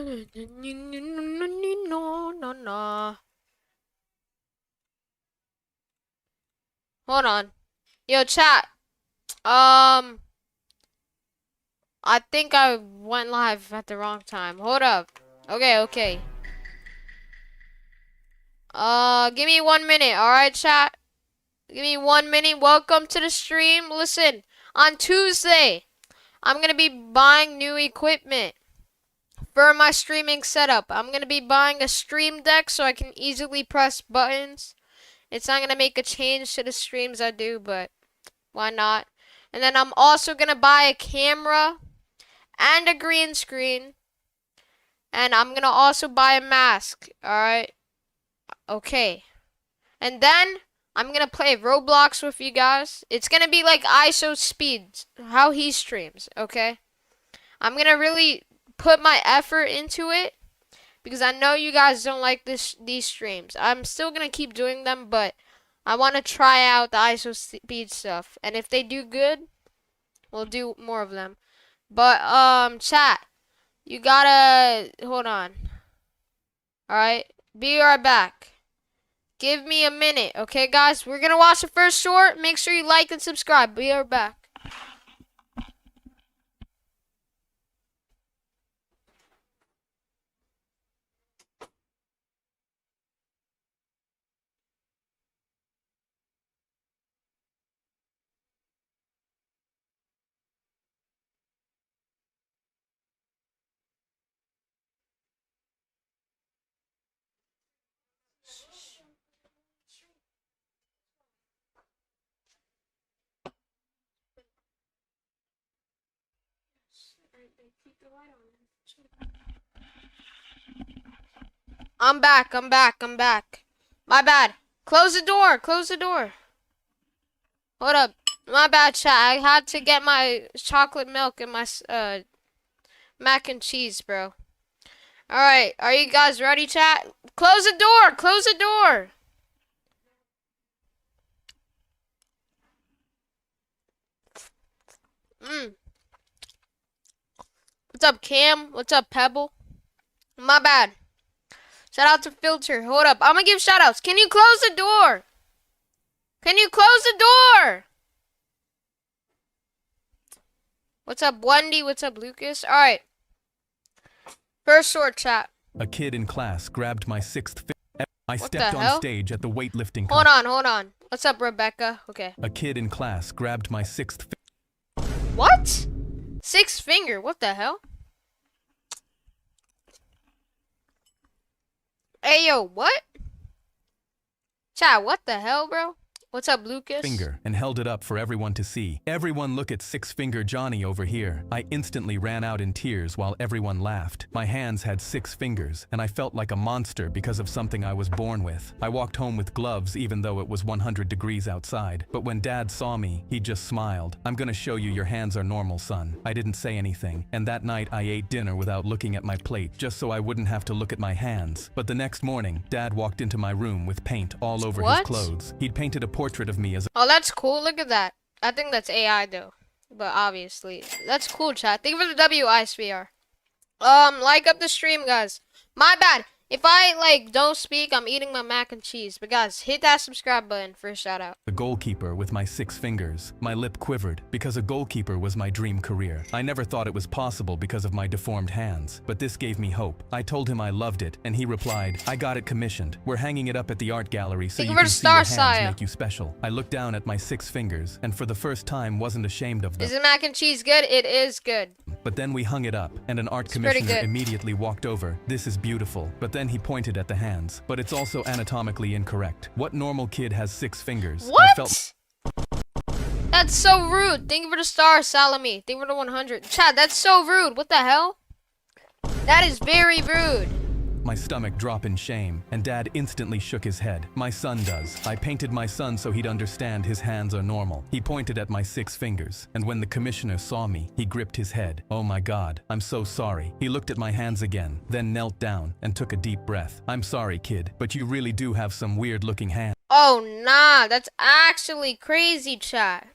No. Hold on. Yo, chat. I think I went live at the wrong time. Hold up. Okay. Give me 1 minute, alright, chat? Give me 1 minute. Welcome to the stream. Listen, on Tuesday, I'm gonna be buying new equipment for my streaming setup. I'm gonna be buying a stream deck so I can easily press buttons. It's not gonna make a change to the streams I do, but why not? And then I'm also gonna buy a camera and a green screen. And I'm gonna also buy a mask. Alright? Okay. And then I'm gonna play Roblox with you guys. It's gonna be like ISO speed, how he streams, okay? I'm gonna really put my effort into it because I know you guys don't like these streams. I'm still gonna keep doing them, but I wanna try out the ISO speed stuff. And if they do good, we'll do more of them. But chat, you gotta hold on. Alright? Be right back. Give me a minute, okay, guys? We're gonna watch the first short. Make sure you like and subscribe. Be right back. I'm back. My bad. Close the door. Hold up. My bad, chat. I had to get my chocolate milk and my mac and cheese, bro. Alright, are you guys ready, chat? Close the door. What's up, Cam? What's up, Pebble? My bad. Shout out to Filter. Hold up. I'm gonna give shout outs. Can you close the door? What's up, Wendy? What's up, Lucas? Alright. First short, chat. A kid in class grabbed my sixth finger. I stepped on stage at the weightlifting Hold on. What's up, Rebecca? Okay. A kid in class grabbed my sixth finger. What? Sixth finger? What the hell? Hey, yo, what? Chat, what the hell, bro? What's up, Lucas? Finger and held it up for everyone to see. Everyone look at Six Finger Johnny over here. I instantly ran out in tears while everyone laughed. My hands had 6 fingers and I felt like a monster because of something I was born with. I walked home with gloves even though it was 100 degrees outside. But when Dad saw me, he just smiled. I'm gonna show you your hands are normal, son. I didn't say anything. And that night I ate dinner without looking at my plate just so I wouldn't have to look at my hands. But the next morning, Dad walked into my room with paint all over his clothes. He'd painted a portrait of me as Oh, that's cool. Look at that. I think that's AI though. But obviously. That's cool, chat. Thank you for the WISVR. Like up the stream, guys. My bad. If I, don't speak, I'm eating my mac and cheese. But guys, hit that subscribe button for a shout out. a goalkeeper with my 6 fingers. My lip quivered because a goalkeeper was my dream career. I never thought it was possible because of my deformed hands, but this gave me hope. I told him I loved it, and he replied, I got it commissioned. We're hanging it up at the art gallery so you can see your hands make you special. I looked down at my 6 fingers, and for the first time wasn't ashamed of them. Is the mac and cheese good? It is good. But then we hung it up, and an art commissioner immediately walked over. This is beautiful. But then he pointed at the hands. But it's also anatomically incorrect. What normal kid has 6 fingers? What? That's so rude. Thank you for the star, Salami. Thank you for the 100. Chad, that's so rude. What the hell? That is very rude. My stomach dropped in shame, and Dad instantly shook his head. My son does. I painted my son so he'd understand his hands are normal. He pointed at my 6 fingers, and when the commissioner saw me, he gripped his head. Oh my God, I'm so sorry. He looked at my hands again, then knelt down and took a deep breath. I'm sorry, kid, but you really do have some weird-looking hands. Oh, nah, that's actually crazy, chat.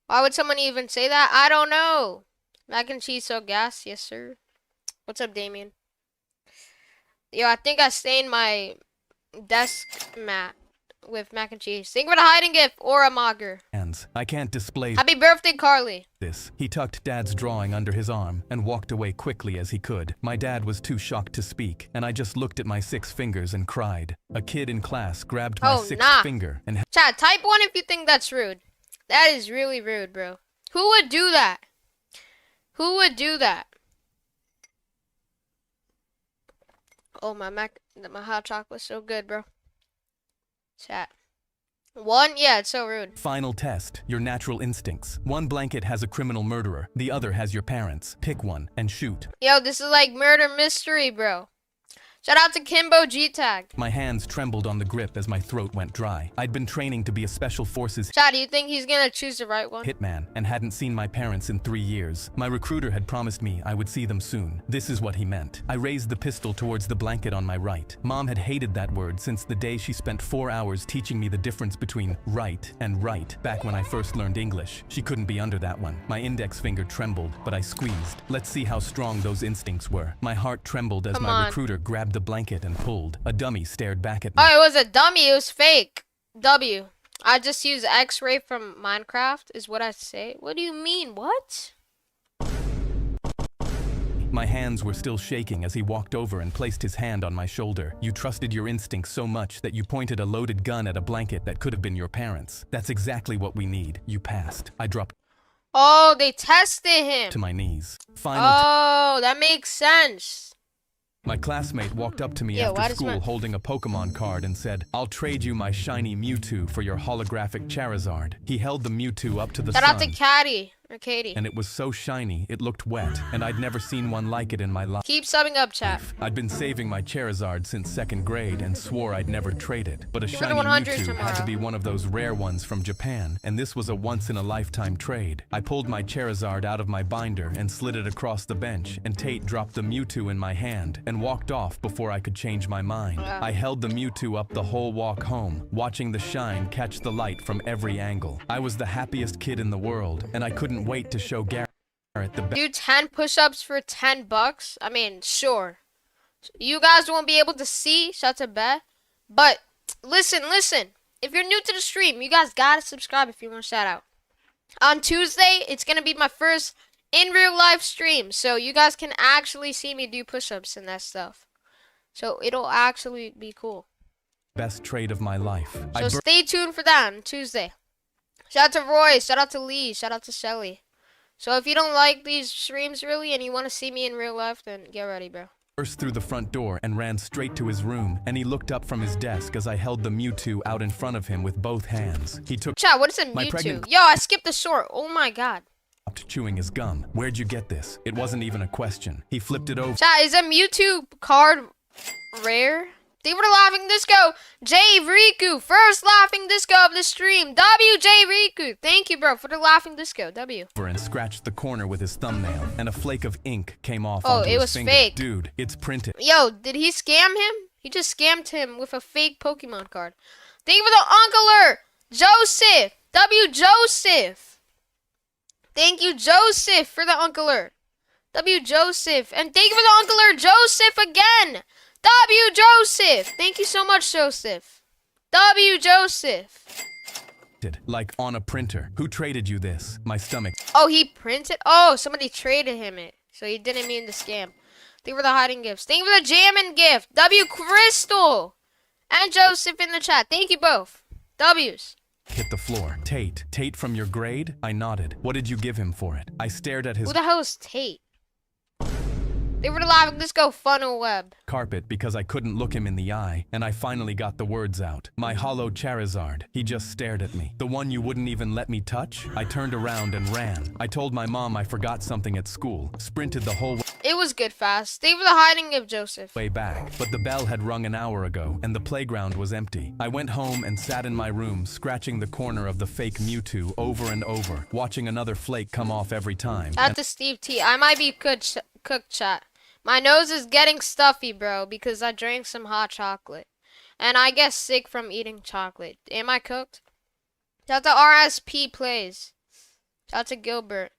Why would someone even say that? I don't know. Mac and cheese so gas, yes, sir. What's up, Damien? Yo, I think I stained my desk mat with mac and cheese. Think of a hiding gift or a mogger. Hands. I can't display Happy birthday, Carly. this. He tucked Dad's drawing under his arm and walked away quickly as he could. My dad was too shocked to speak, and I just looked at my 6 fingers and cried. A kid in class grabbed my Oh, 6th nah. finger and Chat, type 1 if you think that's rude. That is really rude, bro. Who would do that? Who would do that? Oh, my hot chocolate's so good, bro. Chat. 1? Yeah, it's so rude. Final test, your natural instincts. One blanket has a criminal murderer, the other has your parents. Pick one and shoot. Yo, this is like murder mystery, bro. Shout out to Kimbo gtag. My hands trembled on the grip as my throat went dry. I'd been training to be a special forces Chat, do you think he's gonna choose the right one? hitman and hadn't seen my parents in 3 years. My recruiter had promised me I would see them soon. This is what he meant. I raised the pistol towards the blanket on my right. Mom had hated that word since the day she spent 4 hours teaching me the difference between right and right back when I first learned English. She couldn't be under that one. My index finger trembled, but I squeezed. Let's see how strong those instincts were. My heart trembled as Come my on. recruiter grabbed the blanket and pulled. A dummy stared back at me. Oh, it was a dummy. It was fake. W. I just use X-ray from Minecraft is what I say. What do you mean? What? My hands were still shaking as he walked over and placed his hand on my shoulder. You trusted your instincts so much that you pointed a loaded gun at a blanket that could have been your parents. That's exactly what we need. You passed. I dropped Oh, they tested him. to my knees. Final Oh, that makes sense. My classmate walked up to me Yeah, why after does school my- holding a Pokemon card and said, "I'll trade you my shiny Mewtwo for your holographic Charizard." He held the Mewtwo up to the Shout out to sun, Caddy or Katie. and it was so shiny it looked wet, and I'd never seen one like it in my life. Keep subbing up, chat. I'd been saving my Charizard since 2nd grade and swore I'd never trade it. But a Give it shiny 100 Mewtwo had to tomorrow. be one of those rare ones from Japan, and this was a once-in-a-lifetime trade. I pulled my Charizard out of my binder and slid it across the bench, and Tate dropped the Mewtwo in my hand and walked off before I could change my mind. I held the Mewtwo up the whole walk home, watching the shine catch the light from every angle. I was the happiest kid in the world, and I couldn't wait to show Garrett the best. Do 10 push-ups for $10. I mean, sure. You guys won't be able to see. Shout out to Beth. But listen. If you're new to the stream, you guys gotta subscribe if you want a shout out. On Tuesday, it's gonna be my first in real life stream, so you guys can actually see me do push-ups and that stuff. So it'll actually be cool. Best trade of my life. So stay tuned for that on Tuesday. Shout out to Roy. Shout out to Lee. Shout out to Shelly. So if you don't like these streams really and you want to see me in real life, then get ready, bro. Burst through the front door and ran straight to his room, and he looked up from his desk as I held the Mewtwo out in front of him with both hands. He took Chat, what is a My Mewtwo? pregnant- Yo, I skipped the short. Oh my god. stopped chewing his gum. "Where'd you get this?" It wasn't even a question. He flipped it over. Chat, is a Mewtwo card rare? Thank you for the laughing disco. J Riku, first laughing disco of the stream. WJ Riku. Thank you, bro, for the laughing disco. W. And scratched the corner with his thumbnail, and a flake of ink came off Oh, onto it his was finger. fake. Dude, it's printed. Yo, did he scam him? He just scammed him with a fake Pokemon card. Thank you for the Uncle Joseph. W Joseph. Thank you, Joseph, for the Uncle W Joseph. And thank you for the Uncle Joseph again. W Joseph. Thank you so much, Joseph. W Joseph. Like on a printer. Who traded you this? My stomach. Oh, he printed? Oh, somebody traded him it. So he didn't mean to scam. Thank you for the hiding gifts. Thank you for the jamming gift. W Crystal. And Joseph in the chat. Thank you both. W's. Hit the floor. Tate from your grade? I nodded. What did you give him for it? I stared at his Who the hell is Tate? They were live. Let's go funnel web. carpet because I couldn't look him in the eye, and I finally got the words out. "My hollow Charizard." He just stared at me. "The one you wouldn't even let me touch?" I turned around and ran. I told my mom I forgot something at school, sprinted the whole It was good fast. Thank you for the hiding gift, Joseph. way back, but the bell had rung an hour ago, and the playground was empty. I went home and sat in my room, scratching the corner of the fake Mewtwo over and over, watching another flake come off every time. Shout out to Steve T. I might be cooked, chat. My nose is getting stuffy, bro, because I drank some hot chocolate. And I get sick from eating chocolate. Am I cooked? Shout out to RSP Plays. Shout out to Gilbert.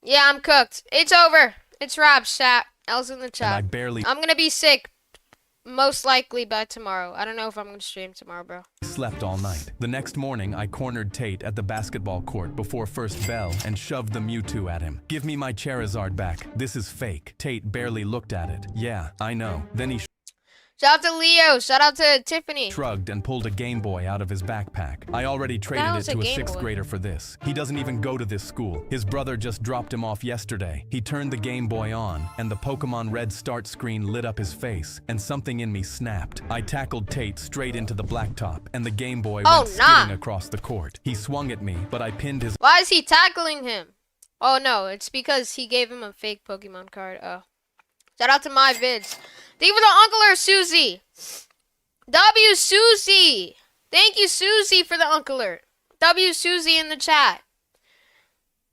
Yeah, I'm cooked. It's over. It's wrapped, chat. L's in the and I chat. barely I'm gonna be sick, most likely by tomorrow. I don't know if I'm gonna stream tomorrow, bro. slept all night. The next morning, I cornered Tate at the basketball court before first bell and shoved the Mewtwo at him. Give me my Charizard back. This is fake. Tate barely looked at it. Yeah, I know. Then he Shout out to Leo. Shout out to Tiffany. shrugged and pulled a Game Boy out of his backpack. I already traded hell's it a to a Game sixth Boy? grader for this. He doesn't even go to this school. His brother just dropped him off yesterday. He turned the Game Boy on, and the Pokemon Red start screen lit up his face, and something in me snapped. I tackled Tate straight into the blacktop, and the Game Boy Oh, went skidding nah. across the court. He swung at me, but I pinned his Why is he tackling him? Oh no, it's because he gave him a fake Pokemon card. Oh. Shout out to my vids. Thank you for the Uncle Susie. W Susie. Thank you, Susie, for the Uncle. W Susie in the chat.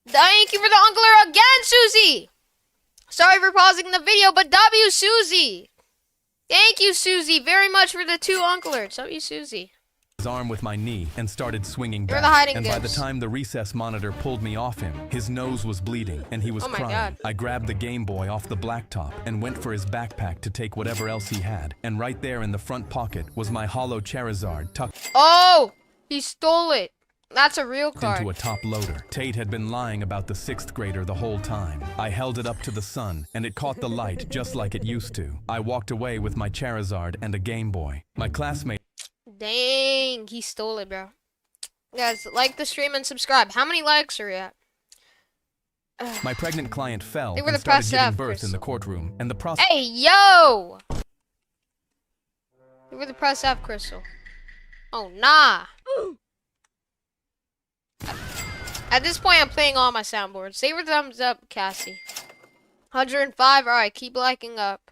Thank you for the Uncle again, Susie. Sorry for pausing the video, but W Susie. Thank you, Susie, very much for the 2 Uncle alerts. W Susie. arm with my knee and started swinging You're back. the hiding And by the gifts. time the recess monitor pulled me off him, his nose was bleeding and he was Oh my crying. God. I grabbed the Game Boy off the blacktop and went for his backpack to take whatever else he had. And right there in the front pocket was my hollow Charizard tucked Oh, he stole it. That's a real card. into a top loader. Tate had been lying about the 6th grader the whole time. I held it up to the sun and it caught the light just like it used to. I walked away with my Charizard and a Game Boy. My classmate Dang, he stole it, bro. Guys, like the stream and subscribe. How many likes are we at? My pregnant client fell They were and the started press giving F, birth in the Crystal. courtroom, and the prosecutor Hey, yo! You were the press F, Crystal. Oh, nah. At this point, I'm playing all my soundboards. Say your thumbs up, Cassie. 105. Alright, keep liking up.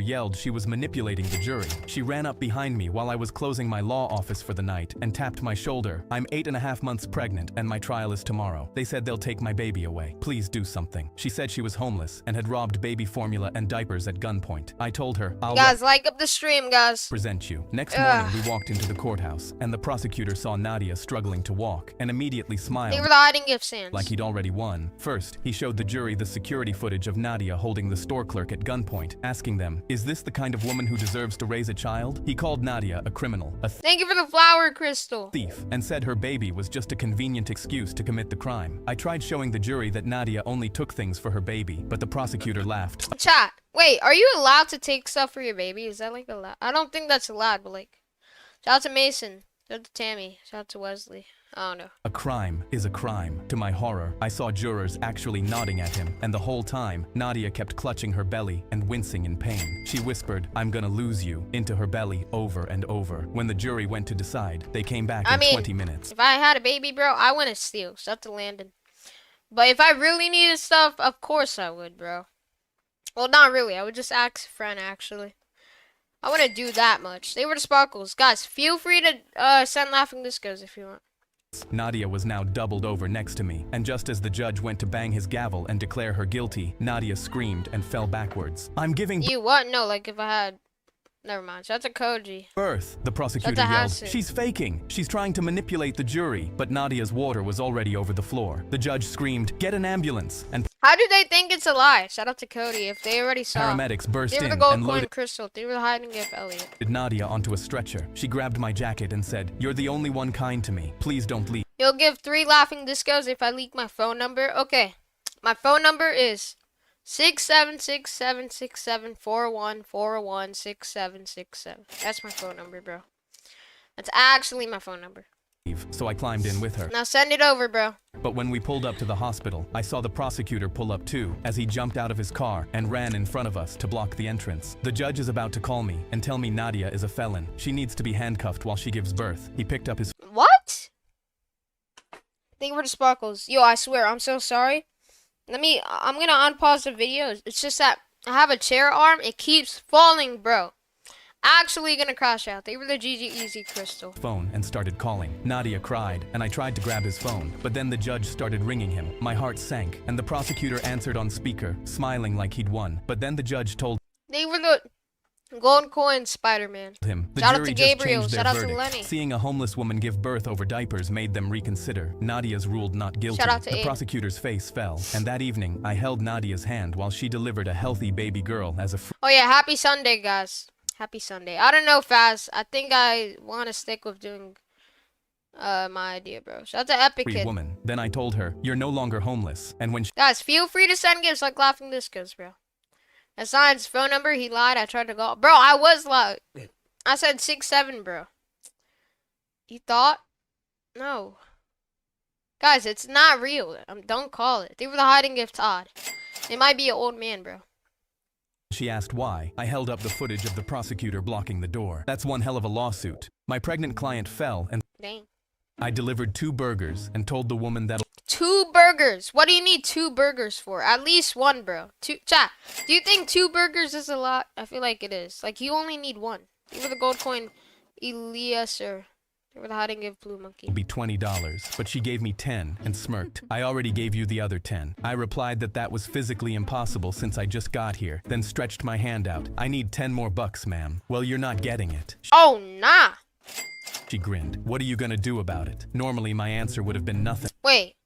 yelled she was manipulating the jury. She ran up behind me while I was closing my law office for the night and tapped my shoulder. I'm 8.5 months pregnant and my trial is tomorrow. They said they'll take my baby away. Please do something. She said she was homeless and had robbed baby formula and diapers at gunpoint. I told her, I'll Guys, like up the stream, guys. represent you. Next morning, we walked into the courthouse and the prosecutor saw Nadia struggling to walk and immediately smiled They were the hiding gift stands. like he'd already won. First, he showed the jury the security footage of Nadia holding the store clerk at gunpoint, asking them, is this the kind of woman who deserves to raise a child? He called Nadia a criminal, a Thank you for the flower, Crystal. thief, and said her baby was just a convenient excuse to commit the crime. I tried showing the jury that Nadia only took things for her baby, but the prosecutor laughed. Chat. Wait, are you allowed to take stuff for your baby? Is that like allowed? I don't think that's allowed, but like, shout out to Mason. Shout out to Tammy. Shout out to Wesley. I don't know. A crime is a crime. To my horror, I saw jurors actually nodding at him, and the whole time, Nadia kept clutching her belly and wincing in pain. She whispered, I'm gonna lose you, into her belly over and over. When the jury went to decide, they came back in 20 minutes. If I had a baby, bro, I wouldn't steal. Shout out to Landon. But if I really needed stuff, of course I would, bro. Well, not really. I would just ask a friend, actually. I wouldn't do that much. They were the sparkles. Guys, feel free to send laughing discos if you want. Nadia was now doubled over next to me, and just as the judge went to bang his gavel and declare her guilty, Nadia screamed and fell backwards. I'm giving You what? No, like if I had... Never mind. Shout out to Koji. birth, the prosecutor That's a yelled. Hassan. She's faking. She's trying to manipulate the jury, but Nadia's water was already over the floor. The judge screamed, get an ambulance, and How do they think it's a lie? Shout out to Cody if they already saw. paramedics burst They were in the gold and coin loaded crystal. They were the hiding gift Elliot. Nadia onto a stretcher. She grabbed my jacket and said, you're the only one kind to me. Please don't leave. You'll give 3 laughing discos if I leak my phone number. Okay. My phone number is 676-767-4141-6767. That's my phone number, bro. That's actually my phone number. So I climbed in with her. Now send it over, bro. But when we pulled up to the hospital, I saw the prosecutor pull up too, as he jumped out of his car and ran in front of us to block the entrance. The judge is about to call me and tell me Nadia is a felon. She needs to be handcuffed while she gives birth. He picked up his What? Thank you for the sparkles. Yo, I swear, I'm so sorry. I'm gonna unpause the video. It's just that I have a chair arm. It keeps falling, bro. Actually gonna crash out. They were the GG Easy Crystal. phone and started calling. Nadia cried, and I tried to grab his phone, but then the judge started ringing him. My heart sank, and the prosecutor answered on speaker, smiling like he'd won. But then the judge told They were the Gold coin Spider-Man. Him. The Shout out jury to just Gabriel. changed their Shout out to verdict. Lenny. Seeing a homeless woman give birth over diapers made them reconsider. Nadia's ruled not guilty. Shout out to The Aiden. prosecutor's face fell, and that evening I held Nadia's hand while she delivered a healthy baby girl as a Oh yeah, happy Sunday, guys. Happy Sunday. I don't know, Faz. I think I want to stick with doing my idea, bro. Shout out to Epic free Kid. woman. Then I told her, "You're no longer homeless." And when Guys, feel free to send gifts like Laughing Discos, bro. That's Sign's phone number. He lied. I tried to call. Bro, I was lied. I said 6'7", bro. You thought? No. Guys, it's not real. Don't call it. They were the hiding gift odd. It might be an old man, bro. she asked why, I held up the footage of the prosecutor blocking the door. That's one hell of a lawsuit. My pregnant client fell, and Dang. I delivered 2 burgers and told the woman that 2 burgers. What do you need 2 burgers for? At least 1, bro. Chat. Do you think 2 burgers is a lot? I feel like it is. Like, you only need 1. Give her the gold coin, Elias, or they were the hiding gift blue monkey. would be $20, but she gave me 10 and smirked. I already gave you the other 10. I replied that that was physically impossible since I just got here, then stretched my hand out. I need 10 more bucks, ma'am. Well, you're not getting it. Oh, nah. She grinned. What are you gonna do about it? Normally, my answer would have been nothing. Wait.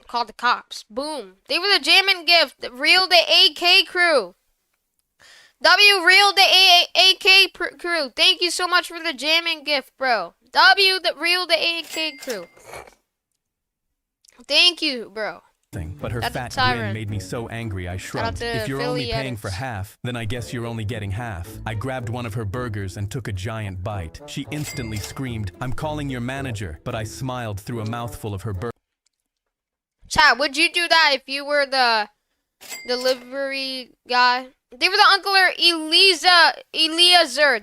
Called the cops. Boom. They were the jamming gift. Real the AK crew. Real the AK crew. Thank you so much for the jamming gift, bro. Real the AK crew. Thank you, bro. But her That's fat Tyrant. grin made me so angry I shrugged. to If you're only Philly paying edits. for half, then I guess you're only getting half. I grabbed one of her burgers and took a giant bite. She instantly screamed, "I'm calling your manager," but I smiled through a mouthful of her burger. Chat, would you do that if you were the delivery guy? They were the Uncle Eliezer. Eliezer.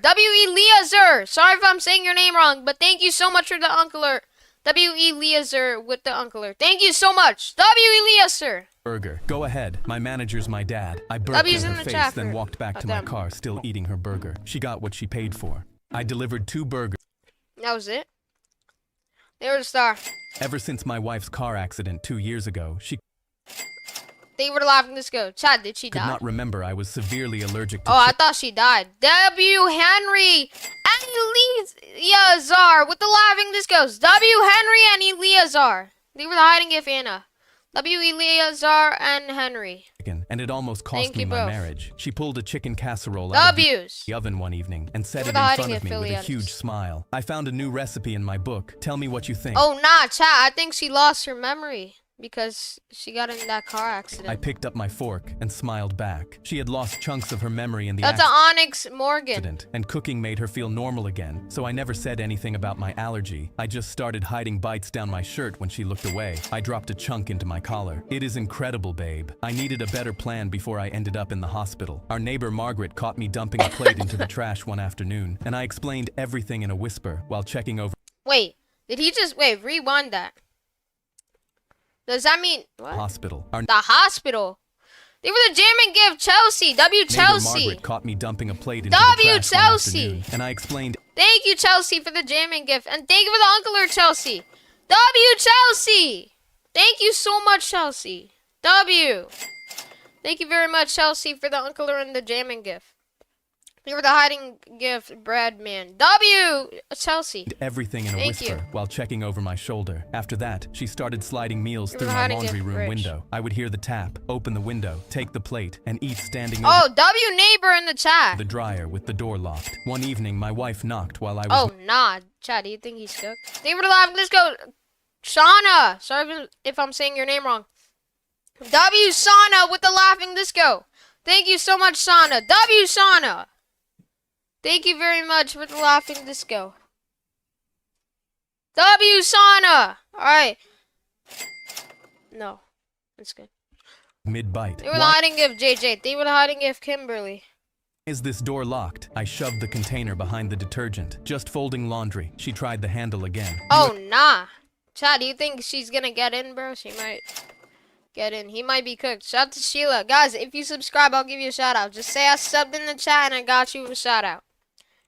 Sorry if I'm saying your name wrong, but thank you so much for the Uncle Eliezer with the Uncle. Thank you so much. Eliezer. Burger. Go ahead. My manager's my dad. I burped W's in in her the face, chat then for- walked back Oh, to my damn. car, still eating her burger. She got what she paid for. I delivered 2 burgers. That was it. They were the star. Ever since my wife's car accident 2 years ago, she They were the laughing disco. Chad, did she could die? not remember I was severely allergic to Oh, I thought she died. Henry and Eleazar with the laughing discos. Henry and Eleazar. They were the hiding gift Anna. Eleazar and Henry. chicken, and it almost cost Thank me you my both. marriage. She pulled a chicken casserole out of W's. the oven one evening and set Over it the in hiding front of of me with a Philly huge edits. smile. I found a new recipe in my book. Tell me what you think. Oh, nah, chat. I think she lost her memory because she got in that car accident. I picked up my fork and smiled back. She had lost chunks of her memory in the That's an Onyx Morgan. accident, and cooking made her feel normal again, so I never said anything about my allergy. I just started hiding bites down my shirt when she looked away. I dropped a chunk into my collar. It is incredible, babe. I needed a better plan before I ended up in the hospital. Our neighbor Margaret caught me dumping a plate into the trash one afternoon, and I explained everything in a whisper while checking over Wait, did he just wait? Rewind that. Does that mean what? hospital. Our The hospital. They were the jamming gift Chelsea. W neighbor Chelsea. Margaret caught me dumping a plate into W the trash one Chelsea. afternoon, and I explained Thank you, Chelsea, for the jamming gift. And thank you for the Uncle Chelsea. W Chelsea. Thank you so much, Chelsea. W. Thank you very much, Chelsea, for the Uncle and the jamming gift. They were the hiding gift, Brad man. W Chelsea. everything in a Thank whisper you. while checking over my shoulder. After that, she started sliding meals You're through my hiding laundry it, room Rich. window. I would hear the tap, open the window, take the plate, and eat standing over Oh, W neighbor in the chat. the dryer with the door locked. One evening, my wife knocked while I was Oh, nah. Chad, do you think he's cooked? They were live. Let's go. Shauna. Sorry if I'm saying your name wrong. W Shauna with the laughing disco. Thank you so much, Shauna. W Shauna. Thank you very much for the laughing disco. W Shauna. Alright. No. That's good. mid-bite. They were the Why hiding gift JJ. They were the hiding gift Kimberly. is this door locked? I shoved the container behind the detergent. Just folding laundry. She tried the handle again. Oh, nah. Chad, do you think she's gonna get in, bro? She might get in. He might be cooked. Shout out to Sheila. Guys, if you subscribe, I'll give you a shout out. Just say I subbed in the chat and I got you a shout out.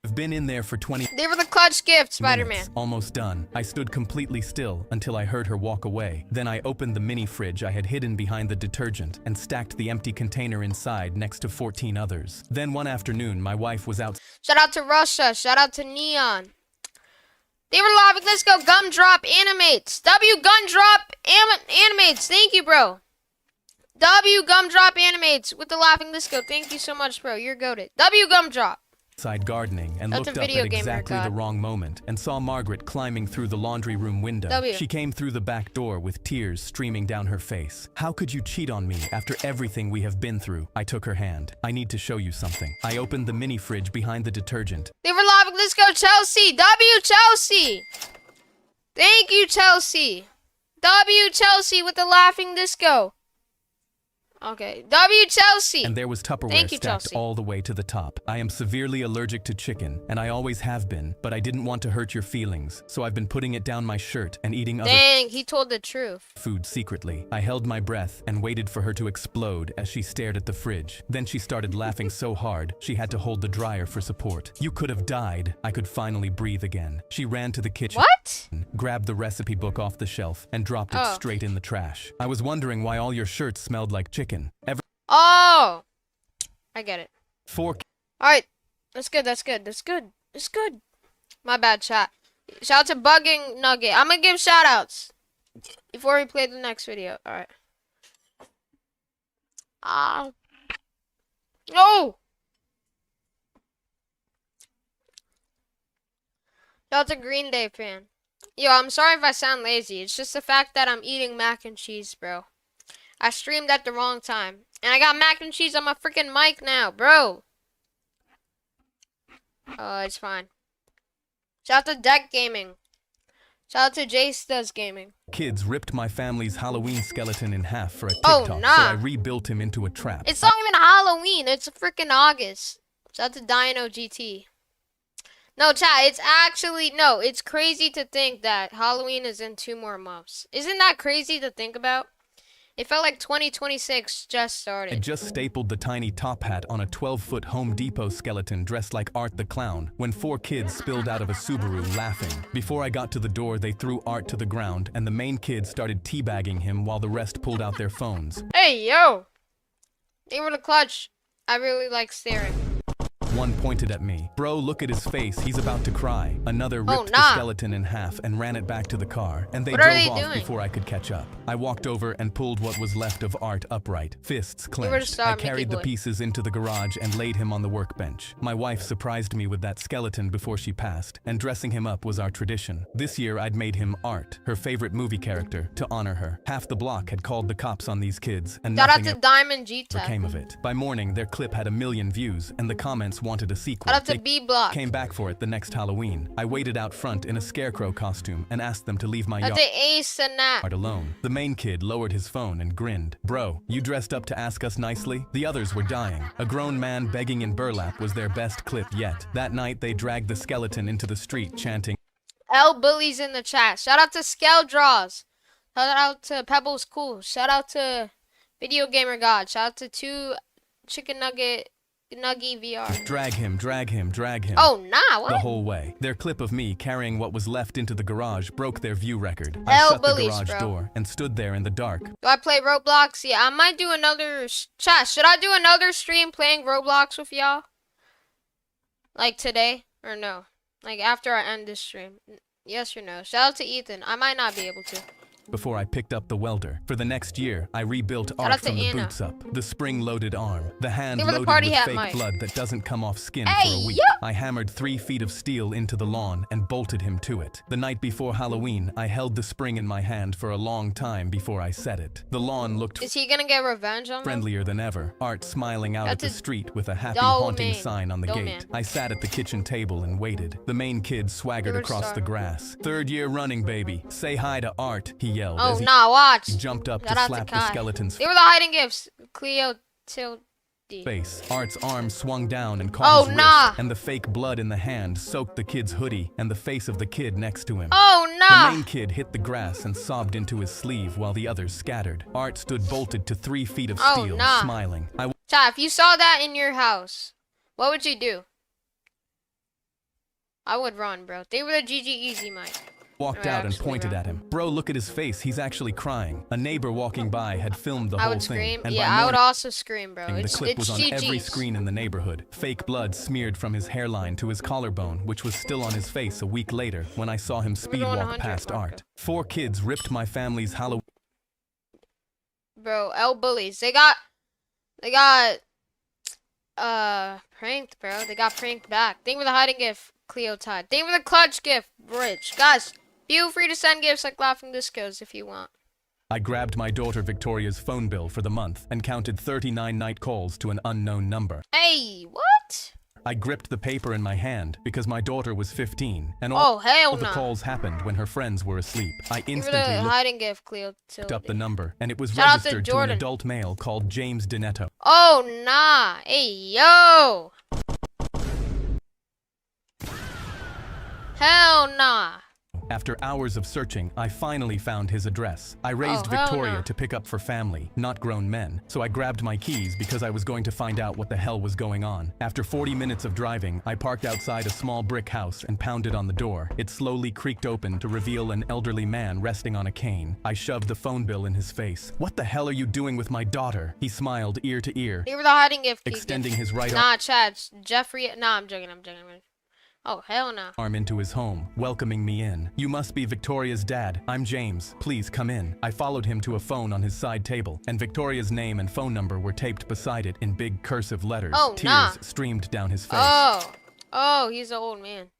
I've been in there for 20 They were the clutch gift, Spider-Man. minutes, almost done. I stood completely still until I heard her walk away. Then I opened the mini fridge I had hidden behind the detergent and stacked the empty container inside next to 14 others. Then one afternoon, my wife was out. Shout out to Russia. Shout out to Neon. They were laughing. Let's go. Gumdrop Animates. W Gumdrop Animates. Thank you, bro. W Gumdrop Animates with the laughing disco. Thank you so much, bro. You're goated. W Gumdrop. Outside gardening and That's looked a up video at gamer, exactly God. the wrong moment and saw Margaret climbing through the laundry room window. W. She came through the back door with tears streaming down her face. How could you cheat on me after everything we have been through? I took her hand. I need to show you something. I opened the mini fridge behind the detergent. They were laughing. Let's go, Chelsea. W Chelsea. Thank you, Chelsea. W Chelsea with the laughing disco. Okay. W Chelsea. And there was Tupperware Thank you, stacked Chelsea. all the way to the top. I am severely allergic to chicken, and I always have been, but I didn't want to hurt your feelings, so I've been putting it down my shirt and eating other Dang, he told the truth. food secretly. I held my breath and waited for her to explode as she stared at the fridge. Then she started laughing so hard, she had to hold the dryer for support. You could have died. I could finally breathe again. She ran to the kitchen. What? Grabbed the recipe book off the shelf and dropped it Oh. straight in the trash. I was wondering why all your shirts smelled like chicken. Oh. I get it. 4 Alright. That's good. That's good. That's good. It's good. My bad, chat. Shout out to Bugging Nugget. I'm gonna give shout outs before we play the next video. Alright. No! Shout out to Green Day fan. Yo, I'm sorry if I sound lazy. It's just the fact that I'm eating mac and cheese, bro. I streamed at the wrong time. And I got mac and cheese on my freaking mic now, bro. It's fine. Shout out to Deck Gaming. Shout out to Jace Does Gaming. kids ripped my family's Halloween skeleton in half for a Oh, TikTok, nah. so I rebuilt him into a trap. It's not even Halloween. It's freaking August. Shout out to Dino GT. No, chat, it's actually, no, it's crazy to think that Halloween is in 2 more months. Isn't that crazy to think about? It felt like 2026 just I started. just stapled the tiny top hat on a 12-foot Home Depot skeleton dressed like Art the Clown when 4 kids spilled out of a Subaru laughing. Before I got to the door, they threw Art to the ground and the main kid started teabagging him while the rest pulled out their phones. Hey, yo! They were the clutch. I really like staring. One pointed at me. Bro, look at his face, he's about to cry. Another ripped the nah. skeleton in half and ran it back to the car, and they What are drove they off doing? before I could catch up. I walked over and pulled what was left of Art upright, fists were the clenched. star, I Mickey carried the boy. pieces into the garage and laid him on the workbench. My wife surprised me with that skeleton before she passed, and dressing him up was our tradition. This year I'd made him Art, her favorite movie character, to honor her. Half the block had called the cops on these kids, and Shout out nothing to Diamond ever gtag. came of it. By morning, their clip had 1 million views, and the comments wanted a sequel. Shout out to They B Block. came back for it the next Halloween. I waited out front in a scarecrow costume and asked them to leave my Shout out to Ace and Nat. yard alone. The main kid lowered his phone and grinned. Bro, you dressed up to ask us nicely? The others were dying. A grown man begging in burlap was their best clip yet. That night, they dragged the skeleton into the street chanting, L Bullies in the chat. Shout out to Scale Draws. Shout out to Pebbles Cool. Shout out to Video Gamer God. Shout out to 2 Chicken Nugget Nuggy VR. drag him, drag him, drag him. Oh, nah, The what? whole way. Their clip of me carrying what was left into the garage broke their view record. I Hell shut the bullies, garage bro. door and stood there in the dark. Do I play Roblox? Yeah, I might do another chat. Should I do another stream playing Roblox with y'all? Like today or no? Like after I end this stream? Yes or no? Shout out to Ethan. I might not be able to. Before I picked up the welder. For the next year, I rebuilt Shout Art out to from the Anna. boots up, the spring-loaded arm, the hand Give her the loaded party with hat fake mic. blood that doesn't come off skin Hey, for a week. yeah. I hammered 3 feet of steel into the lawn and bolted him to it. The night before Halloween, I held the spring in my hand for a long time before I set it. The lawn looked Is he gonna get revenge on me? friendlier than ever. Art smiling out at That's the a street with a happy dull haunting man. sign on the Dull gate. man. I sat at the kitchen table and waited. The main kid swaggered You're a across star. the grass. 3rd year running, baby. Say hi to Art, he yelled Oh, as he nah, watch. jumped up Shout to out to slap the Kai. skeleton's They were the hiding gifts. Cleo Tilde. face. Art's arm swung down and Oh, caught his nah. wrist, and the fake blood in the hand soaked the kid's hoodie and the face of the kid next to him. Oh, The nah. main kid hit the grass and sobbed into his sleeve while the others scattered. Art stood bolted to 3 feet of Oh, steel, nah. smiling. I Chat, if you saw that in your house, what would you do? walked I would run, bro. They were the GG Easy Mike. Walked out and pointed at him. Bro, look at his face. He's actually crying. A neighbor walking by had filmed the I whole would thing. scream. And Yeah, by I would also scream, bro. the clip was on every GG's. screen in the neighborhood. Fake blood smeared from his hairline to his collarbone, which was still on his face a week later when I saw him speed walk past Art. 4 kids ripped my family's Halloween. Bro, L bullies. They got pranked, bro. They got pranked back. Thank you for the hiding gift, Cleo Tide. Thank you for the clutch gift, Rich. Guys, feel free to send gifts like Laughing Discos if you want. I grabbed my daughter Victoria's phone bill for the month and counted 39 night calls to an unknown number. Hey, what? I gripped the paper in my hand because my daughter was 15 and Oh, hell the no. calls happened when her friends were asleep. I Thank you for instantly the looked hiding gift, Cleo up the number and it was Shout out to registered to an Jordan. adult male called James Dinetto. Oh, nah. Hey, yo. Hell nah. After hours of searching, I finally found his address. I raised hell Victoria no. to pick up for family, not grown men, so I grabbed my keys because I was going to find out what the hell was going on. After 40 minutes of driving, I parked outside a small brick house and pounded on the door. It slowly creaked open to reveal an elderly man resting on a cane. I shoved the phone bill in his face. "What the hell are you doing with my daughter?" He smiled ear to ear, Thank you for the hiding gift, Keegan. extending his right Nah, Chad. Jeffrey. Nah, I'm joking. Oh, hell no. arm into his home, welcoming me in. "You must be Victoria's dad. I'm James. Please come in." I followed him to a phone on his side table, and Victoria's name and phone number were taped beside it in big cursive letters. Oh, Tears nah. streamed down his face. Oh, he's an old man.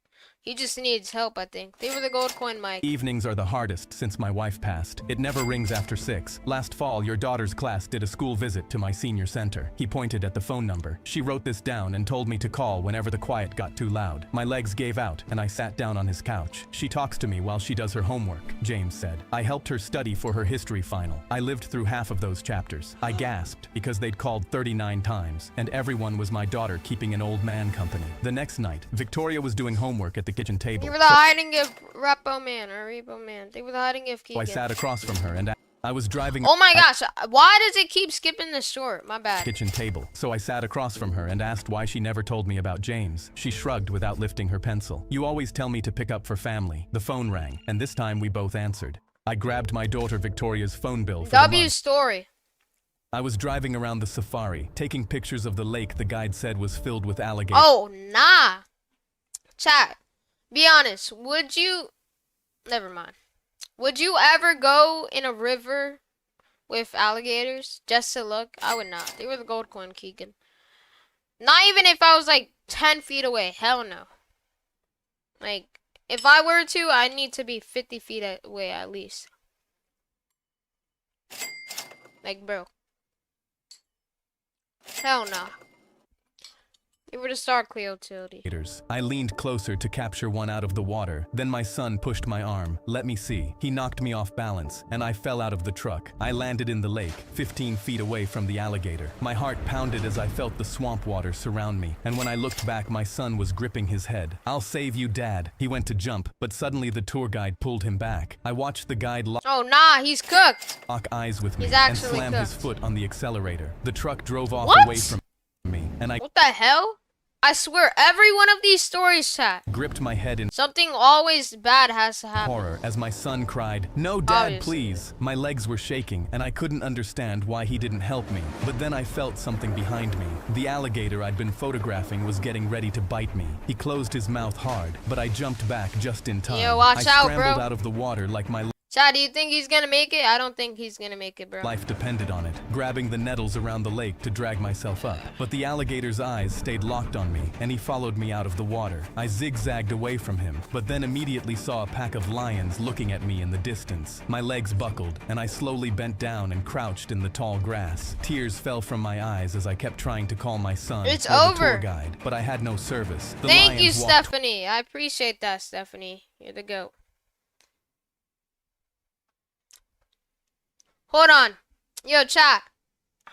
He just needs help, I think. They were the gold coin, Mike. Evenings are the hardest since my wife passed. It never rings after 6. Last fall, your daughter's class did a school visit to my senior center. He pointed at the phone number. She wrote this down and told me to call whenever the quiet got too loud. My legs gave out, and I sat down on his couch. "She talks to me while she does her homework," James said. "I helped her study for her history final. I lived through half of those chapters." I gasped because they'd called 39 times, and everyone was my daughter keeping an old man company. The next night, Victoria was doing homework at the kitchen table. They were the hiding gift, Repo Man, or Repo Man. They were the hiding gift, So I Keegan. sat across from her and I was driving Oh my gosh, why does it keep skipping the short? My bad. kitchen table. So I sat across from her and asked why she never told me about James. She shrugged without lifting her pencil. "You always tell me to pick up for family." The phone rang, and this time we both answered. I grabbed my daughter Victoria's phone bill for the W month. story. I was driving around the safari, taking pictures of the lake the guide said was filled with alligators. Oh, nah. Chat, be honest. Would you... Never mind. Would you ever go in a river with alligators just to look? I would not. They were the gold coin, Keegan. Not even if I was like 10 feet away. Hell no. Like, if I were to, I need to be 50 feet away at least. Like, bro. Hell no. They were the star Cleo utility. I leaned closer to capture one out of the water. Then my son pushed my arm. "Let me see." He knocked me off balance, and I fell out of the truck. I landed in the lake, 15 feet away from the alligator. My heart pounded as I felt the swamp water surround me, and when I looked back, my son was gripping his head. "I'll save you, Dad." He went to jump, but suddenly the tour guide pulled him back. I watched the guide Oh, nah, he's cooked. lock eyes with me He's and actually slam his cooked. foot on the accelerator. The truck drove off What? away from me, and I What the hell? I swear, every one of these stories, chat. gripped my head in Something always bad has to happen. horror as my son cried, "No, Dad, Obviously. please." My legs were shaking, and I couldn't understand why he didn't help me. But then I felt something behind me. The alligator I'd been photographing was getting ready to bite me. He closed his mouth hard, but I jumped back just in time. Yo, watch I out, scrambled bro. out of the water like my Chad, do you think he's gonna make it? I don't think he's gonna make it, bro. life depended on it, grabbing the nettles around the lake to drag myself up. But the alligator's eyes stayed locked on me, and he followed me out of the water. I zigzagged away from him, but then immediately saw a pack of lions looking at me in the distance. My legs buckled, and I slowly bent down and crouched in the tall grass. Tears fell from my eyes as I kept trying to call my son It's or the over. tour guide, but I had no service. The Thank you, lions walked Stephanie. I appreciate that, Stephanie. You're the GOAT. Hold on. Yo, chat.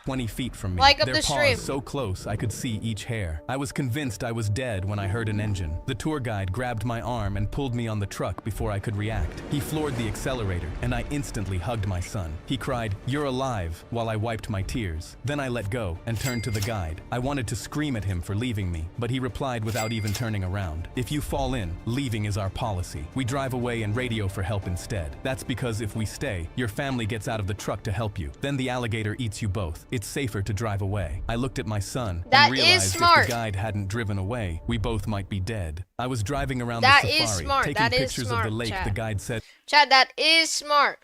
20 feet from me. Like up Their the paws stream. so close I could see each hair. I was convinced I was dead when I heard an engine. The tour guide grabbed my arm and pulled me on the truck before I could react. He floored the accelerator, and I instantly hugged my son. He cried, "You're alive," while I wiped my tears. Then I let go and turned to the guide. I wanted to scream at him for leaving me, but he replied without even turning around, "If you fall in, leaving is our policy. We drive away and radio for help instead. That's because if we stay, your family gets out of the truck to help you. Then the alligator eats you both. It's safer to drive away." I looked at my son That and is realized smart. if the guide hadn't driven away, we both might be dead. I was driving around That the is safari, smart. taking That is pictures of the smart, lake. chat. The guide said, Chad, that is smart.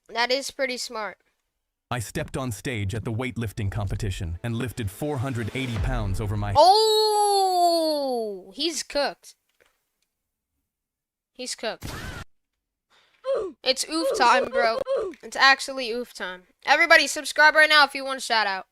That is pretty smart. I stepped on stage at the weightlifting competition and lifted 480 pounds over my Oh, he's cooked. He's cooked. It's oof time, bro. It's actually oof time. Everybody, subscribe right now if you want a shout out.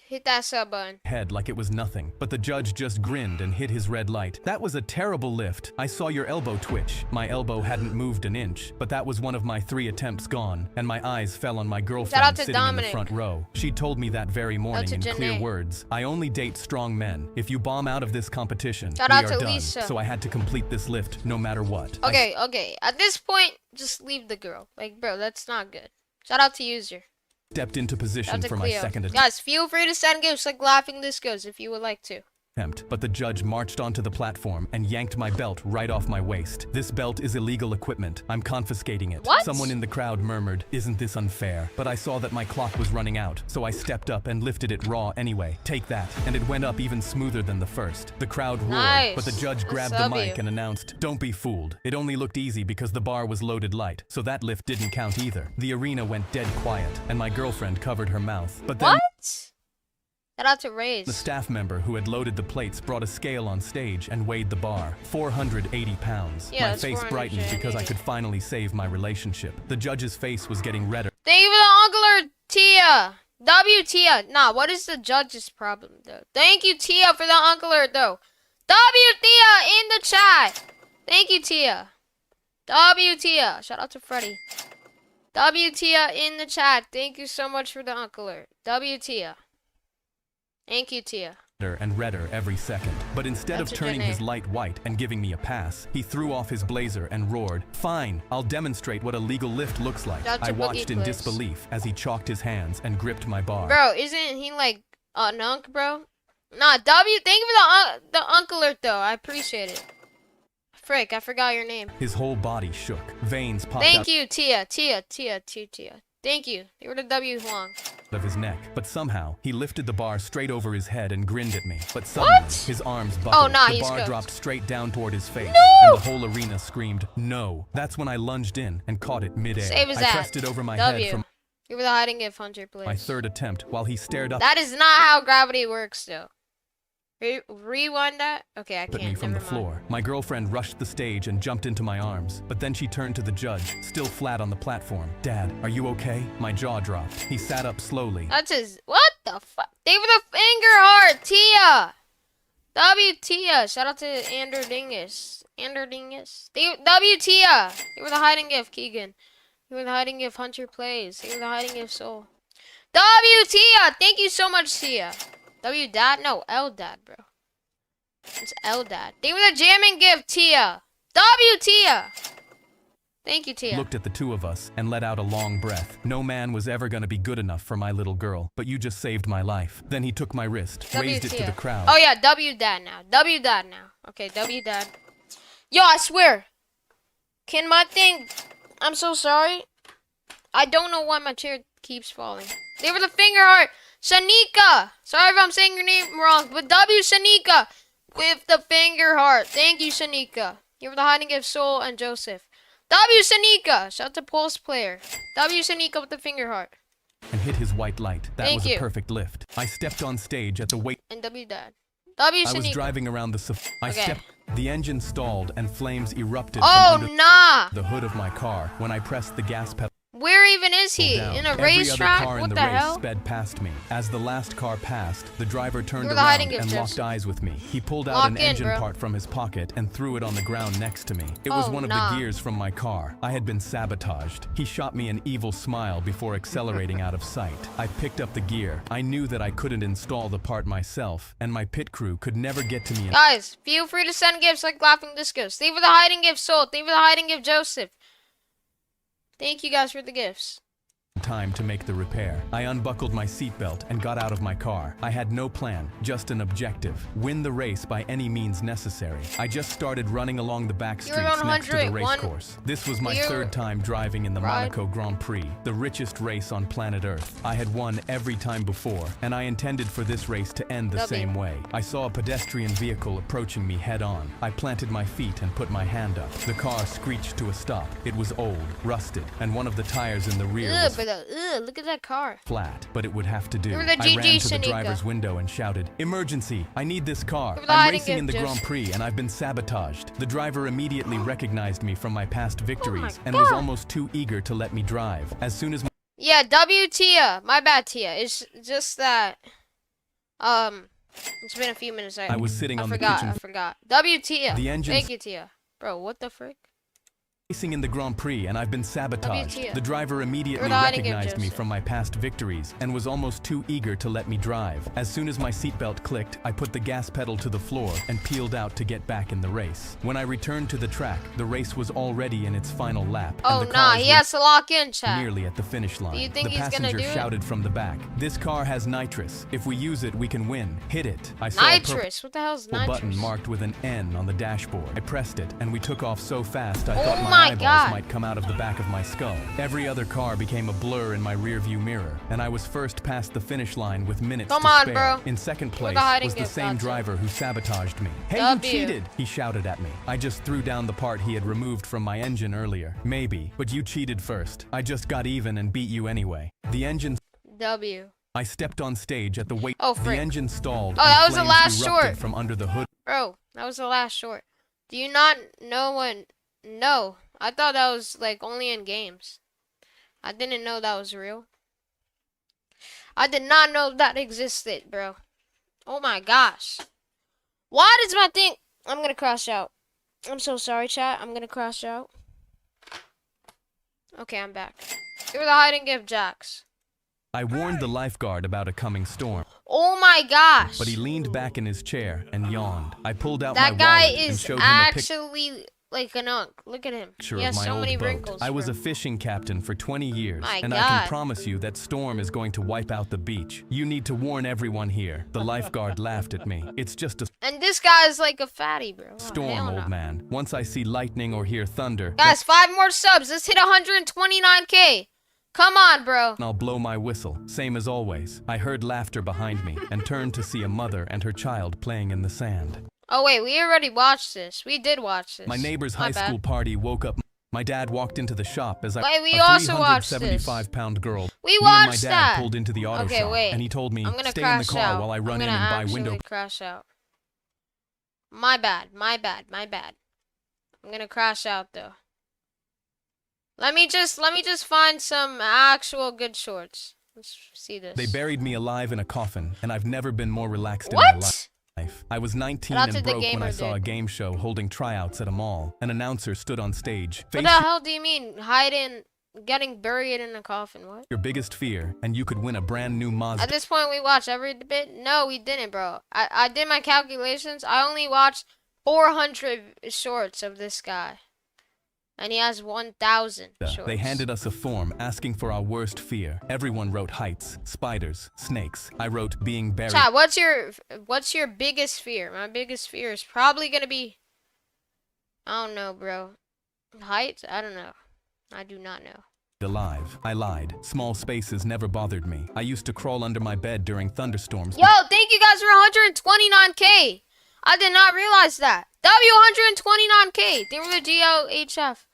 Hit that sub button. head like it was nothing, but the judge just grinned and hit his red light. "That was a terrible lift. I saw your elbow twitch." My elbow hadn't moved an inch, but that was one of my 3 attempts gone, and my eyes fell on my Shout girlfriend out to sitting in the Dominic. front row. She told me that very morning to in clear Janae. words, "I only date strong men. If you bomb out of this competition, Shout we out are to done." Lisa. So I had to complete this lift no matter what. I Okay. At this point, just leave the girl. Like, bro, that's not good. Shout out to user. stepped into Shout position out to for my Cleo. second Guys, feel free to send gifts like Laughing This Goes if you would like to. attempt, but the judge marched onto the platform and yanked my belt right off my waist. "This belt is illegal equipment. I'm confiscating it." What? Someone in the crowd murmured, "Isn't this unfair?" But I saw that my clock was running out, so I stepped up and lifted it raw anyway. "Take that." And it went up even smoother than the first. The crowd roared, Nice. but the judge I grabbed the sub mic you. and announced, "Don't be fooled. It only looked easy because the bar was loaded light, so that lift didn't count either." The arena went dead quiet, and my girlfriend covered her mouth. But then What? Shout out to Raze. the staff member who had loaded the plates brought a scale on stage and weighed the bar. 480 pounds. Yeah, My that's face brightened 480. because I could finally save my relationship. The judge's face was getting redder. Thank you for the Uncler, Tia. W Tia. Nah, what is the judge's problem though? Thank you, Tia, for the Uncler though. W Tia in the chat. Thank you, Tia. W Tia. Shout out to Freddy. W Tia in the chat. Thank you so much for the Uncler. W Tia. Thank you, Tia. And redder every second. But instead That's of a turning good his name. light white and giving me a pass, he threw off his blazer and roared, "Fine, I'll demonstrate what a legal lift looks like." Shout out I to watched Boogie in Clips. disbelief as he chalked his hands and gripped my bar. Bro, isn't he like an unk, bro? Nah, W. Thank you for the Uncler though. I appreciate it. Frick, I forgot your name. His whole body shook. Veins popped Thank out you, Tia. Thank you. You were the W Huang. of his neck, but somehow he lifted the bar straight over his head and grinned at me. But suddenly, What? his arms buckled. nah, the he's bar cooked. dropped straight down toward his face, No! and the whole arena screamed, "No!" That's when I lunged in and caught it midair. Save his I ass. pressed it over my W. head from You were the hiding gift hunter, please. my third attempt while he stared up That is not how gravity works, though. Rewind that? Okay, I at can't. me from the Never mind. floor. My girlfriend rushed the stage and jumped into my arms, but then she turned to the judge, still flat on the platform. "Dad, are you okay?" My jaw dropped. He sat up slowly. That's his. What the fuck? Thank you for the finger heart, Tia. W Tia. Shout out to Ander Dingus. W Tia. You were the hiding gift, Keegan. You were the hiding gift, Hunter Plays. You were the hiding gift, Soul. W Tia. Thank you so much, Tia. W Dad? No, L Dad, bro. It's L Dad. Thank you for the jamming gift, Tia. W Tia. Thank you, Tia. Looked at the two of us and let out a long breath. No man was ever gonna be good enough for my little girl, but you just saved my life. Then he took my wrist, raised it to Tia. the crowd. Oh yeah, W Dad now. W Dad now. Okay, W Dad. Yo, I swear. Can my thing... I'm so sorry. I don't know why my chair keeps falling. They were the finger heart. Shanika. Sorry if I'm saying your name wrong, but W Shanika with the finger heart. Thank you, Shanika. You were the hiding gift, Soul and Joseph. W Shanika. Shout out to Pulse Player. W Shanika with the finger heart. And hit his white light. That Thank was you. a perfect lift. I stepped on stage at the weight. And W Dad. W I was Shanika. driving around the I Okay. stepped. The engine stalled and flames erupted Oh, from under nah. the hood of my car when I pressed the gas pedal. Where even is he? down. In a Every other racetrack? car in What the the race hell? sped past me. As the last car passed, the driver turned Where the hiding around gift and is? locked eyes with me. He pulled out Lock an in, engine bro. part from his pocket and threw it on the ground next to me. It was Oh, one of nah. the gears from my car. I had been sabotaged. He shot me an evil smile before accelerating out of sight. I picked up the gear. I knew that I couldn't install the part myself, and my pit crew could never get to me in Guys, feel free to send gifts like Laughing Discos. Thank you for the hiding gift, Soul. Thank you for the hiding gift, Joseph. Thank you guys for the gifts. time to make the repair. I unbuckled my seatbelt and got out of my car. I had no plan, just an objective. Win the race by any means necessary. I just started running along the back You're streets next to the 100, race one- course. This was my You're- third time driving in the Ride. Monaco Grand Prix, the richest race on planet Earth. I had won every time before, and I intended for this race to end the W. same way. I saw a pedestrian vehicle approaching me head on. I planted my feet and put my hand up. The car screeched to a stop. It was old, rusted, and one of the tires in the rear was Look at that car. flat, but it would have to do. Give her the I GG, ran to the Shanika. driver's window and shouted, "Emergency! I need this car. Give her the I'm hiding racing in the gift, Grand Jess. Prix and I've been sabotaged." The driver immediately recognized me from my past victories and God. was almost too eager to let me drive. As soon as Yeah, W Tia. My bad, Tia. It's just that it's been a few minutes. I was sitting on the forgot. kitchen I forgot. W Tia. The engine- Thank you, Tia. Bro, what the frick? racing in the Grand Prix and I've been sabotaged. WTF. The driver immediately You're the hiding gift, recognized me Joseph. from my past victories and was almost too eager to let me drive. As soon as my seatbelt clicked, I put the gas pedal to the floor and peeled out to get back in the race. When I returned to the track, the race was already in its final lap. Oh, and the nah. cars He were has to lock in, chat. nearly at the finish line. Do you think the he's gonna passenger do it? shouted from the back, "This car has nitrous. If we use it, we can win. Hit it." I saw a Nitrous. What the hell is purple nitrous? button marked with an N on the dashboard. I pressed it, and we took off so fast I Oh thought my my eyeballs God. might come out of the back of my skull. Every other car became a blur in my rearview mirror, and I was first past the finish line with minutes Come to on, spare. bro. In second Where place the hiding was the gift, same gotcha. driver who sabotaged me. "Hey, W. you cheated!" he shouted at me. I just threw down the part he had removed from my engine earlier. "Maybe, but you cheated first. I just got even and beat you anyway." The engine W. I stepped on stage at the weight. Oh, the frick. engine stalled. Oh, that and was the flames last erupted short. from under the hood. Bro, that was the last short. Do you not know what? No. I thought that was like only in games. I didn't know that was real. I did not know that existed, bro. Oh my gosh. Why does my thing... I'm gonna crash out. I'm so sorry, chat. I'm gonna crash out. Okay, I'm back. You're the hiding gift, Jax. I warned the lifeguard about a coming storm, Oh my gosh. but he leaned back in his chair and yawned. I pulled out That my guy wallet and is showed him a actually like an unk. Look at him. picture He has of my so old many boat. wrinkles. I was bro. a fishing captain for 20 years, My and I God. can promise you that storm is going to wipe out the beach. You need to warn everyone here. The lifeguard laughed at me. "It's just a And this guy is like a fatty, bro. Oh, storm, hell no. old man. Once I see lightning or hear thunder, Guys, 5 more subs. Let's hit 129K. Come on, bro. I'll blow my whistle, same as always." I heard laughter behind me and turned to see a mother and her child playing in the sand. Oh, wait. We already watched this. We did watch this. My neighbor's My high bad. school party woke up. My dad walked into the shop as Wait, we a also watched this. 375-pound girl. We Me and watched my dad that. pulled into the auto Okay, shop, wait. and he told me, I'm gonna "Stay in the crash car out. while I run I'm in gonna and buy actually window." crash out. My bad. My bad. My bad. I'm gonna crash out though. Let me just find some actual good shorts. Let's see this. They buried me alive in a coffin, and I've never been more relaxed in my What? life. I was 19 Shout out to and the broke when I gamer saw a dude. game show holding tryouts at a mall. An announcer stood on stage. What "Face the hell do you mean hiding, getting buried in a coffin? What? your biggest fear, and you could win a brand new Mazda At this point, we watched every bit. No, we didn't, bro. I did my calculations. I only watched 400 shorts of this guy, and he has 1,000 shorts. They handed us a form asking for our worst fear. Everyone wrote heights, spiders, snakes. I wrote being buried. Chat, what's your biggest fear? My biggest fear is probably gonna be, I don't know, bro. Heights? I don't know. I do not know. Alive. I lied. Small spaces never bothered me. I used to crawl under my bed during thunderstorms. Yo, thank you guys for 129K. I did not realize that. W 129K. Thank you for the GLHF.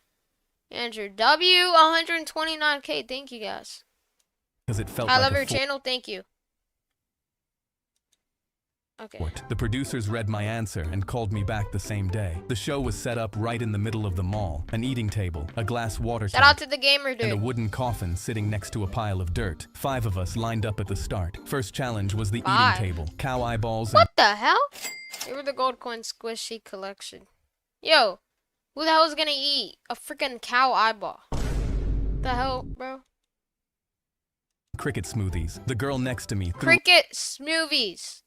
Andrew, W 129K. Thank you guys. Because it felt I like love a your channel. Thank you. Okay. The producers read my answer and called me back the same day. The show was set up right in the middle of the mall. An eating table, a glass water Shout out tank, to the gamer and a dude. wooden coffin sitting next to a pile of dirt. 5 of us lined up at the start. First challenge was the 5. eating table. Cow eyeballs What the hell? They were the gold coin squishy collection. Yo, who the hell is gonna eat a freaking cow eyeball? The hell, bro? cricket smoothies. The girl next to me threw Cricket smoothies.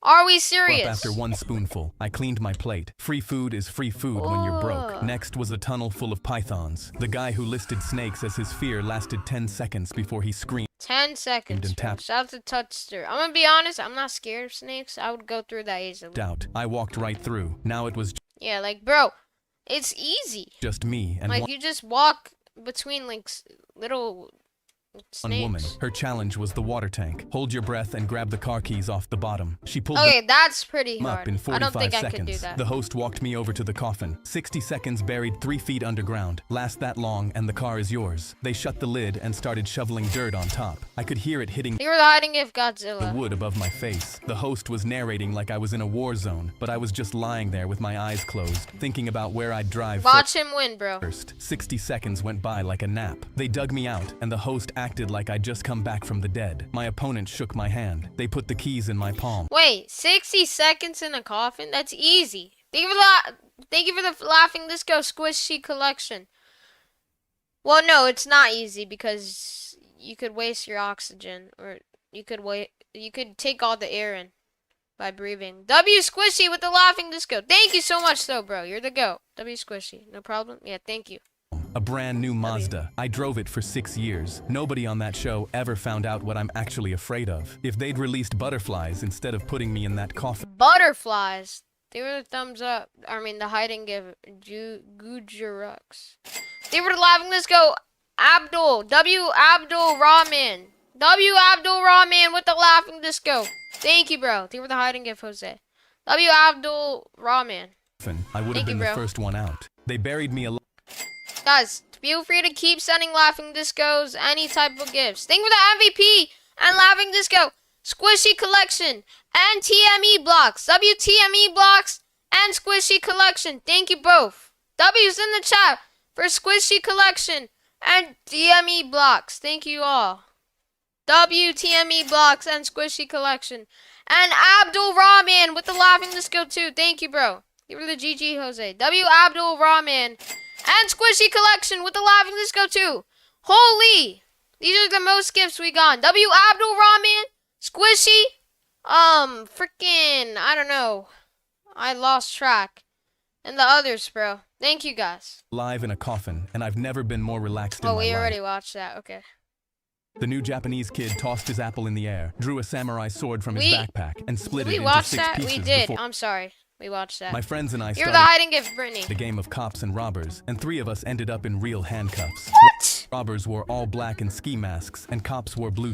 Are we up serious? after one spoonful. I cleaned my plate. Free food is free food when you're broke. Ugh. Next was a tunnel full of pythons. The guy who listed snakes as his fear lasted 10 seconds before he screamed 10 seconds. and Bro. tapped Shout out to Touchster. I'm gonna be honest, I'm not scared of snakes. I would go through that easily. out. I walked right through. Now it was Yeah, like, bro, it's easy. just me and Like, one you just walk between, like, little snakes. woman. Her challenge was the water tank. Hold your breath and grab the car keys off the bottom. She pulled Okay, that's pretty them up hard. in I 45 don't think seconds. I could do that. The host walked me over to the coffin. 60 seconds buried 3 feet underground. Last that long and the car is yours. They shut the lid and started shoveling dirt on top. I could hear it hitting You were the hiding of the Godzilla. wood above my face. The host was narrating like I was in a war zone, but I was just lying there with my eyes closed, thinking about where I'd drive Watch him win, bro. first. 60 seconds went by like a nap. They dug me out, and the host acted like I'd just come back from the dead. My opponent shook my hand. They put the keys in my palm. Wait, 60 seconds in a coffin? That's easy. Thank you for the laughing disco squishy collection. Well, no, it's not easy because you could waste your oxygen, or you could take all the air in by breathing. W Squishy with the laughing disco. Thank you so much, though, bro. You're the GOAT. W Squishy. No problem? Yeah, thank you. A brand new Mazda. I drove it for 6 years. Nobody on that show ever found out what I'm actually afraid of. If they'd released butterflies instead of putting me in that coffin, Butterflies. They were the thumbs up. I mean, the hiding give Gujarux. They were the laughing disco. Abdul. W Abdul Rahman. W Abdul Rahman with the laughing disco. Thank you, bro. They were the hiding give Jose. W Abdul Rahman. I would have Thank you, been the bro. first one out. They buried me alive. Guys, feel free to keep sending laughing discos, any type of gifts. Thank you for the MVP and laughing disco, squishy collection, and TME blocks. WTME blocks and squishy collection. Thank you both. W's in the chat for squishy collection and TME blocks. Thank you all. WTME blocks and squishy collection. And Abdul Rahman with the laughing disco too. Thank you, bro. You were the GG Jose. W Abdul Rahman and squishy collection with the laughing disco too. Holy! These are the most gifts we got. W Abdul Rahman, squishy, freaking, I don't know. I lost track. And the others, bro. Thank you guys. Alive in a coffin, and I've never been more relaxed in Oh, my we life. already watched that. Okay. The new Japanese kid tossed his apple in the air, drew a samurai sword from his We- backpack, and split Did it we into watch 6 that? pieces We did. before I'm sorry. We watched that. my friends and I You're the started hiding gift, Brittany. a game of cops and robbers, and 3 of us ended up in real handcuffs. What? Robbers wore all black and ski masks, and cops wore blue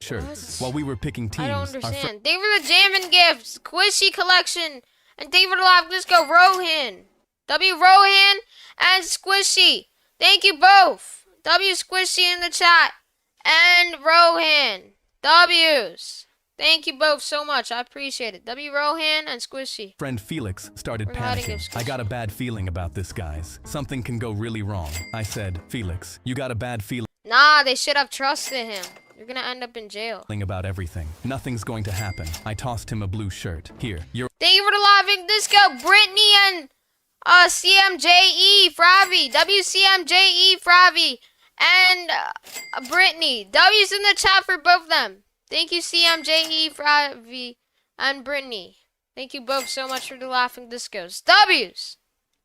shirts. While we were picking teams, I don't our friends understand. Thank you for the Jammin' Gifts, Squishy Collection, and thank you for the live disco, Rohan. W Rohan and Squishy. Thank you both. W Squishy in the chat and Rohan. W's. Thank you both so much. I appreciate it. W Rohan and Squishy. friend Felix started We're hiding panicking. gifts, I got a bad feeling about this, guys. Something can go really wrong. I said, Felix, you got a bad feeling Nah, they should have trusted him. You're gonna end up in jail. about everything. Nothing's going to happen. I tossed him a blue shirt. Here, you're Thank you for the live disco, Brittany and CMJE Fravi, WCMJE Fravi, and Brittany. W's in the chat for both of them. Thank you, CMJE Fravi and Brittany. Thank you both so much for the laughing discos. W's.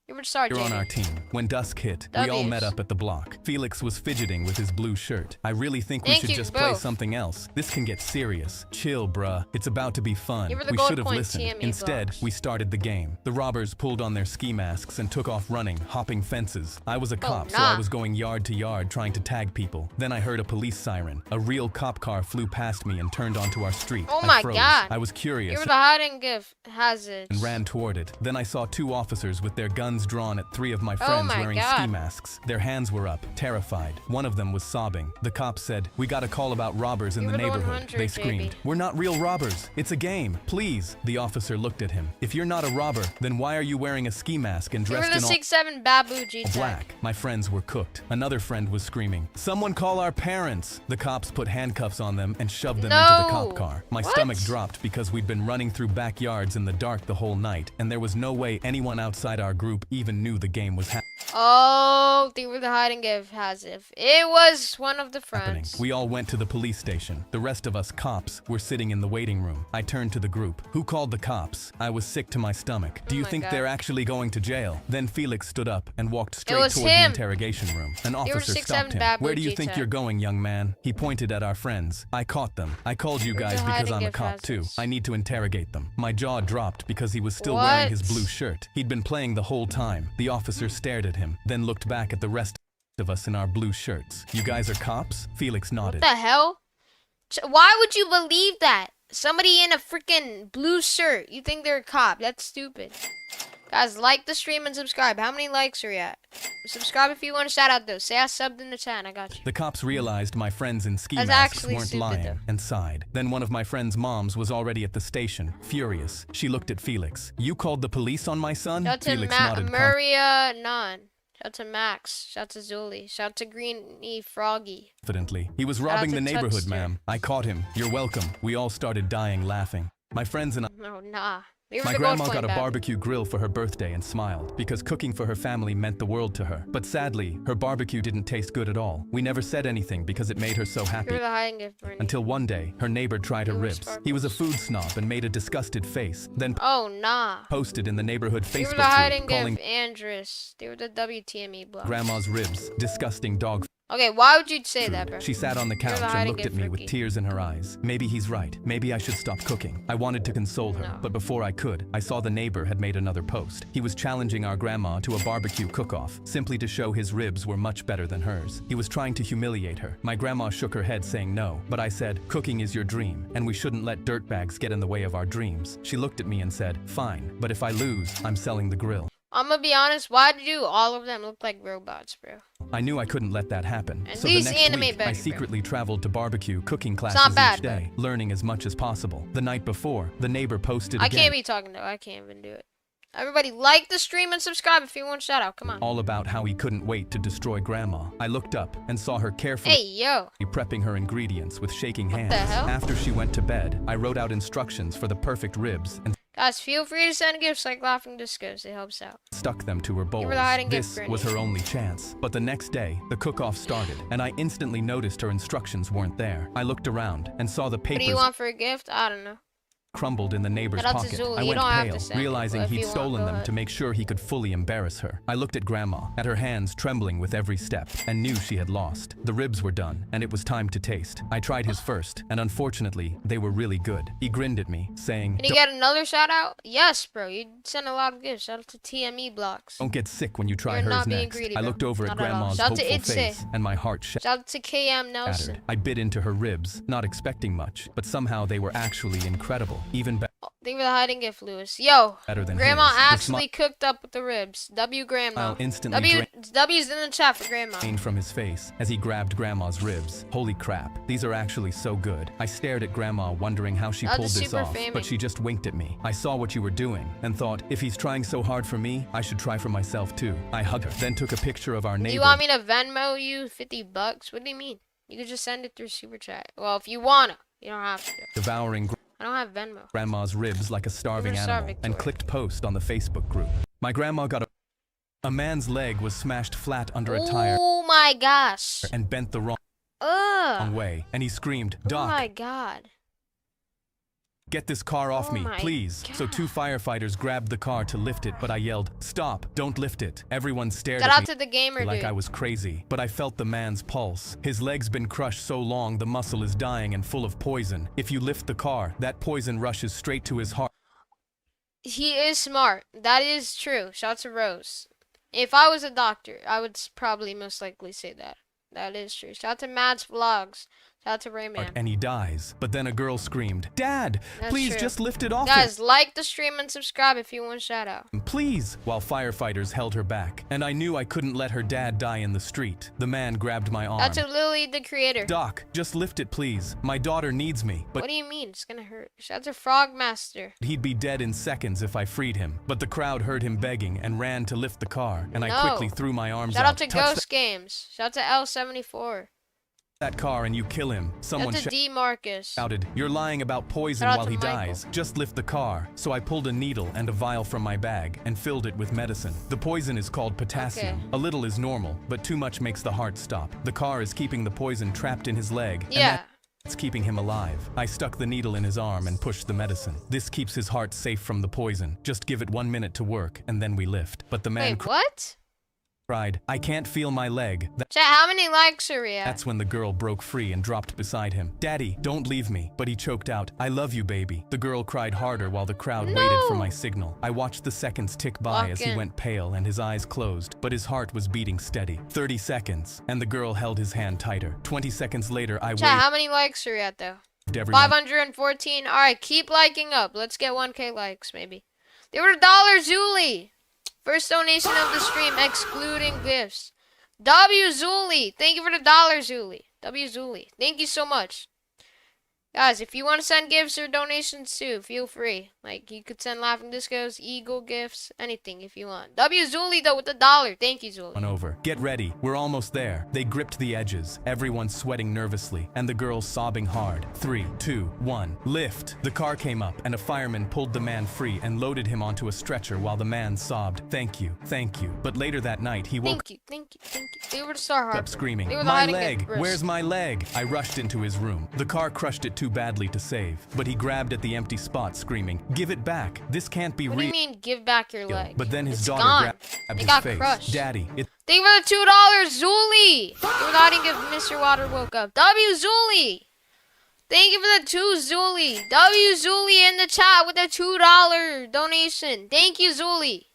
You were start, You're on Jamie. our team. When dusk hit, we all W's. met up at the block. Felix was fidgeting with his blue shirt. I really think we Thank should you just play both. something else. This can get serious. Chill, bruh. It's about to be fun. You were the We gold should have coin listened. TME Instead, blocks. we started the game. The robbers pulled on their ski masks and took off running, hopping fences. I was a cop, so I nah. was going yard to yard trying to tag people. Then I heard a police siren. A real cop car flew past me and turned onto our street. Oh I my froze. God. I was You curious were the hiding gift hazards. and ran toward it. Then I saw 2 officers with their guns drawn at 3 of my friends friends my wearing ski God. masks. Their hands were up, terrified. One of them was sobbing. The cops said, "We got a call about robbers in Give the it neighborhood." 100, They screamed, baby. "We're not real robbers. It's a game. Please." The officer looked at him. "If you're not a robber, then why are you wearing a ski mask and Give her dressed the in all 6'7" Babu gtag. black?" My friends were cooked. Another friend was screaming, "Someone call our parents!" The cops put handcuffs on them and shoved them into the cop No. car. My What? stomach dropped because we'd been running through backyards in the dark the whole night, and there was no way anyone outside our group even knew the game was Oh, they were the hiding gift as if it was one of the happening. friends. We all went to the police station. The rest of us cops were sitting in the waiting room. I turned to the group. "Who called the cops?" I was sick to my stomach. "Do you my think God. they're actually going to jail?" Then Felix stood up and walked straight was toward the him. interrogation room. An were officer 6'7" stopped him. Babu "Where do you think G-Tech. you're going, young man?" He pointed at our friends. "I caught them. I called you Where's guys the because hiding I'm a gift cop too. hazards? I need to interrogate them." My jaw dropped because he was still wearing his What? blue shirt. He'd been playing the whole time. The officer stared at him, then looked back at the rest of us in our blue shirts. "You guys are cops?" Felix What nodded. the hell? Why would you believe that? Somebody in a freaking blue shirt. You think they're a cop? That's stupid. Guys, like the stream and subscribe. How many likes are you at? Subscribe if you want a shout out though. Say I subbed in the chat and I got you. The cops realized my friends in ski That's masks actually weren't stupid, lying though. and sighed. Then one of my friend's moms was already at the station, furious. She looked at Felix. "You called the police on my son?" Shout to Felix nodded Maria Non. Shout to Max. Shout to Zuli. Shout to Greeny Froggy. confidently. "He was out robbing to the neighborhood, Tuckster. ma'am. I caught him. You're welcome." We all started dying laughing. My friends and I No, nah. They were My the grandma gold got a coin barbecue grill for her birthday and smiled, because cooking for her family meant the world to her. But sadly, her barbecue didn't taste good at all. We never said anything because it made her so happy. You're the hiding gift, Bernie. Until one day, her neighbor tried her You were ribs. He was a food snob and made a disgusted face, then Oh, nah. posted in the neighborhood They were Facebook the hiding group calling gift, Andress. They were the WTME block. grandma's ribs disgusting dog Okay, why would you say food. that, bro? She sat on the You're couch the and hiding looked at gift me with rookie. tears in her eyes. Maybe he's right. Maybe I should stop cooking. I wanted to console her, No. but before I could, I saw the neighbor had made another post. He was challenging our grandma to a barbecue cook-off, simply to show his ribs were much better than hers. He was trying to humiliate her. My grandma shook her head saying no, but I said, "Cooking is your dream, and we shouldn't let dirtbags get in the way of our dreams." She looked at me and said, "Fine, but if I lose, I'm selling the grill." I'm gonna be honest, why do all of them look like robots, bro? I knew I couldn't let that happen. At So the least next animate week, better, I bro. secretly traveled to barbecue cooking not classes bad, each day, learning as much as possible. The night before, the neighbor posted I again. can't be talking though. I can't even do it. Everybody, like the stream and subscribe if you want a shout out. Come on. all about how he couldn't wait to destroy Grandma. I looked up and saw her carefully Hey, yo. prepping her ingredients with shaking hands. the hell? After she went to bed, I wrote out instructions for the perfect ribs and Guys, feel free to send gifts like Laughing Discos. It helps out. stuck them to her bowls. the hiding gift, This Brittany. was her only chance. But the next day, the cook-off started, and I instantly noticed her instructions weren't there. I looked around and saw the What do you papers want for a gift? I don't know. crumbled in the neighbor's Shout out to pocket. Zulu. I You went don't have to pale, send it, realizing but if he'd you want, stolen go them ahead. to make sure he could fully embarrass her. I looked at Grandma, at her hands trembling with every step, and knew she had lost. The ribs were done, and it was time to taste. I tried his first, and unfortunately, they were really good. He grinned at me, saying, Can you get another shout out? Yes, bro. You send a lot of gifts. Shout out to TME blocks. "Don't get sick when you try You're hers not being next." greedy, I bro. looked over at Not at all. Grandma's Shout out to hopeful Itse. face, and my heart Shout out to KM Nelson. shattered. I bit into her ribs, not expecting much, but somehow they were actually incredible, even Thank you for the hiding gift, Lewis. Yo, better than Grandma his. The actually cooked up with the ribs. W Grandma. smile instantly W's in the chat for Grandma. drained from his face as he grabbed Grandma's ribs. Holy crap, these are actually so good. I stared at Grandma, wondering how she That pulled was this super off, famous. but she just winked at me. I saw what you were doing and thought, if he's trying so hard for me, I should try for myself too. I hugged her, then took a picture of our Do neighbor. you want me to Venmo you $50? What do you mean? You could just send it through Super Chat. Well, if you wanna, you don't have to. devouring I don't have Venmo. Grandma's ribs like a starving You're a star, animal, and Victoria. clicked post on the Facebook group. My grandma got a man's leg was smashed flat under a tire Oh my gosh. and bent the wrong Ugh. way, and he screamed, Oh "Doc, my god. get this car off Oh me, my please." So two firefighters grabbed the car to lift it, but I yelled, "Stop, don't lift it." Everyone stared Shout at out me to the gamer like dude. I was crazy, but I felt the man's pulse. His leg's been crushed so long the muscle is dying and full of poison. If you lift the car, that poison rushes straight to his heart. He is smart. That is true. Shout out to Rose. If I was a doctor, I would probably most likely say that. That is true. Shout out to Matt's Vlogs. Shout out to Rayman. and he dies. But then a girl screamed, "Dad, That's please true. just lift it off Guys, like the stream and subscribe if you want a shout out. please," while firefighters held her back. And I knew I couldn't let her dad die in the street. The man grabbed my arm. That's Lily, the creator. "Doc, just lift it please. My daughter needs me." But what do you mean? It's gonna hurt. Shout out to Frogmaster. he'd be dead in seconds if I freed him. But the crowd heard him begging and ran to lift the car, and I quickly threw my arms Shout out. out to Ghost Games. Shout out to L74. That car and you kill him. Someone Shout out to D Marcus. shouted, "You're lying about poison Shout out while to he Michael. dies. Just lift the car." So I pulled a needle and a vial from my bag and filled it with medicine. The poison is called potassium. Okay. A little is normal, but too much makes the heart stop. The car is keeping the poison trapped in his leg. Yeah. And it's keeping him alive. I stuck the needle in his arm and pushed the medicine. This keeps his heart safe from the poison. Just give it 1 minute to work, and then we lift. But the man Wait, what? cried, "I can't feel my leg." Chat, how many likes are we at? That's when the girl broke free and dropped beside him. "Daddy, don't leave me." But he choked out, "I love you, baby." The girl cried harder while the crowd waited for my signal. I watched the seconds tick by as he went pale and his eyes closed, but his heart was beating steady. 30 seconds, and the girl held his hand tighter. 20 seconds later, I Chat, how many likes are we at though? waved everyone 514. Alright, keep liking up. Let's get 1K likes, maybe. They were $1 Zuli. First donation of the stream, excluding gifts. W Zuli. Thank you for the $1, Zuli. W Zuli. Thank you so much. Guys, if you want to send gifts or donations too, feel free. Like, you could send Laughing Discos, Eagle gifts, anything if you want. W Zuli, though, with the $1. Thank you, Zuli. over. "Get ready, we're almost there." They gripped the edges, everyone sweating nervously, and the girl sobbing hard. 3, 2, 1, lift! The car came up, and a fireman pulled the man free and loaded him onto a stretcher while the man sobbed, "Thank you, thank you." But later that night, he woke Thank you, thank you, thank you. They were the Star Harper. up screaming, They were the "My hiding leg! gift Where's my leg?" I rushed into his room. The car crushed it too badly to save, but he grabbed at the empty spot, screaming, "Give it back! This can't be What do you real." mean, give back your leg? But then his It's daughter gone. grabbed It his got face. crushed. "Daddy, it's Thank you for the $2, Zuli. They were hiding gift Mr. Water woke up. W Zuli. Thank you for the 2 Zuli. W Zuli in the chat with the $2 donation. Thank you, Zuli.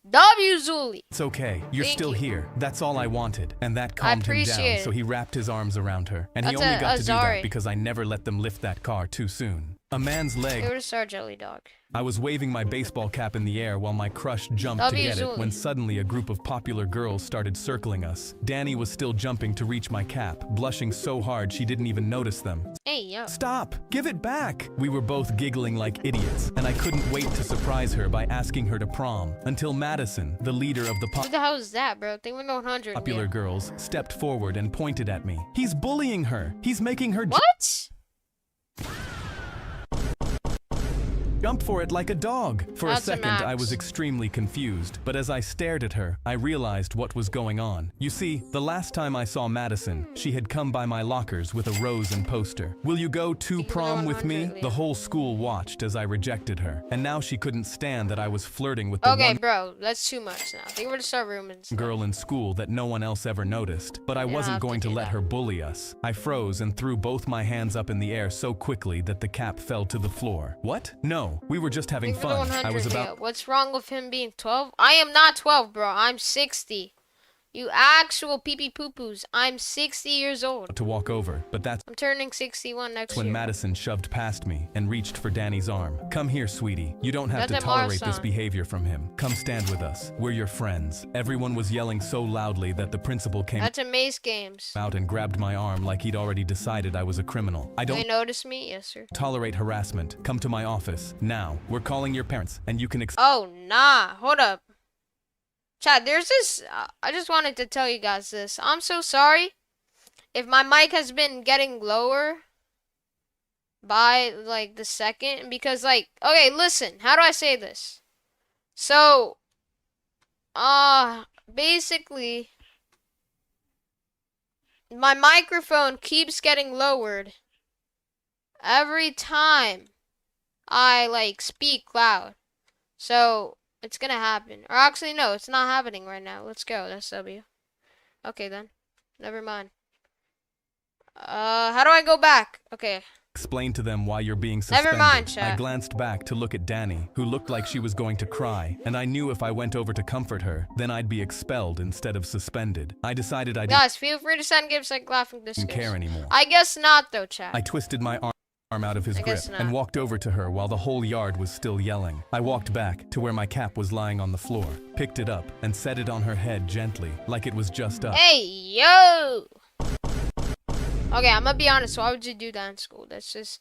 W Zuli. okay. You're Thank still you. here. That's all I wanted." And that calmed him down, appreciate it. so he wrapped his arms around her. And he That's only a got to do Azari. that because I never let them lift that car too soon. A man's They leg. were the Star Jelly Dog. I was waving my baseball cap in the air while my crush jumped to W get it Zuli. when suddenly a group of popular girls started circling us. Danny was still jumping to reach my cap, blushing so hard she didn't even notice them. Hey, yo. "Stop! Give it back!" We were both giggling like idiots, and I couldn't wait to surprise her by asking her to prom. Until Madison, the leader of the Who the hell is that, bro? They were 100. popular girls, stepped forward and pointed at me. "He's bullying her! He's making her What? jump for it like a dog." For That's a a second, I max. was extremely confused, but as I stared at her, I realized what was going on. You see, the last time I saw Madison, she had come by my lockers with a rose and poster. "Will you go to Think prom with me?" 100, The yeah. whole school watched as I rejected her, and now she couldn't stand that I was flirting with the Okay, one bro. That's too much now. They were the Star Rumans. girl in school that no one else ever noticed, but I You don't wasn't have to going to do let that. her bully us. I froze and threw both my hands up in the air so quickly that the cap fell to the floor. "What? No, we were just having They were the fun." 100, I was yeah. about What's wrong with him being 12? I am not 12, bro. I'm 60. You actual pee-pee poo-poos. I'm 60 years old. to walk over, but that's I'm turning 61 next when year. Madison shoved past me and reached for Danny's arm. "Come here, sweetie. You don't have That's to a tolerate this Mars-san. behavior from him. Come stand with us. We're your friends." Everyone was yelling so loudly that the principal came That's a Maze Games. out and grabbed my arm like he'd already decided I was a criminal. "I They don't notice me? Yes, sir. tolerate harassment. Come to my office. Now. We're calling your parents, and you can Oh, nah. Hold up. Chad, there's this. I just wanted to tell you guys this. I'm so sorry if my mic has been getting lower by, like, the second. Because, like, okay, listen. How do I say this? So, basically, my microphone keeps getting lowered every time I, like, speak loud. So, it's gonna happen. Or actually, no, it's not happening right now. Let's go. That's W. Okay, then. Never mind. How do I go back? Okay. Explain to them why you're being suspended. Never mind, chat. I glanced back to look at Danny, who looked like she was going to cry, and I knew if I went over to comfort her, then I'd be expelled instead of suspended. I decided I Guys, feel free to send gifts like laughing didn't care anymore. I guess not, though, chat. I twisted my arm out of his grip and walked over to her while the whole yard was still yelling. I walked back to where my cap was lying on the floor, picked it up, and set it on her head gently, like it was just up. Hey, yo! Okay, I'm gonna be honest. Why would you do that in school? That's just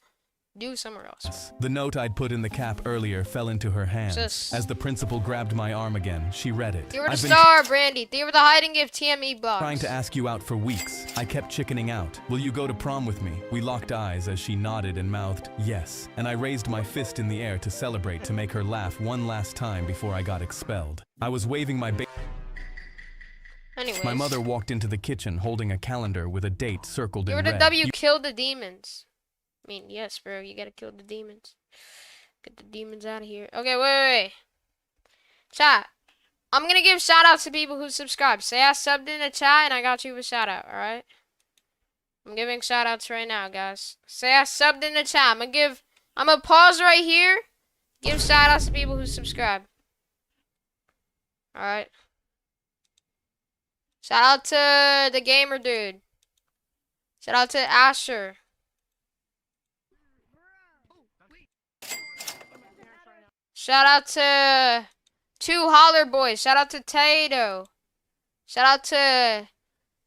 do somewhere else. The note I'd put in the cap earlier fell into her hands. As the principal grabbed my arm again, she read it. You were the star, Brandy. They were the hiding gift TME box. Trying to ask you out for weeks. I kept chickening out. Will you go to prom with me? We locked eyes as she nodded and mouthed, yes. And I raised my fist in the air to celebrate, to make her laugh one last time before I got expelled. I was waving my Anyways. My mother walked into the kitchen holding a calendar with a date circled in red. You were the W, kill the demons. I mean, yes, bro, you gotta kill the demons. Get the demons out of here. Okay, wait. Chat, I'm gonna give shout outs to people who subscribe. Say I subbed in the chat and I got you a shout out, alright? I'm giving shout outs right now, guys. Say I subbed in the chat. I'm gonna pause right here. Give shout outs to people who subscribe. Alright. Shout out to the gamer dude. Shout out to Asher. Shout out to two Holler Boys. Shout out to Tato. Shout out to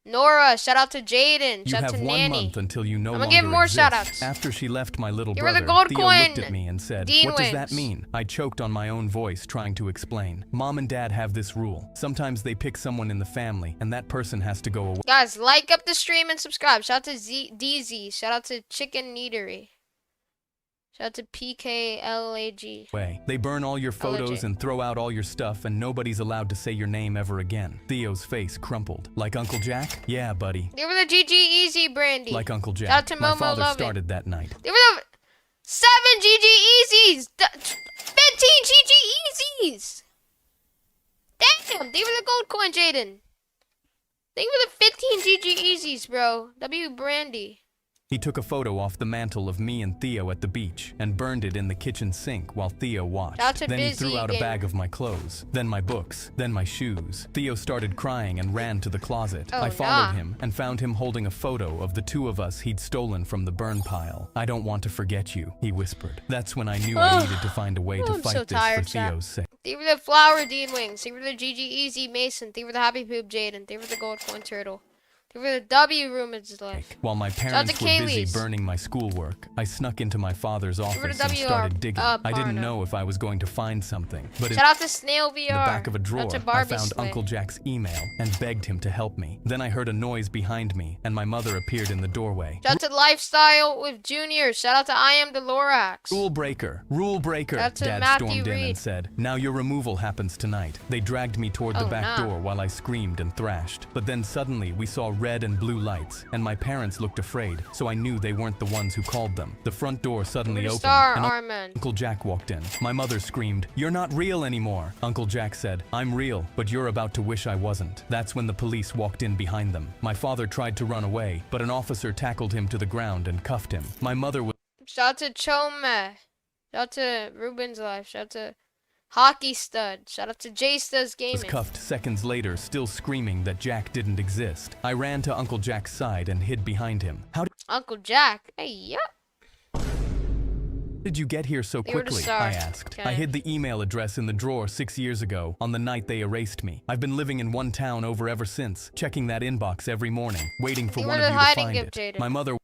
Nora. Shout out to Jaden. Shout out to Nanny. You have 1 month until you no longer I'm gonna give more exist. shout outs. After she left my little You were brother, the gold Theo coin looked at me and said, Dean what does that Wings. mean? I choked on my own voice trying to explain. Mom and Dad have this rule. Sometimes they pick someone in the family and that person has to go away. Guys, like up the stream and subscribe. Shout out to DZ. Shout out to Chicken Neatery. Shout out to PKLAG. They burn all your photos and throw out all your stuff and nobody's allowed to say your name ever again. Theo's face crumpled. Like Uncle Jack? Yeah, buddy. They were the GG Easy Brandy. Like Uncle Jack. Shout out to My Momo father Lovin'. started that night. They were the 7 GG Easies. 15 GG Easies. Damn, they were the gold coin, Jaden. They were the 15 GG Easies, bro. W Brandy. He took a photo off the mantle of me and Theo at the beach and burned it in the kitchen sink while Theo watched. Then he threw out a bag of my clothes, then my books, then my shoes. Theo started crying and ran to the closet. I followed him and found him holding a photo of the two of us he'd stolen from the burn pile. I don't want to forget you, he whispered. That's when I knew I needed to find a way to fight this for Theo's sake. They were the Flower Dean Wings. They were the GG Easy Mason. They were the Happy Poop Jaden. They were the Gold Coin Turtle. They were the W Room's life. While my parents were busy burning my schoolwork, I snuck into my father's office and started digging. I didn't know if I was going to find something, but shout out to Snail VR. In the back of a drawer, I found Uncle Jack's email and begged him to help me. Then I heard a noise behind me, and my mother appeared in the doorway. Shout out to Lifestyle with Junior. Shout out to I Am the Lorax. Rule breaker, rule breaker. Dad stormed in and said, now your removal happens tonight. They dragged me toward the back door while I screamed and thrashed. But then suddenly we saw red and blue lights, and my parents looked afraid, so I knew they weren't the ones who called them. The front door suddenly opened, and Uncle Jack walked in. My mother screamed, you're not real anymore. Uncle Jack said, I'm real, but you're about to wish I wasn't. That's when the police walked in behind them. My father tried to run away, but an officer tackled him to the ground and cuffed him. My mother was— Shout out to Chome. Shout out to Ruben's Life. Shout out to Hockey Stud. Shout out to J Studs Gaming. Was cuffed seconds later, still screaming that Jack didn't exist. I ran to Uncle Jack's side and hid behind him. How did Uncle Jack? Hey, yeah. Did you get here so quickly? I asked. I hid the email address in the drawer 6 years ago, on the night they erased me. I've been living in one town ever since, checking that inbox every morning, waiting for one of you to find it. Jaden. My mother—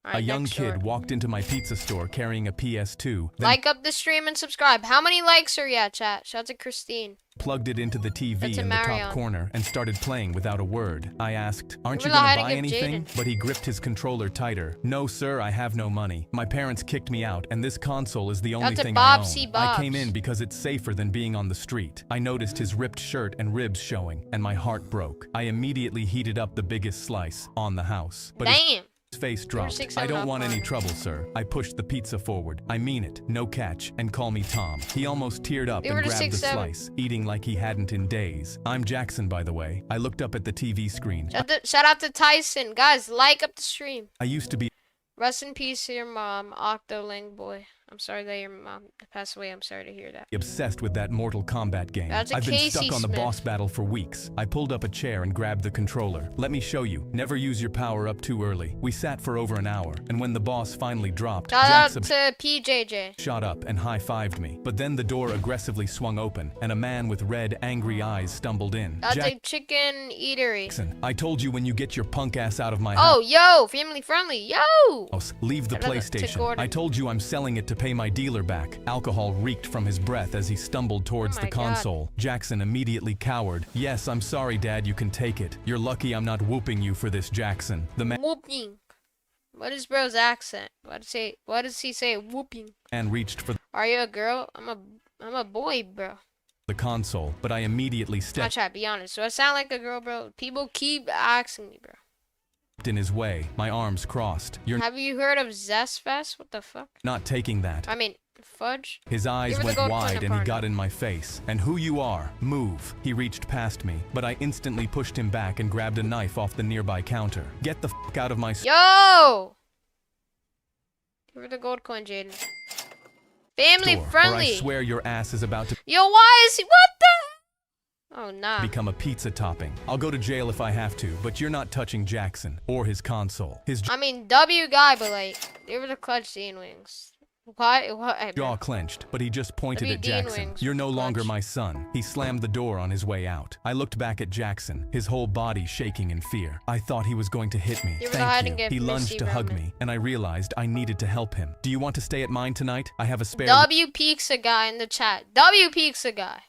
A young kid walked into my pizza store carrying a PS2. Like up the stream and subscribe. How many likes are you at, chat? Shout out to Christine. Plugged it into the TV in the top corner and started playing without a word. I asked, aren't you gonna buy anything? But he gripped his controller tighter. No sir, I have no money. My parents kicked me out and this console is the only thing I own. I came in because it's safer than being on the street. I noticed his ripped shirt and ribs showing and my heart broke. I immediately heated up the biggest slice on the house. But damn! His face dropped. I don't want any trouble, sir. I pushed the pizza forward. I mean it. No catch. And call me Tom. He almost teared up and grabbed the slice, eating like he hadn't in days. I'm Jackson, by the way. I looked up at the TV screen. Shout out to Tyson. Guys, like up the stream. I used to be Rest in peace to your mom, Octoling boy. I'm sorry that your mom passed away. I'm sorry to hear that. Obsessed with that Mortal Kombat game. That's a I've been Casey stuck on the Smith. boss battle for weeks. I pulled up a chair and grabbed the controller. Let me show you. Never use your power up too early. We sat for over an hour, and when the boss finally dropped, Shout out Jackson to PJJ. shot up and high-fived me. But then the door aggressively swung open, and a man with red, angry eyes stumbled in. That's a chicken eatery. Jackson, I told you when you get your punk ass out of my house. Oh, yo, family friendly, yo. Leave the Shout out to PlayStation. Gordon. I told you I'm selling it to pay my dealer back. Alcohol reeked from his breath as he stumbled towards Oh the my God. console. Jackson immediately cowered. Yes, I'm sorry, Dad, you can take it. You're lucky I'm not whooping you for this, Jackson. The Whooping. What is bro's accent? What does he say? Whooping. man reached for Are you a girl? I'm a boy, bro. the console, but I immediately I stepped try to be honest. Do I sound like a girl, bro? People keep asking me, bro. in his way, my arms crossed. You're Have you heard of Zest Fest? What the fuck? not taking that. I mean, fudge? His eyes Give her the went gold wide coin, and he Aparna. got in my face. And who you are, move. He reached past me, but I instantly pushed him back and grabbed a knife off the nearby counter. Get the f out of my Yo! Give her the gold coin, Jaden. Family store, or I friendly. swear your ass is about to Yo, why is he? What the? Oh, nah. become a pizza topping. I'll go to jail if I have to, but you're not touching Jackson or his console. His I mean, W guy, but like, give her the clutch Dean wings. What? Hey, jaw bro. clenched, but he just pointed at WD Jackson. wings You're no clutch. longer my son. He slammed the door on his way out. I looked back at Jackson, his whole body shaking in fear. I thought he was going to hit me. Give her the Thank hiding you. gift, He lunged Misty to hug Roman. me, and I realized I needed to help him. Do you want to stay at mine tonight? I have a spare W peaks a guy in the chat. W peaks a guy.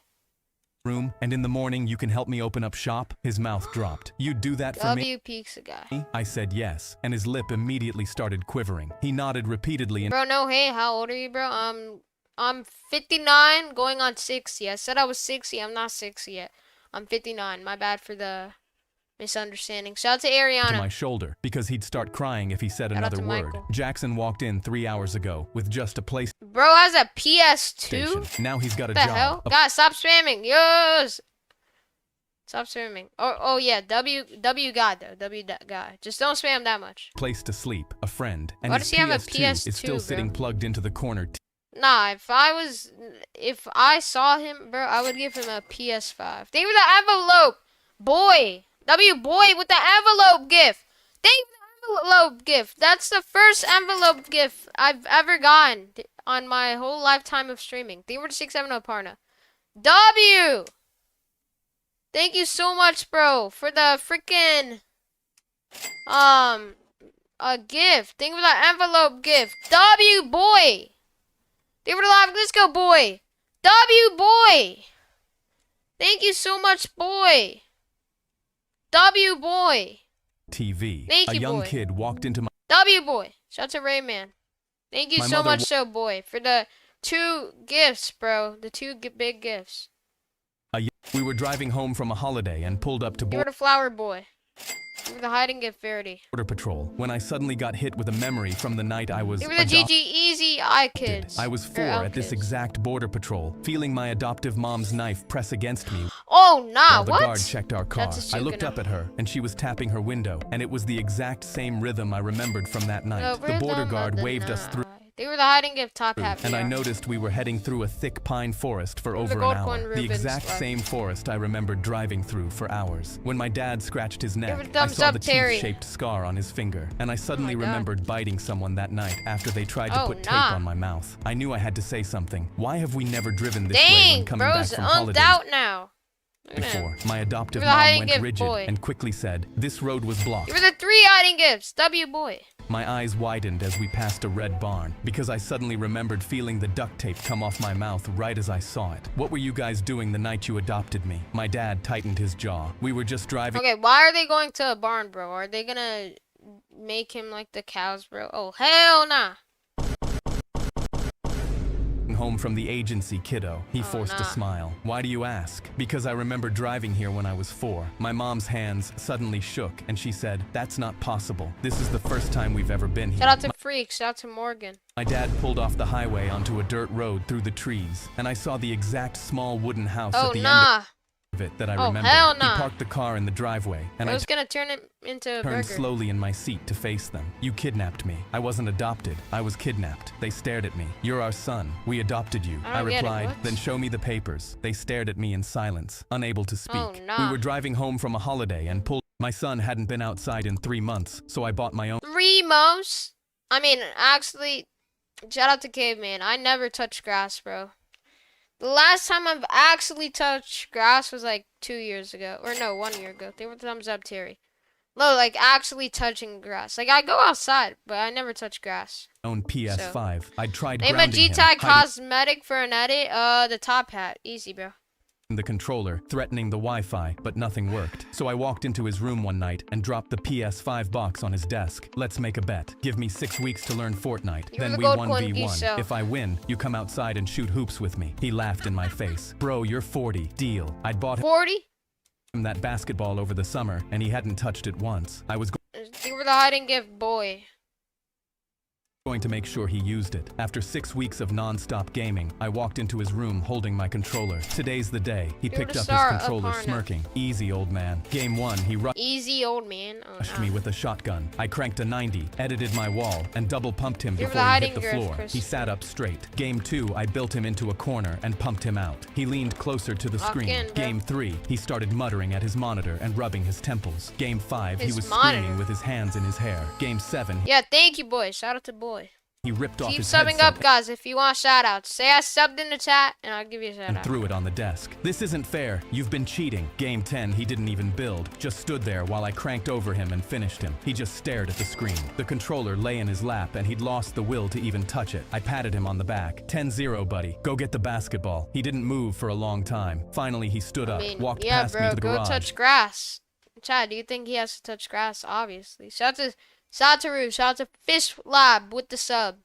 room, and in the morning you can help me open up shop. His mouth dropped. You'd do that for me? W peaks a guy. I said yes, and his lip immediately started quivering. He nodded repeatedly and Bro, no, hey, how old are you, bro? I'm 59, going on 60. I said I was 60. I'm not 60 yet. I'm 59. My bad for the misunderstanding. Shout out to to Ariana. my shoulder because he'd start crying if he said Shout out another to word. Michael. Jackson walked in 3 hours ago with just a PlayStation. Bro has a PS2? Now he's got a What the job, hell? a Guys, stop spamming. Yes. Stop spamming. Oh yeah, W guy though. Guy. Just don't spam that much. place to sleep, a friend, and Why his does he have a PS2 is still PS2, sitting bro? plugged into the corner. Nah, if I saw him, bro, I would give him a PS5. Thank you for the envelope, boy. W boy with the envelope gift. Thank you for the envelope gift. That's the first envelope gift I've ever gotten on my whole lifetime of streaming. Thank you for the 670 Parna. W. Thank you so much, bro, for the freaking a gift. Thank you for the envelope gift. W boy. Thank you for the live. Let's go, boy. W boy. Thank you so much, boy. W boy. TV. Thank a you, young boy. kid walked into my W boy. Shout out to Rayman. Thank you My so mother much, so boy, for the 2 gifts, bro. The 2 big gifts. We were driving home from a holiday and pulled up to You were the flower boy. You were the hiding gift Verity. Border Patrol when I suddenly got hit with a memory from the night I was You were the GG Easy Eye Kids. I was Or 4 L at this Kids. exact Border Patrol, feeling my adoptive mom's knife press against me Oh, nah, while the what? guard checked our car. That's a I looked Sugano. up at her, and she was tapping her window, and it was the exact same rhythm I remembered from that night. Over The border the guard mother waved us through, night. They were the hiding gift top hat. and I VR. noticed we were heading through a thick pine forest for over an gold coin hour. The Rubens exact left. same forest I remembered driving through for hours. When my dad scratched his neck, Give it a I thumbs saw up, the Terry. teeth-shaped scar on his finger, and I suddenly God. remembered biting someone that night after they tried to Oh, put tape nah. on my mouth. I knew I had to say something. Why have we never driven this way when Dang, coming back bro's from unked holidays? out now. Look at him. Before, my adoptive You're the mom hiding went gift rigid boy. and quickly said, "This road was blocked." You were the 3 hiding gifts. W boy. My eyes widened as we passed a red barn because I suddenly remembered feeling the duct tape come off my mouth right as I saw it. What were you guys doing the night you adopted me? My dad tightened his jaw. We were just driving Okay, why are they going to a barn, bro? Are they gonna make him like the cows, bro? Oh, hell nah. home from the agency, kiddo. He forced a nah. smile. Why do you ask? Because I remember driving here when I was 4. My mom's hands suddenly shook and she said, "That's not possible. This is the first time we've ever been here." Shout out to Freak. Shout out to Morgan. My dad pulled off the highway onto a dirt road through the trees, and I saw the exact small wooden house Oh, at the end nah. of it that I Oh, remember. hell He nah. parked the car in the driveway, and I I was gonna turn it into a turned burger. slowly in my seat to face them. You kidnapped me. I wasn't adopted. I was kidnapped. They stared at me. You're our son. We adopted you. I don't get it, replied, what? then show me the papers. They stared at me in silence, unable to speak. Oh, nah. We were driving home from a holiday and pulled. My son hadn't been outside in 3 months, so I bought my own 3 months? I mean, actually, shout out to Caveman. I never touched grass, bro. The last time I've actually touched grass was like 2 years ago. Or no, 1 year ago. They were thumbs up, Terry. No, like actually touching grass. Like I go outside, but I never touch grass. own PS5. I'd tried Name a grounding him, gtag hiding cosmetic for an edit. The top hat. Easy, bro. the controller, threatening the Wi-Fi, but nothing worked. So I walked into his room one night and dropped the PS5 box on his desk. Let's make a bet. Give me 6 weeks to learn Fortnite. You're Then the we gold 1v1. so. If I win, you come outside and shoot hoops with me. He laughed in my face. Bro, you're 40. Deal. I'd bought 40? him that basketball over the summer, and he hadn't touched it once. I was You were the hide and give boy. going to make sure he used it. After 6 weeks of non-stop gaming, I walked into his room holding my controller. Today's the day. He picked up his controller smirking. Easy, old man. Game 1, he Easy, old man. Oh, rushed no. me with a shotgun. I cranked a 90, edited my wall, and double pumped him You're before the he hit hiding the griff, floor. Chris. He sat up straight. Game 2, I built him into a corner and pumped him out. He leaned closer to the Lock screen. in, bro. Game 3, he started muttering at his monitor and rubbing his temples. Game 5, he His was monitor? screaming with his hands in his hair. Game 7, Yeah, thank you, boy. Shout out to boy. he ripped off Keep his subbing headset up, guys, if you want shout outs. Say I subbed in the chat, and I'll give you a shout and out. threw it on the desk. This isn't fair. You've been cheating. Game 10, he didn't even build. Just stood there while I cranked over him and finished him. He just stared at the screen. The controller lay in his lap and he'd lost the will to even touch it. I patted him on the back. 10-0, buddy. Go get the basketball. He didn't move for a long time. Finally, he stood up, walked yeah, past bro, me to the go garage. touch grass. Chad, do you think he has to touch grass? Obviously. Shout out to Roo. Shout out to Fish Lab with the sub.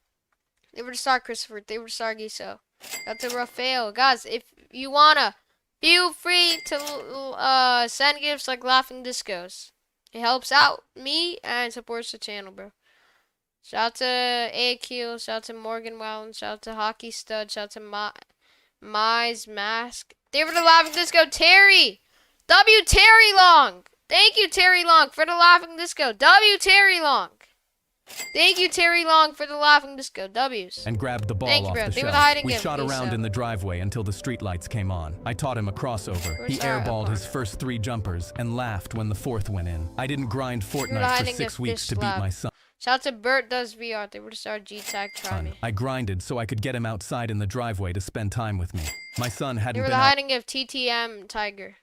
They were to start Christopher. They were to start Giso. Shout out to Rafael. Guys, if you wanna, feel free to send gifts like Laughing Discos. It helps out me and supports the channel, bro. Shout out to AQ. Shout out to Morgan Wellen. Shout out to Hockey Stud. Shout out to Mize Mask. They were the Laughing Disco. Terry. W. Terry Long. Thank you, Terry Long, for the Laughing Disco. W. Terry Long. Thank you, Terry Long, for the Laughing Disco. W's. And grabbed the ball Thank you, off bro. the They were shelf. hiding We him, shot around Giso. in the driveway until the streetlights came on. I taught him a crossover. Where's He that airballed his upon? first 3 jumpers and laughed when the 4th went in. I didn't grind Fortnite for hiding 6 a weeks fish to beat lab. my son. Shout out to Bert Does VR. They were to start gtag. Try me. I grinded so I could get him outside in the driveway to spend time with me. My son They hadn't were been the out. hiding of TTM Tiger.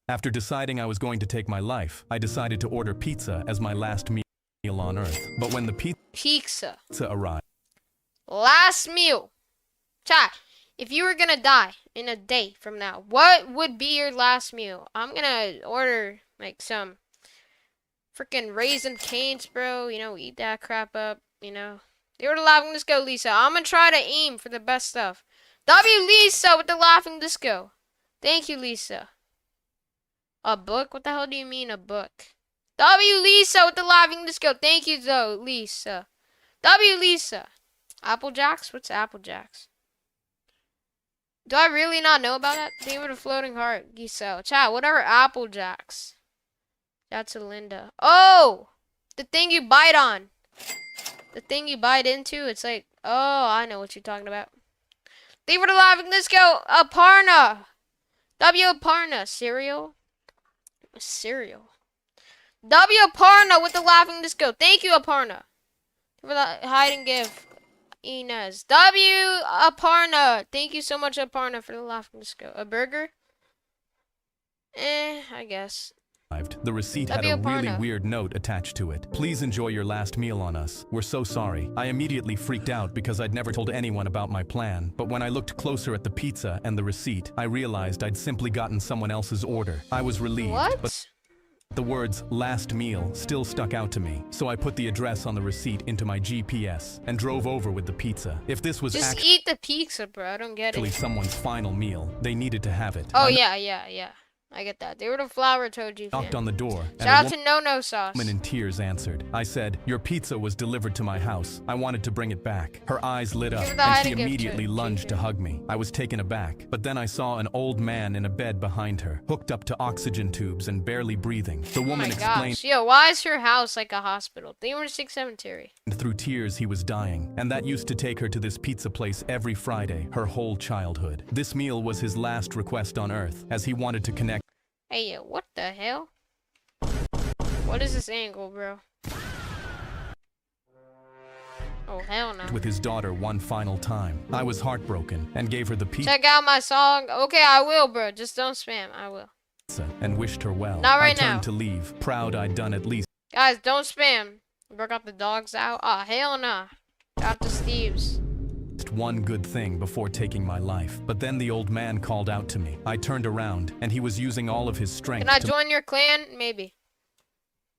After deciding I was going to take my life, I decided to order pizza as my last meal on Earth. But when the Pizza. pizza arrived, Last meal. Chat, if you were gonna die in a day from now, what would be your last meal? I'm gonna order like some freaking Raisin Canes, bro. You know, eat that crap up, you know. They were the Laughing Disco, Lisa. I'm gonna try to aim for the best stuff. W. Lisa with the Laughing Disco. Thank you, Lisa. A book? What the hell do you mean a book? W. Lisa with the Laughing Disco. Thank you, though, Lisa. W. Lisa. Apple Jacks? What's Apple Jacks? Do I really not know about that? They were the Floating Heart, Giselle. Chat, what are Apple Jacks? That's a Linda. Oh! The thing you bite on. The thing you bite into. It's like, oh, I know what you're talking about. They were the Laughing Disco. Aparna. W. Aparna. Cereal? Cereal. W. Aparna with the Laughing Disco. Thank you, Aparna. For the hide and give. Inez. W. Aparna. Thank you so much, Aparna, for the Laughing Disco. A burger? I guess. the receipt had W. a really Aparna. weird note attached to it. Please enjoy your last meal on us. We're so sorry. I immediately freaked out because I'd never told anyone about my plan. But when I looked closer at the pizza and the receipt, I realized I'd simply gotten someone else's order. I was relieved. What? But the words "last meal" still stuck out to me, so I put the address on the receipt into my GPS and drove over with the pizza. If this was Just eat the pizza, bro. I don't get actually it. someone's final meal, they needed to have it. Oh, yeah. I get that. They were the Flower Toji knocked fan. on the door, and Shout a out to No No Sauce. woman in tears answered. I said, "Your pizza was delivered to my house. I wanted to bring it back." Her eyes lit up, Give her the and she hiding gift immediately to lunged to Jake. hug me. I was taken aback, but then I saw an old man in a bed behind her, hooked up to oxygen tubes and barely breathing. The Oh woman my explained gosh. Yo, why is her house like a hospital? They were a sick cemetery. through tears he was dying, and that used to take her to this pizza place every Friday, her whole childhood. This meal was his last request on earth, as he wanted to connect Hey, yo, what the hell? What is this angle, bro? Oh, hell no. with his daughter one final time. I was heartbroken and gave her the pizza Check out my song. Okay, I will, bro. Just don't spam. I will. and wished her well. Not right I turned now. to leave, proud I'd done at least Guys, don't spam. Broke out the dogs out. Ah, hell nah. Got the Steves. one good thing before taking my life. But then the old man called out to me. I turned around, and he was using all of his strength Can I to join your clan? Maybe.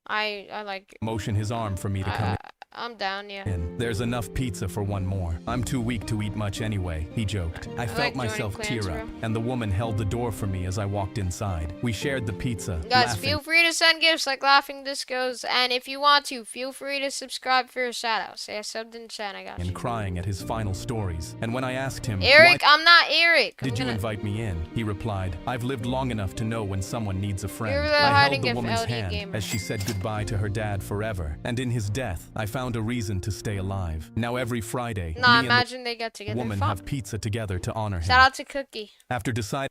I like. motion his arm for me to come I'm down, yeah. in. There's enough pizza for one more. I'm too weak to eat much anyway, he joked. I felt like joining myself clans, tear up, bro. and the woman held the door for me as I walked inside. We shared the pizza, Guys, laughing feel free to send gifts like Laughing Discos, and if you want to, feel free to subscribe for a shout out. Say I subbed in chat, I got and you. crying at his final stories. And when I asked him, Eric, "Why I'm not Eric. did you invite me in?" he replied, "I've lived long enough to know when someone needs a friend." You're the I hiding held the gift woman's LD hand gamer. as she said goodbye to her dad forever, and in his death, I found a reason to stay alive. Now every Friday, Nah, me and imagine they get the together. woman Fuck. have pizza together to honor him. Shout out to Cookie. After deciding,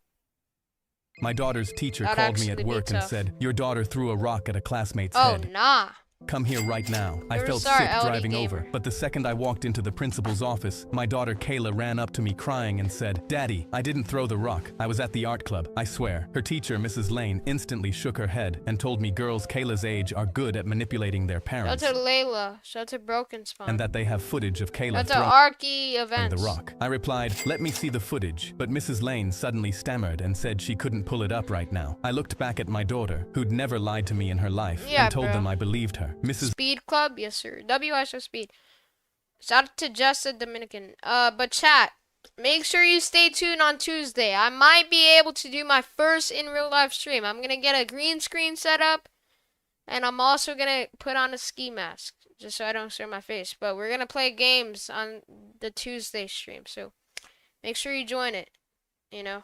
my daughter's teacher That'd called me actually at be work and tough. said, "Your daughter threw a rock at a classmate's Oh, head. nah. Come here right now." I You're felt sorry, sick LD driving gamer. over, but the second I walked into the principal's office, my daughter Kayla ran up to me crying and said, "Daddy, I didn't throw the rock. I was at the art club, I swear." Her teacher, Mrs. Lane, instantly shook her head and told me girls Kayla's age are good at manipulating their Shout parents, out to Layla. Shout out to Broken Spawn. and that they have footage of Kayla Shout throwing out to Arky Events. the rock. I replied, "Let me see the footage," but Mrs. Lane suddenly stammered and said she couldn't pull it up right now. I looked back at my daughter, who'd never lied to me in her life, Yeah, and told bro. them I believed her. Mrs. Speed Club? Yes, sir. WISO Speed. Shout out to Jessa Dominican. But chat, make sure you stay tuned on Tuesday. I might be able to do my first in real life stream. I'm gonna get a green screen set up, and I'm also gonna put on a ski mask just so I don't show my face. But we're gonna play games on the Tuesday stream, so make sure you join it. You know,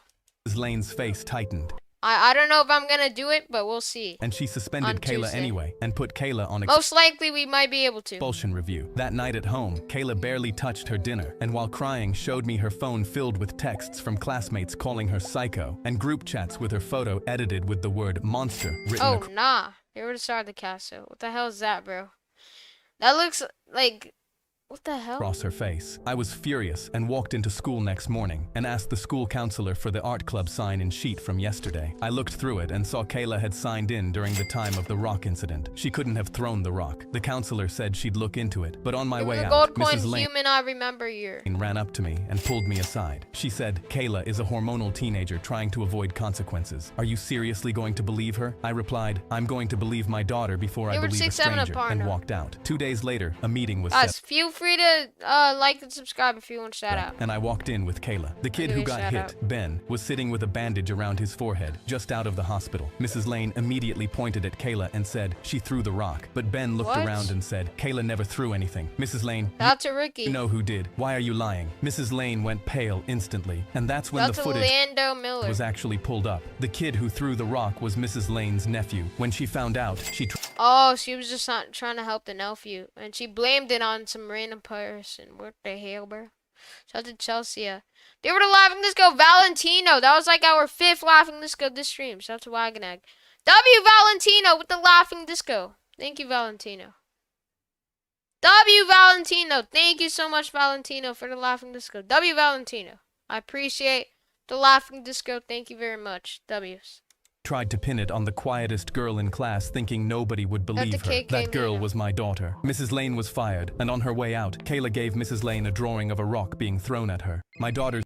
Lane's face tightened, I don't know if I'm gonna do it, but we'll see. and she On suspended Kayla Tuesday. anyway and put Kayla on Most likely we might be able to. expulsion review. That night at home, Kayla barely touched her dinner, and while crying showed me her phone filled with texts from classmates calling her psycho, and group chats with her photo edited with the word monster written Oh, nah. They were the star of the castle. What the hell is that, bro? That looks like... What the hell? across her face. I was furious and walked into school next morning and asked the school counselor for the art club sign-in sheet from yesterday. I looked through it and saw Kayla had signed in during the time of the rock incident. She couldn't have thrown the rock. The counselor said she'd look into it, but on my It was way a out, gold coin Mrs. Lane human I remember year. ran up to me and pulled me aside. She said, "Kayla is a hormonal teenager trying to avoid consequences. Are you seriously going to believe her?" I replied, "I'm going to believe my daughter before I They were believe a 6'7" stranger," apart and now. walked out. 2 days later, a meeting was set Guys, feel free to like and subscribe if you want to shout out. and I walked in with Kayla. The kid who Anyway, got shout hit, out. Ben, was sitting with a bandage around his forehead, just out of the hospital. Mrs. Lane immediately pointed at Kayla and said she threw the rock, but Ben looked What? around and said, "Kayla never threw anything." Mrs. Lane, Shout out to Ricky. "You know who did. Why are you lying?" Mrs. Lane went pale instantly, and that's when Shout out the to footage Lando Miller. was actually pulled up. The kid who threw the rock was Mrs. Lane's nephew. When she found out, she Oh, she was just not trying to help the nephew, and she blamed it on some random person. What the hell, bro? Shout out to Chelsea. They were the Laughing Disco Valentino. That was like our 5th Laughing Disco this stream. Shout out to Wagonag. W Valentino with the Laughing Disco. Thank you, Valentino. W Valentino. Thank you so much, Valentino, for the Laughing Disco. W Valentino. I appreciate the Laughing Disco. Thank you very much. W's. tried to pin it on the quietest girl in class, thinking nobody would believe her. KK That girl Mina. was my daughter. Mrs. Lane was fired, and on her way out, Kayla gave Mrs. Lane a drawing of a rock being thrown at her. My daughter's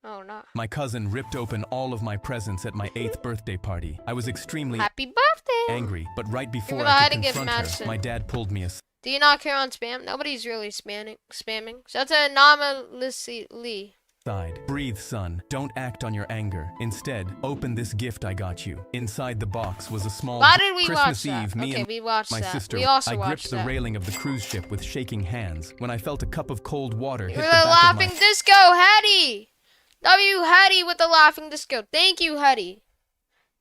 Oh, no. My cousin ripped open all of my presents at my 8th birthday party. I was extremely Happy birthday. angry, but right before the I hiding could gift, confront her, Madison. my dad pulled me aside. Do you not care on spam? Nobody's really spamming. Shout out to Anonymously. Breathe. Breathe, son. Don't act on your anger. Instead, open this gift I got you. Inside the box was a small Why did we Christmas watch that? Eve, me Okay, and we watched my that. sister. We also I watched gripped the that. railing of the cruise ship with shaking hands when I felt a cup of cold water hit You're the the back laughing of my disco, Hetty. W Hetty with the laughing disco. Thank you, Hetty.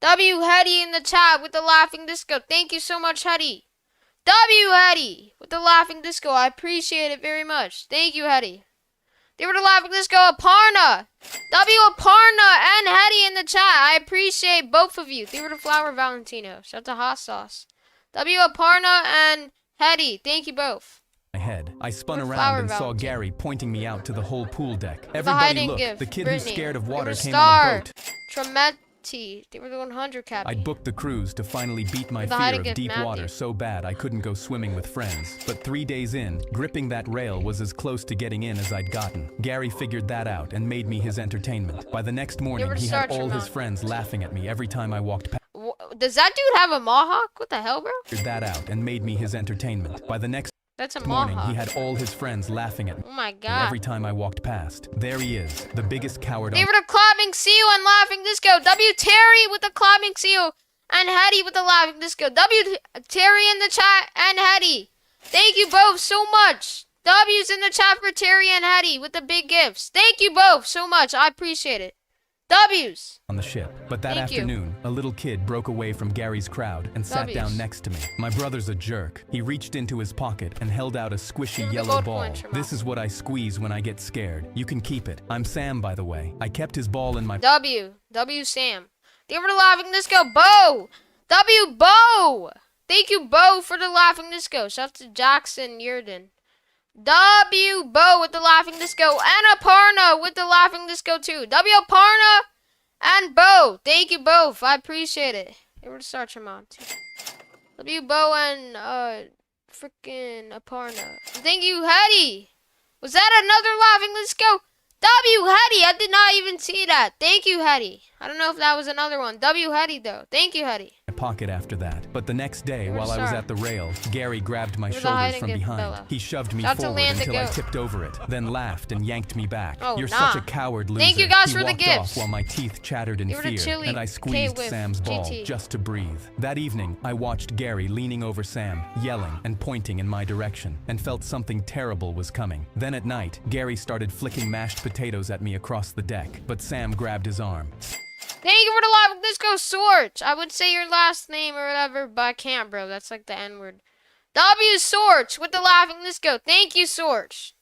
W Hetty in the chat with the laughing disco. Thank you so much, Hetty. W Hetty with the laughing disco. I appreciate it very much. Thank you, Hetty. They were the laughing disco. Aparna. W Aparna and Hetty in the chat. I appreciate both of you. They were the flower Valentino. Shout out to Hot Sauce. W Aparna and Hetty. Thank you both. head. I spun Or around flower and saw Valentine. Gary pointing me out to the whole pool deck. The Everybody hiding look, gift. the kid Brittany. who's scared of They were water the came star. on a boat. Tremetti. They were the 100 cap. I'd booked the cruise to finally beat my The fear hiding of gift, deep Matthew. water so bad I couldn't go swimming with friends. But 3 days in, gripping that rail was as close to getting in as I'd gotten. Gary figured that out and made me his entertainment. By the next morning, were he Star had all his Tremont. friends laughing at me every time I walked past. Does that dude have a mohawk? What the hell, bro? Figured that out and made me his entertainment. By the next That's a morning, mohawk. he had all his friends laughing at me Oh my god. every time I walked past. There he is, the biggest coward They on were the clapping seal and laughing disco. W Terry with the clapping seal and Hetty with the laughing disco. W Terry in the chat and Hetty. Thank you both so much. W's in the chat for Terry and Hetty with the big gifts. Thank you both so much. I appreciate it. W's. the ship. But that Thank you. afternoon, a little kid broke away from Gary's crowd and sat W's. down next to me. My brother's a jerk. He reached into his pocket and held out a squishy Give me the yellow gold ball. coin, Tremont. This is what I squeeze when I get scared. You can keep it. I'm Sam, by the way. I kept his ball in my W Sam. They were the laughing disco. Bo. W Bo. Thank you, Bo, for the laughing disco. Shout out to Jackson Yurden. W Bo with the laughing disco and Aparna with the laughing disco too. W Aparna and Bo. Thank you both. I appreciate it. They were the Star Tremont. W Bo and freaking Aparna. Thank you, Hetty. Was that another laughing disco? W Hetty. I did not even see that. Thank you, Hetty. I don't know if that was another one. W Hetty though. Thank you, Hetty. pocket after that. But the next day, You're while I was sorry. at the rail, Gary grabbed my You're the shoulders hiding from gift, behind. Bella. He shoved me Shout to forward Land to until I Go. tipped over it, then laughed and yanked me back. Oh, You're nah. such a coward, loser. Thank you guys He for the walked gifts. off while my teeth chattered in You were the fear, chili and I squeezed with Sam's ball GT. just to breathe. That evening, I watched Gary leaning over Sam, yelling and pointing in my direction, and felt something terrible was coming. Then at night, Gary started flicking mashed potatoes at me across the deck, but Sam grabbed his arm. Thank you for the live. Let's go, Sorge. I would say your last name or whatever, but I can't, bro. That's like the N word. W Sorge with the laughing. Let's go. Thank you, Sorge.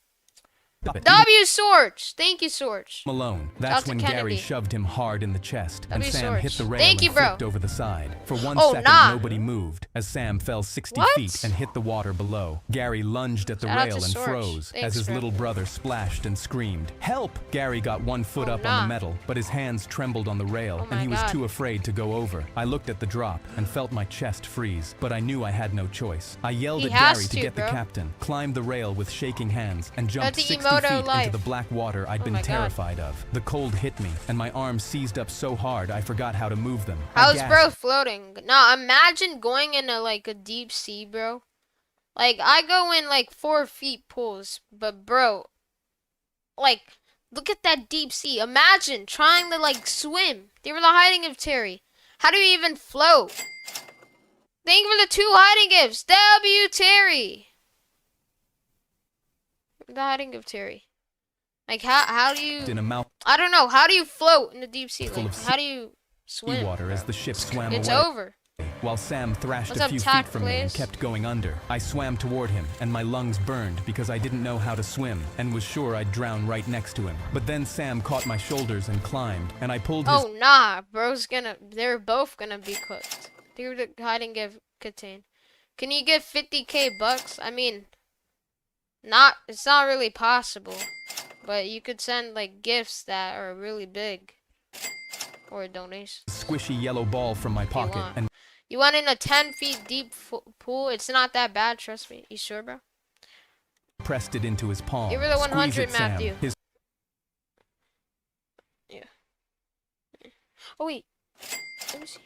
W Sorge. Thank you, Sorge. Malone. Shout That's to when Kennedy. Gary shoved him hard in the chest, and W. Sam hit Sorge. the rail Thank and you, bro. flipped over the side. For one Oh, second, nah. nobody moved, as Sam fell 60 What? feet and hit the water below. Gary lunged at the Shout out rail to and Sorge. froze, Thanks, as his bro. little brother splashed and screamed, "Help!" Gary got one foot Oh, up nah. on the metal, but his hands trembled on the rail, Oh and he my was God. too afraid to go over. I looked at the drop and felt my chest freeze, but I knew I had no choice. I yelled He at has Gary to to, get bro. the captain, climbed the rail with shaking hands, and jumped That's the 60 Emoto feet life. into the black water I'd Oh been my God. terrified of. The cold hit me, and my arms seized up so hard I forgot how to move them. I How's gasped. bro floating? Now imagine going into like a deep sea, bro. Like I go in like 4 feet pools, but bro, like look at that deep sea. Imagine trying to like swim. They were the hiding of Terry. How do you even float? Thank you for the 2 hiding gifts. W Terry. The hiding of Terry. Like how do you? In a mouth I don't know. How do you float in the deep sea? Full Like of how do you swim? water as the ship swam It's away. over. While Sam thrashed What's a up, few Tack, feet from me and please? kept going under, I swam toward him, and my lungs burned because I didn't know how to swim and was sure I'd drown right next to him. But then Sam caught my shoulders and climbed, and I pulled his Oh nah, they're both gonna be cooked. They were the hiding give contain. Can you get 50k bucks? I mean, it's not really possible, but you could send like gifts that are really big, or a donation. squishy yellow ball from my pocket want. and You went in a 10 feet deep pool. It's not that bad, trust me. You sure, bro? pressed it into his palm. You were the Squeeze 100, it, Sam. Matthew. His Oh wait, let me see.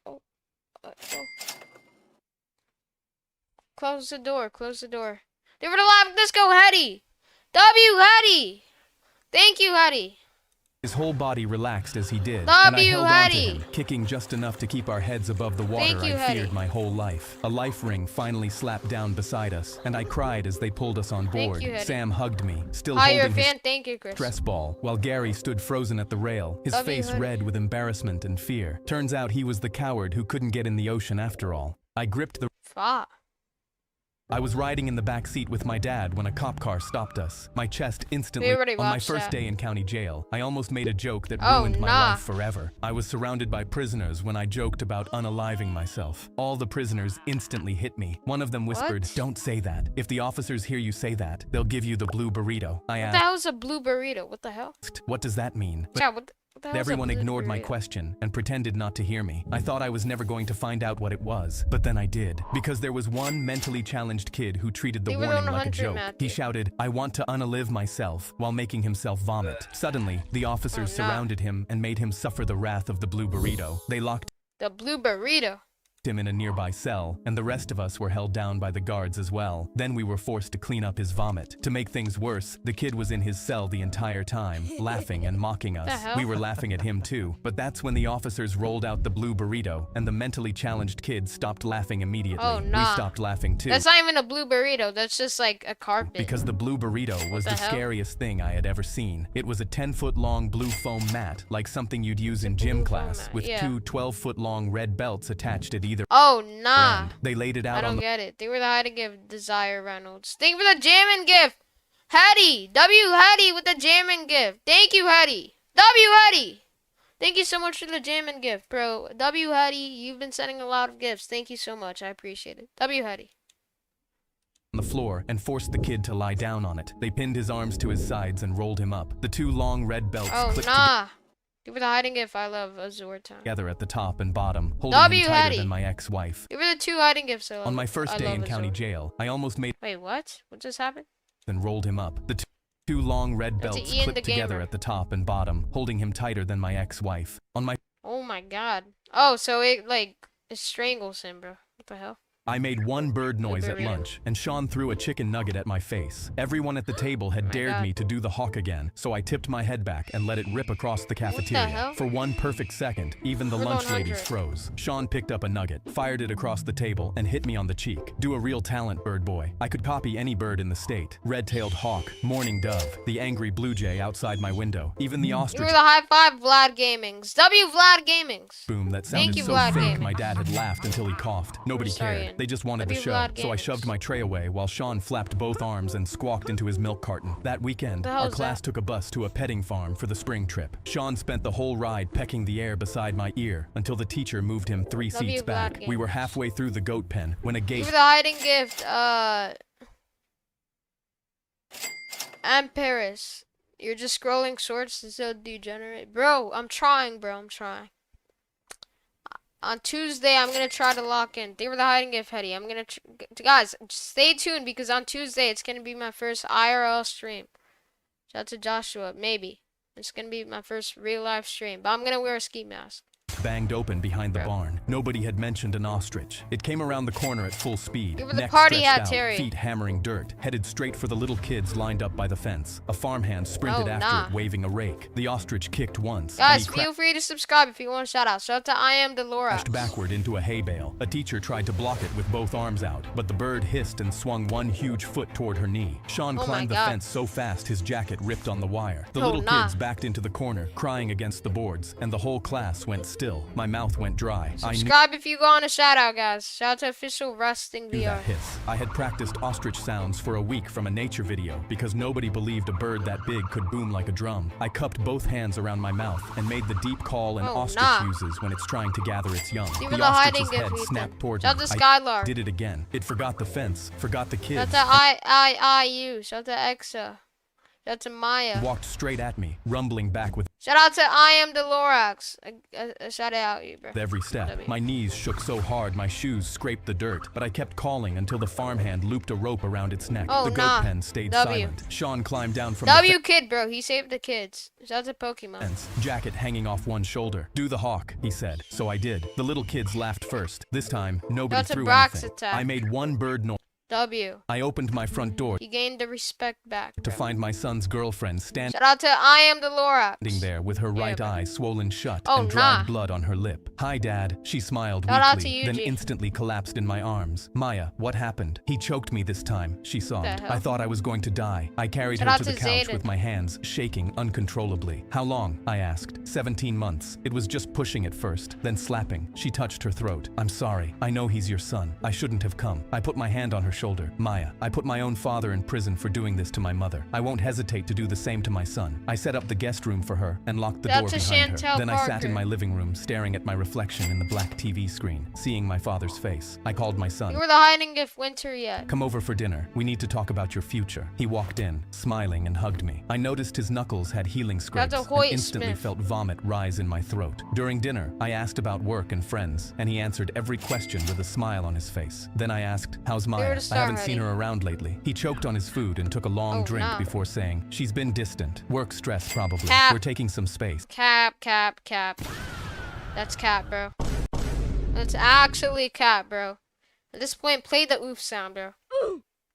Oh. Close the door. Close the door. They were the live disco Hetty. W, Hattie. Thank you, Hattie. His whole body relaxed as he did, and I W, held on to Hattie. him, kicking just enough to keep our heads above the water. Thank you, I feared Hattie. my whole life. A life ring finally slapped down beside us, and I cried as they pulled us on board. you, Hattie. Sam hugged me, still Hi, you're a holding his fan. Thank you, Chris. stress ball, while Gary stood frozen at the rail, his W, face Hattie. red with embarrassment and fear. Turns out he was the coward who couldn't get in the ocean after all. I gripped the Fuck. I was riding in the back seat with my dad when a cop car stopped us. My chest instantly. We already On my watched first that. day in county jail, I almost made a joke that Oh, ruined my nah. life forever. I was surrounded by prisoners when I joked about unaliving myself. All the prisoners instantly hit me. One of them whispered, What? "Don't say that. If the officers hear you say that, they'll give you the blue burrito." I What the hell is a blue burrito? What the hell? asked, "What does that mean?" Yeah, what the hell is a Everyone blue ignored my burrito? question and pretended not to hear me. I thought I was never going to find out what it was, but then I did. Because there was one mentally challenged kid who treated the Leave it warning on like a 100, joke. Matthew. He shouted, "I want to unalive myself," while making himself vomit. Suddenly, the officers Oh, no. surrounded him and made him suffer the wrath of the blue burrito. They locked The blue burrito. him in a nearby cell, and the rest of us were held down by the guards as well. Then we were forced to clean up his vomit. To make things worse, the kid was in his cell the entire time, laughing and mocking us. hell? We were laughing at him too, but that's when the officers rolled out the blue burrito, and the mentally challenged kid stopped laughing immediately. Oh, We nah. stopped laughing too. That's not even a blue burrito. That's just like a carpet. Because the blue burrito was the the hell? scariest thing I had ever seen. It was a 10-foot-long blue foam mat, like something you'd use in gym blue foam class, mat, with yeah. two 12-foot-long red belts attached at either Oh, nah. end. They laid it I out on don't the get it. They were the hiding gift. Desire Reynolds. Thank you for the jamming gift. Hattie. W. Hattie with the jamming gift. Thank you, Hattie. W. Hattie. Thank you so much for the jamming gift, bro. W. Hattie, you've been sending a lot of gifts. Thank you so much. I appreciate it. W. Hattie. the floor and forced the kid to lie down on it. They pinned his arms to his sides and rolled him up. The two long red belts Oh, clipped nah. Give her the hiding gift. I love Azure Time. together at the top and bottom, holding W. him tighter Hattie. than my ex-wife. Give her the two hiding gifts. I love. On my first I day love in county Azure. jail, I almost made Wait, what? What just happened? and rolled him up. The two long red That's belts Ian the clipped together gamer. at the top and bottom, holding him tighter than my ex-wife. On my Oh my god. Oh, so it strangles him, bro. What the hell? I made one bird noise at burrito. lunch, and Sean threw a chicken nugget at my face. Everyone at the table had my dared God. me to do the hawk again, so I tipped my head back and let it rip across the cafeteria. hell? For one perfect second, even the We're lunch going ladies 100. froze. Sean picked up a nugget, fired it across the table, and hit me on the cheek. Do a real talent, bird boy. I could copy any bird in the state. Red-tailed hawk, mourning dove, the angry blue jay outside my window, even the You ostrich were the high five, Vlad Gamings. W Vlad Gamings. boom that sounded you, so Vlad fake Gaming. my dad had laughed until he coughed. Nobody sorry, cared. They just wanted the W show. Vlad So I Gamings. shoved my tray away while Sean flapped both arms and squawked into his milk carton. That weekend, The hell our is class that? took a bus to a petting farm for the spring trip. Sean spent the whole ride pecking the air beside my ear until the teacher moved him 3 W seats Vlad back. We were Gamings. halfway through the goat pen when a You gate were the hiding gift. And Paris. You're just scrolling shorts and so degenerate. Bro, I'm trying, bro. I'm trying. On Tuesday, I'm gonna try to lock in. They were the hiding gift, Hetty. I'm gonna, guys, stay tuned because on Tuesday it's gonna be my first IRL stream. Shout out to Joshua, maybe. It's gonna be my first real life stream, but I'm gonna wear a ski mask. banged open behind the Bro. barn. Nobody had mentioned an ostrich. It came around the corner at full speed, Give her the neck party stretched hat, out, Terry. feet hammering dirt, headed straight for the little kids lined up by the fence. A farmhand sprinted Oh, after nah. it, waving a rake. The ostrich kicked once, Guys, and he feel free to subscribe if you want a shout out. Shout out to I am crashed Delorax. backward into a hay bale. A teacher tried to block it with both arms out, but the bird hissed and swung one huge foot toward her knee. Sean Oh my climbed the God. fence so fast his jacket ripped on the wire. The Oh, little nah. kids backed into the corner, crying against the boards, and the whole class went still. My mouth went dry. I knew Subscribe if you go on a shout out, guys. Shout out to official Rusting that VR. hiss. I had practiced ostrich sounds for a week from a nature video because nobody believed a bird that big could boom like a drum. I cupped both hands around my mouth and made the deep call an Oh, ostrich nah. uses when it's trying to gather its young. Even The the hiding ostrich's gift, head Ethan. snapped towards Shout me. out to I Skylar. did it again. It forgot the fence, forgot the kids, Shout out to I-U. Shout out to Exa. Shout out to Maya. and walked straight at me, rumbling back with Shout out to I am Delorax. Shout out you, bro. every step. W. My knees shook so hard my shoes scraped the dirt, but I kept calling until the farmhand looped a rope around its neck. Oh, the goat nah. pen stayed W. silent. Sean climbed down from W kid, bro. He saved the kids. Shout out to Pokemon. fence, jacket hanging off one shoulder. Do the hawk, he said. So I did. The little kids laughed first. This time, nobody That's a threw Brock's anything. attack. I made one bird noise W. I opened my front door He gained the respect back, to bro. find my son's girlfriend standing Shout out to I am the Lorax. there with her right bro. eye swollen shut Oh, and dried nah. blood on her lip. Hi, Dad. She smiled Shout out to weakly, you, then G. instantly collapsed in my arms. Maya, what happened? He choked me this time, she sobbed. hell? I thought I was going to die. I carried Shout her out to the to couch Zayden. with my hands shaking uncontrollably. How long? I asked. 17 months. It was just pushing at first, then slapping. She touched her throat. I'm sorry. I know he's your son. I shouldn't have come. I put my hand on her shoulder. Maya, I put my own father in prison for doing this to my mother. I won't hesitate to do the same to my son. I set up the guest room for her and locked the door That's a behind her. Chantel Then I sat in Parker. my living room staring at my reflection in the black TV screen, seeing my father's face. I called my son. You were the hiding gift winter yet. Come over for dinner. We need to talk about your future. He walked in, smiling and hugged me. I noticed his knuckles had healing scrapes That's a and Hoyt instantly Smith. felt vomit rise in my throat. During dinner, I asked about work and friends, and he answered every question with a smile on his face. Then I asked, how's were Maya? to I start haven't seen already. her around lately. He choked on his food and took a long Oh, drink nah. before saying, she's been distant. Work stress probably. Cap. We're taking some space. Cap. That's cap, bro. That's actually cap, bro. At this point, play the oof sound, bro.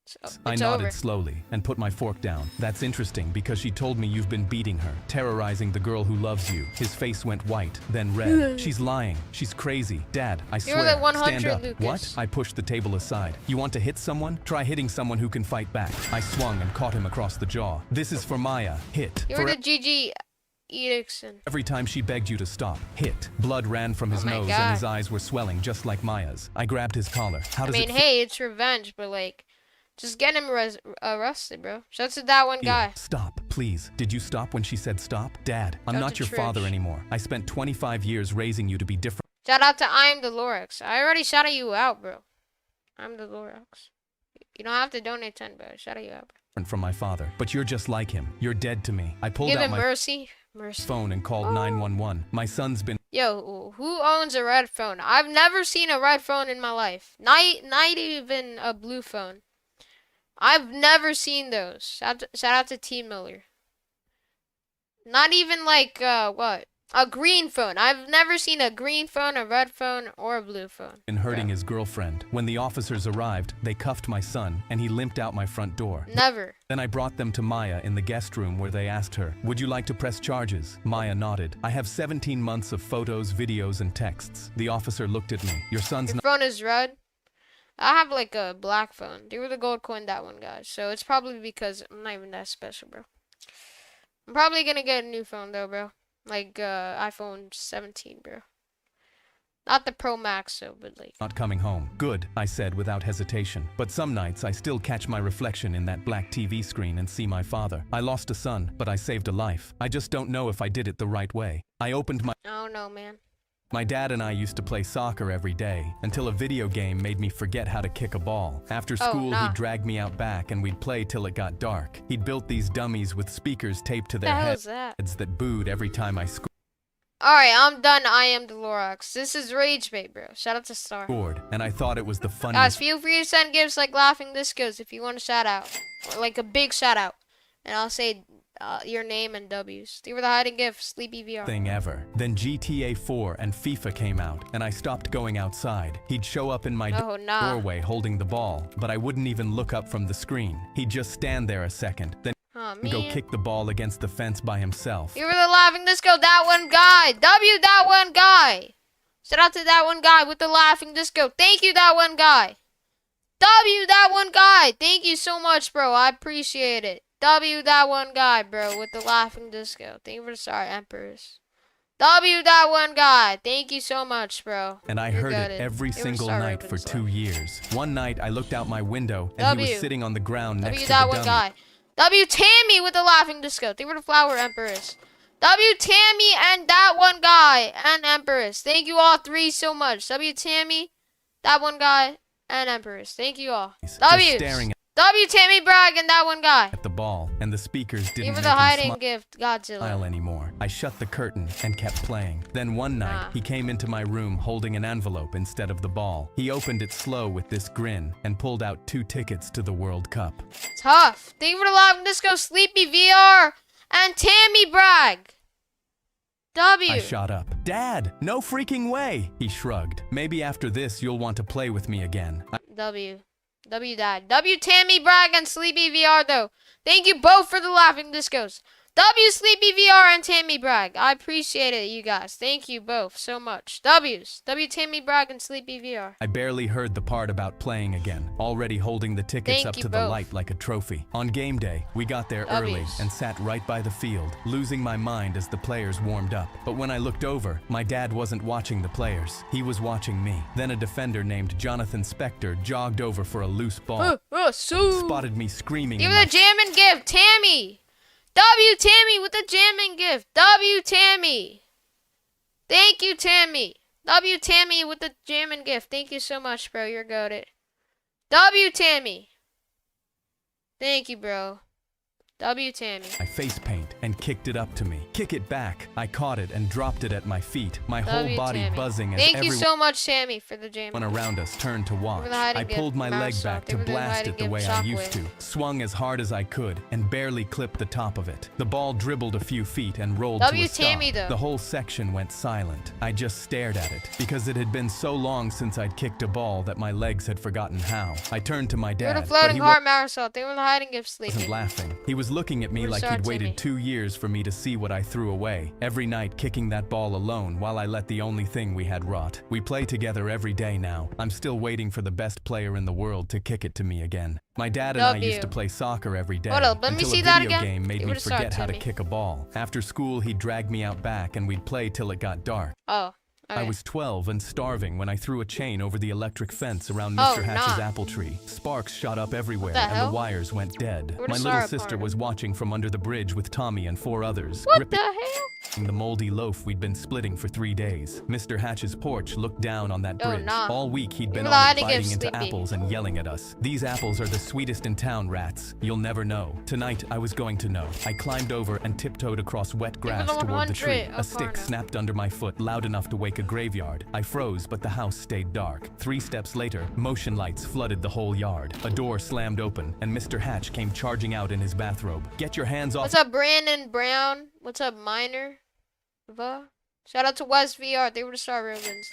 It's I over. nodded slowly and put my fork down. That's interesting because she told me you've been beating her, terrorizing the girl who loves you. His face went white, then red. She's lying. She's crazy. Dad, I You're swear. the 100, Stand up. Lucas. What? I pushed the table aside. You want to hit someone? Try hitting someone who can fight back. I swung and caught him across the jaw. This is for Maya. Hit. You're the GG Edixon. Every time she begged you to stop, hit. Blood ran from his Oh my nose God. and his eyes were swelling just like Maya's. I grabbed his collar. How I does mean, it hey, it's revenge, but like, just get him arrested, bro. Shout out to that one feel? guy. Stop, please. Did you stop when she said stop? Dad, I'm Shout not to your father Trish. anymore. I spent 25 years raising you to be different Shout out to I am the Lorax. I already shouted you out, bro. I'm the Lorax. You don't have to donate 10, bro. I shouted you out, bro. from my father. But you're just like him. You're dead to me. I pulled Give out him my mercy. phone and called Oh. 911. My son's been Yo, who owns a red phone? I've never seen a red phone in my life. Not even a blue phone. I've never seen those. Shout out to T Miller. Not even like what? A green phone. I've never seen a green phone, a red phone, or a blue phone. hurting Bro. his girlfriend. When the officers arrived, they cuffed my son and he limped out my front door. Never. Then I brought them to Maya in the guest room where they asked her, would you like to press charges? Maya nodded. I have 17 months of photos, videos, and texts. The officer looked at me. Your son's Your not phone is red. I have like a black phone. They were the gold coin, that one, guys. So it's probably because I'm not even that special, bro. I'm probably gonna get a new phone though, bro. Like iPhone 17, bro. Not the Pro Max, though, but like. not coming home. Good, I said without hesitation. But some nights I still catch my reflection in that black TV screen and see my father. I lost a son, but I saved a life. I just don't know if I did it the right way. I opened my I don't know, man. My dad and I used to play soccer every day until a video game made me forget how to kick a ball. After Oh, school, nah. he'd drag me out back and we'd play till it got dark. He'd built these dummies with speakers taped to What the their hell is that? heads that booed every time I Alright, I'm done. I am the Lorax. This is Rage Bait, bro. Shout out to Star. scored, and I thought it was the Guys, funniest feel free to send gifts like Laughing Discos if you want a shout out. Or like a big shout out. And I'll say your name and W's. They were the hiding gifts. Sleepy VR. thing ever. Then GTA 4 and FIFA came out, and I stopped going outside. He'd show up in my Oh, nah. doorway holding the ball, but I wouldn't even look up from the screen. He'd just stand there a second, then Oh, go man. kick the ball against the fence by himself. You were the Laughing Disco, that one guy. W, that one guy. Shout out to that one guy with the Laughing Disco. Thank you, that one guy. W, that one guy. Thank you so much, bro. I appreciate it. W, that one guy, bro, with the Laughing Disco. Thank you for the star, Empress. W, that one guy. Thank you so much, bro. And I You're heard it gutted. every You were single star night raping for stuff. 2 years. One night I looked out my window and he W. was sitting on the ground next W, to that the one dummy. guy. W, Tammy with the Laughing Disco. They were the Flower Empress. W, Tammy, and that one guy, and Empress. Thank you all three so much. W, Tammy, that one guy, and Empress. Thank you all. Just W, staring W, Tammy Bragg, and that one guy. at the ball, and the speakers They didn't were make the him hiding gift, smile Godzilla. anymore. I shut the curtain and kept playing. Then one night, Nah. he came into my room holding an envelope instead of the ball. He opened it slow with this grin and pulled out 2 tickets to the World Cup. Tough. Thank you for the Laughing Disco, Sleepy VR, and Tammy Bragg. W. I shot up. Dad, no freaking way! He shrugged. Maybe after this you'll want to play with me again. W. W died. W Tammy Bragg and Sleepy VR though. Thank you both for the laughing discos. W Sleepy VR and Tammy Bragg. I appreciate it, you guys. Thank you both so much. W's. W Tammy Bragg and Sleepy VR. I barely heard the part about playing again, already holding the tickets Thank up you to the both. light like a trophy. On game day, we got there early W's. and sat right by the field, losing my mind as the players warmed up. But when I looked over, my dad wasn't watching the players. He was watching me. Then a defender named Jonathan Spector jogged over for a loose ball, spotted me screaming Give in me my the jamming gift, Tammy. W Tammy with the jamming gift. W Tammy. Thank you, Tammy. W Tammy with the jamming gift. Thank you so much, bro. You're goated. W Tammy. Thank you, bro. W Tammy. my face paint and kicked it up to me. Kick it back. I caught it and dropped it at my feet, my whole W body Tammy. buzzing as Thank you everyone so much, Tammy, for the jamming. around us turned to watch. the hiding I pulled gift, my leg mouse back shot. to They were the blast hiding it the gift, way I used to, shockwave. swung as hard as I could, and barely clipped the top of it. The ball dribbled a few feet and rolled W to a stop. Tammy, though. The whole section went silent. I just stared at it, because it had been so long since I'd kicked a ball that my legs had forgotten how. I turned to my They were dad, the but floating he heart Marisol. They were the hiding gift, wasn't Sleepy. laughing. He was looking at me We're like sorry, he'd waited Timmy. 2 years for me to see what I threw away, every night kicking that ball alone while I let the only thing we had rot. We play together every day now. I'm still waiting for the best player in the world to kick it to me again. My dad and I W. used to play soccer every day Hold up, let me until see a that video again. game made You me would've started, forget how to Timmy. kick a ball. After school, he'd drag me out back and we'd play till it got dark. Oh, okay. I was 12 and starving when I threw a chain over the electric fence around Oh, Mr. Hatch's nah. apple tree. Sparks shot up everywhere the and hell? the wires went dead. Where the My little syrup sister part? was watching from under the bridge with Tommy and 4 others, What gripping the hell? the moldy loaf we'd been splitting for 3 days. Mr. Hatch's porch looked down on that Oh, bridge. nah. All week he'd been You're on it lying to biting give into Sleepy. apples and yelling at us. These apples are the sweetest in town, rats. You'll never know. Tonight I was going to know. I climbed over and tiptoed across wet grass the toward the 100 tree. of A stick Parna. snapped under my foot loud enough to wake a graveyard. I froze, but the house stayed dark. 3 steps later, motion lights flooded the whole yard. A door slammed open, and Mr. Hatch came charging out in his bathrobe. Get your hands off What's up, Brandon Brown? What's up, Minor? Shout out to West VR. They were the star Rubens.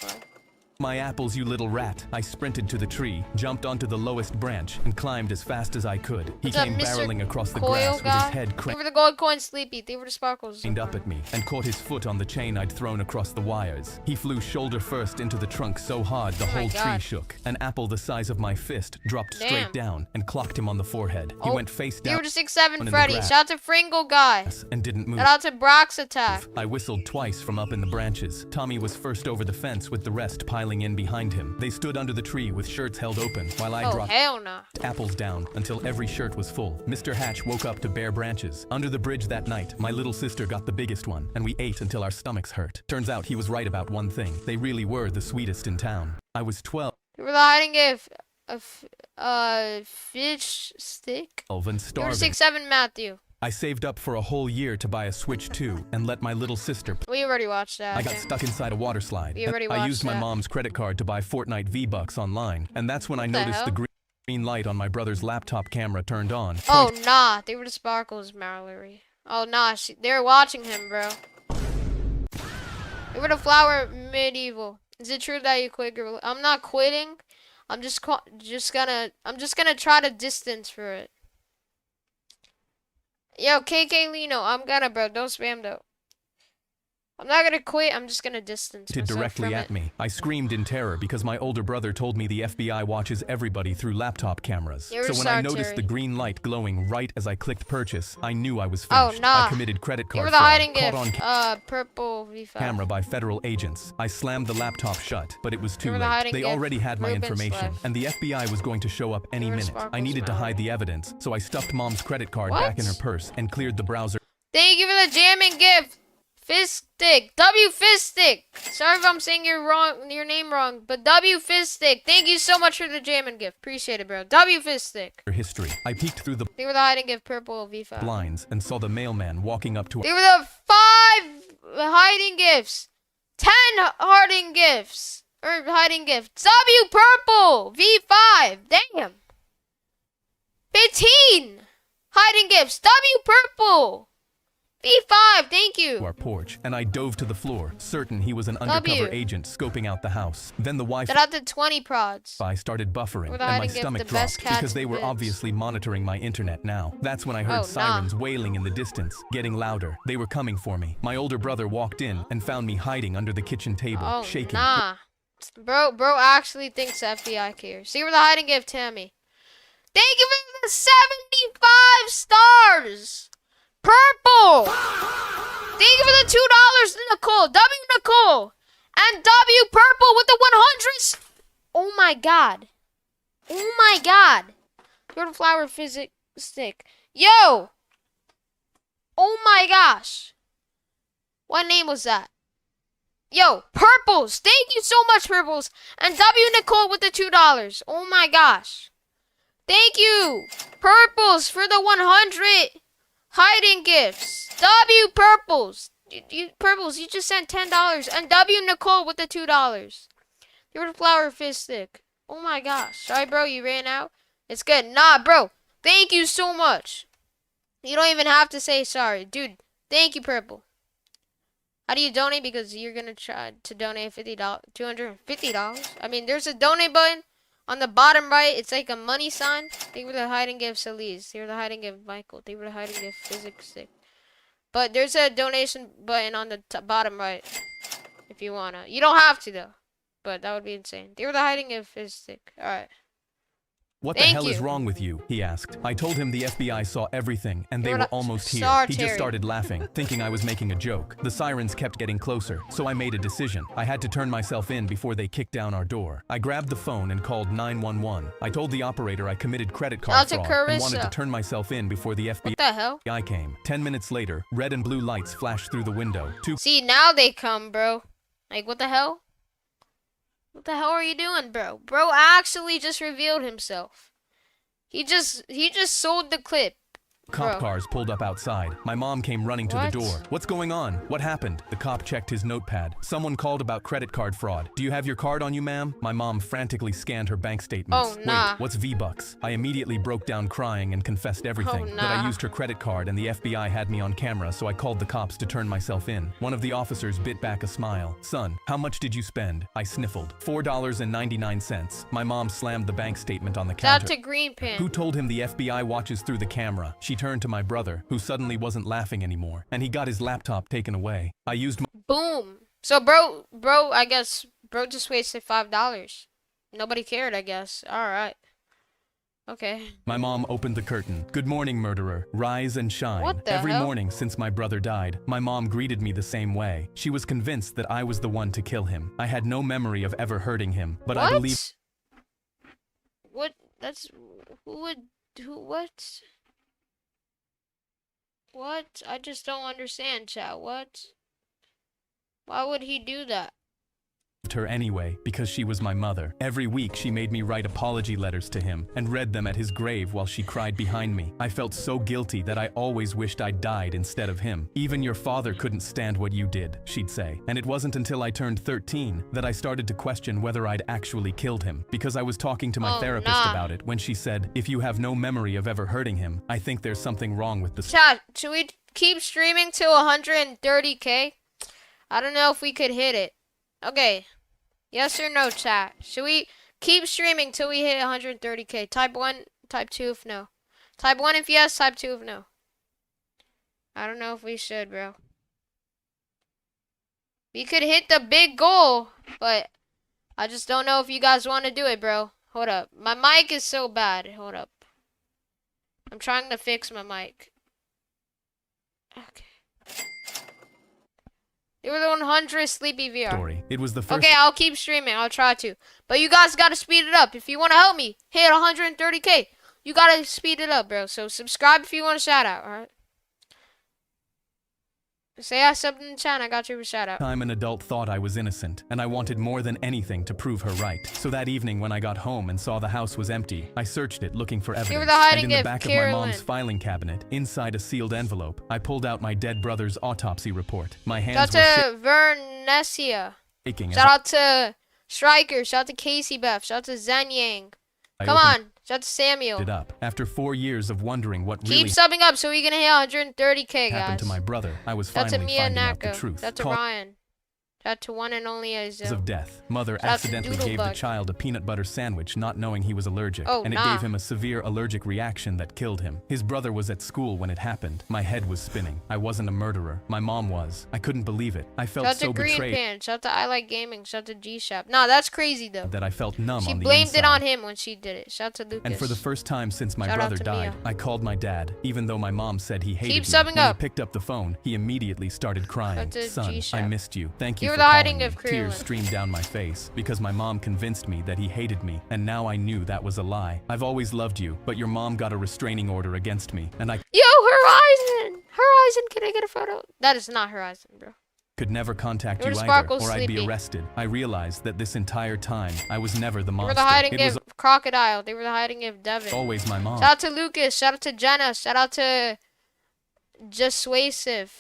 my apples, you little rat. I sprinted to the tree, jumped onto the lowest branch, and climbed as fast as I could. He What's up, came Mr. barreling across the Coil grass with guy? his head They were the gold coin, Sleepy. They were the sparkles. craned up at me and caught his foot on the chain I'd thrown across the wires. He flew shoulder first into the trunk so hard the Oh my whole tree God. shook. An apple the size of my fist dropped Damn. straight down and clocked him on the forehead. He Oh, went face They down were the 6'7" in the Freddy. grass. Shout out to Fringle guy. and didn't move. Shout out to Brock's attack. I whistled twice from up in the branches. Tommy was first over the fence with the rest piling in behind him. They stood under the tree with shirts held open while I Oh, dropped hell no. apples down until every shirt was full. Mr. Hatch woke up to bare branches. Under the bridge that night, my little sister got the biggest one, and we ate until our stomachs hurt. Turns out he was right about one thing. They really were the sweetest in town. I was 12 They were the hiding gift. Fish stick. and They were starving. 6'7" Matthew. I saved up for a whole year to buy a Switch 2 and let my little sister play. We already watched that. I got okay. stuck inside a water slide. We and already I watched used my that. mom's credit card to buy Fortnite V-Bucks online, and that's when I the noticed the hell? green light on my brother's laptop camera turned on. Oh, nah. They were the sparkles, Mallory. Oh, nah. They were watching him, bro. They were the flower medieval. Is it true that you quit? I'm not quitting. I'm just gonna try to distance for it. Yo, KK Lino, I'm gonna, bro. Don't spam though. I'm not gonna quit. I'm just gonna distance myself Directly from at it. me. I screamed in terror because my older brother told me the FBI watches everybody through laptop cameras. You're So when I sorry, noticed the Terry. green light glowing right as I clicked purchase, I knew I was Oh, finished. nah. I committed credit You card were the fraud, hiding caught gift. on Purple V5. camera by federal agents. I slammed the laptop shut, but it was too You were the late. hiding They gift. already had my Ruben's information, left. and the FBI was going to show up any You were minute. I Sparkles needed to Mallory. hide the evidence, so I stuffed mom's credit card back in her What? purse and cleared the browser. Thank you for the jamming gift. Fist stick. W fist stick. Sorry if I'm saying your name wrong, but W fist stick. Thank you so much for the jamming gift. Appreciate it, bro. W fist stick. History. I peeked through the They were the hiding gift purple V5. blinds and saw the mailman walking up to They were the 5 hiding gifts. 10 hiding gifts. Or hiding gifts. W purple V5. Damn. 15 hiding gifts. W purple $55, thank to you. our porch, and I dove to the floor, certain he was an undercover W. agent scoping out the house. Then the Wi-Fi Shout out to 20 prods. started buffering, Or the and my hiding gift, stomach the best dropped cats because they in were biz. obviously monitoring my internet now. That's when I heard Oh, sirens wailing in the distance, getting louder. They were coming for me. My older brother walked in and found me hiding under the kitchen table, Oh, shaking. nah. Bro actually thinks the FBI cares. See where the hiding gift, Tammy. Thank you for the 75 stars. Purple. Thank you for the $2, Nicole. W Nicole. And W Purple with the 100. Oh my god. Oh my god. Turtle flower physics stick. Yo. Oh my gosh. What name was that? Yo, Purples. Thank you so much, Purples. And W Nicole with the $2. Oh my gosh. Thank you, Purples, for the 100 hiding gifts. W Purples. Purples, you just sent $10. And W Nicole with the $2. You're the flower fish stick. Oh my gosh. Sorry, bro, you ran out. It's good. Nah, bro. Thank you so much. You don't even have to say sorry. Dude, thank you, Purple. How do you donate? Because you're going to try to donate $250. I mean, there's a donate button on the bottom right. It's like a money sign. They were the hiding gift Elise. They were the hiding gift Michael. They were the hiding gift physics stick. But there's a donation button on the bottom right. If you want to. You don't have to, though. But that would be insane. They were the hiding gift physics stick. Alright. What the hell is wrong with you? He asked. I told him the FBI saw everything, and they were almost here. He just started laughing, thinking I was making a joke. The sirens kept getting closer, so I made a decision. I had to turn myself in before they kicked down our door. I grabbed the phone and called 911. I told the operator I committed credit card fraud and wanted to turn myself in before the FBI What the hell? came. 10 minutes later, red and blue lights flashed through the window. See, now they come, bro. Like, what the hell? What the hell are you doing, bro? Bro actually just revealed himself. He just sold the clip. Cop cars pulled up outside. My mom came running to the door. What's going on? What happened? The cop checked his notepad. Someone called about credit card fraud. Do you have your card on you, ma'am? My mom frantically scanned her bank statements. Oh, nah. Wait, what's V-Bucks? I immediately broke down crying and confessed everything. Oh, nah. That I used her credit card and the FBI had me on camera, so I called the cops to turn myself in. One of the officers bit back a smile. Son, how much did you spend? I sniffled. $4.99. My mom slammed the bank statement on the counter. That's a green pin. Who told him the FBI watches through the camera? She turned to my brother, who suddenly wasn't laughing anymore, and he got his laptop taken away. I used my Boom. So, bro, I guess, bro just wasted $5. Nobody cared, I guess. Alright. Okay. My mom opened the curtain. Good morning, murderer. Rise and shine. What the Every hell? morning since my brother died, my mom greeted me the same way. She was convinced that I was the one to kill him. I had no memory of ever hurting him, but What? I believe... What? That's... What? What? I just don't understand, chat. What? Why would he do that? her anyway because she was my mother. Every week she made me write apology letters to him and read them at his grave while she cried behind me. I felt so guilty that I always wished I'd died instead of him. Even your father couldn't stand what you did, she'd say. And it wasn't until I turned 13 that I started to question whether I'd actually killed him, because I was talking to my therapist about it when she said, if you have no memory of ever hurting him, I think there's something wrong with the Chat, should we keep streaming to 130k? I don't know if we could hit it. Okay. Yes or no, chat? Should we keep streaming till we hit 130k? Type 1, type 2 if no. Type 1 if yes, type 2 if no. I don't know if we should, bro. We could hit the big goal, but I just don't know if you guys want to do it, bro. Hold up. My mic is so bad. Hold up. I'm trying to fix my mic. Okay. They were the 100 Sleepy VR. story. It was the first. Okay, I'll keep streaming. I'll try to. But you guys gotta speed it up. If you want to help me hit 130k, you gotta speed it up, bro. So subscribe if you want a shout out, alright? Say I subbed in the chat, I got you a shout out. Time an adult thought I was innocent, and I wanted more than anything to prove her right. So that evening when I got home and saw the house was empty, I searched it looking for evidence. And in the back of my mom's filing cabinet, inside a sealed envelope, I pulled out my dead brother's autopsy report. My hands were Shout out to Vernesia. shaking. Shout out to Striker. Shout out to Casey Beth. Shout out to Zen Yang. Come on. Shout to Samuel. it up. After 4 years of wondering what Keep really subbing up so we can hit 130K, happened guys. to my brother, I was Shout to finally Mia finding out the Nako. truth. Shout to Ryan. Shout to one and only Isaiah. Of death. Mother Shout out to accidentally gave the Doodlebug. child a peanut butter sandwich not knowing he was allergic, Oh, and it nah. gave him a severe allergic reaction that killed him. His brother was at school when it happened. My head was spinning. I wasn't a murderer. My mom was. I couldn't believe it. I felt Shout so to Green betrayed Pan. Shout to I Like Gaming. Shout to G-Shop. Nah, that's crazy though. that I felt numb She on the blamed it inside. on him when she did it. Shout to Lucas. And for the first time since my Shout out brother to died, Mia. I called my dad, even though my mom said he hated Keep me. subbing When up. he picked up the phone, he immediately started crying. Shout to Son, G-Shop. I missed you. Thank you You for were the hiding calling me. of Krillin. Tears streamed down my face because my mom convinced me that he hated me, and now I knew that was a lie. I've always loved you, but your mom got a restraining order against me, and I Yo, Horizon! Horizon, can I get a photo? That is not Horizon, bro. could never contact You're you the either, Sparkle or I'd be Sleepy. arrested. I realized that this entire time, I was never the They monster. were the hiding It was of Crocodile. They were the hiding of Devin. always my mom. Shout out to Lucas. Shout out to Jenna. Shout out to Jasuasive.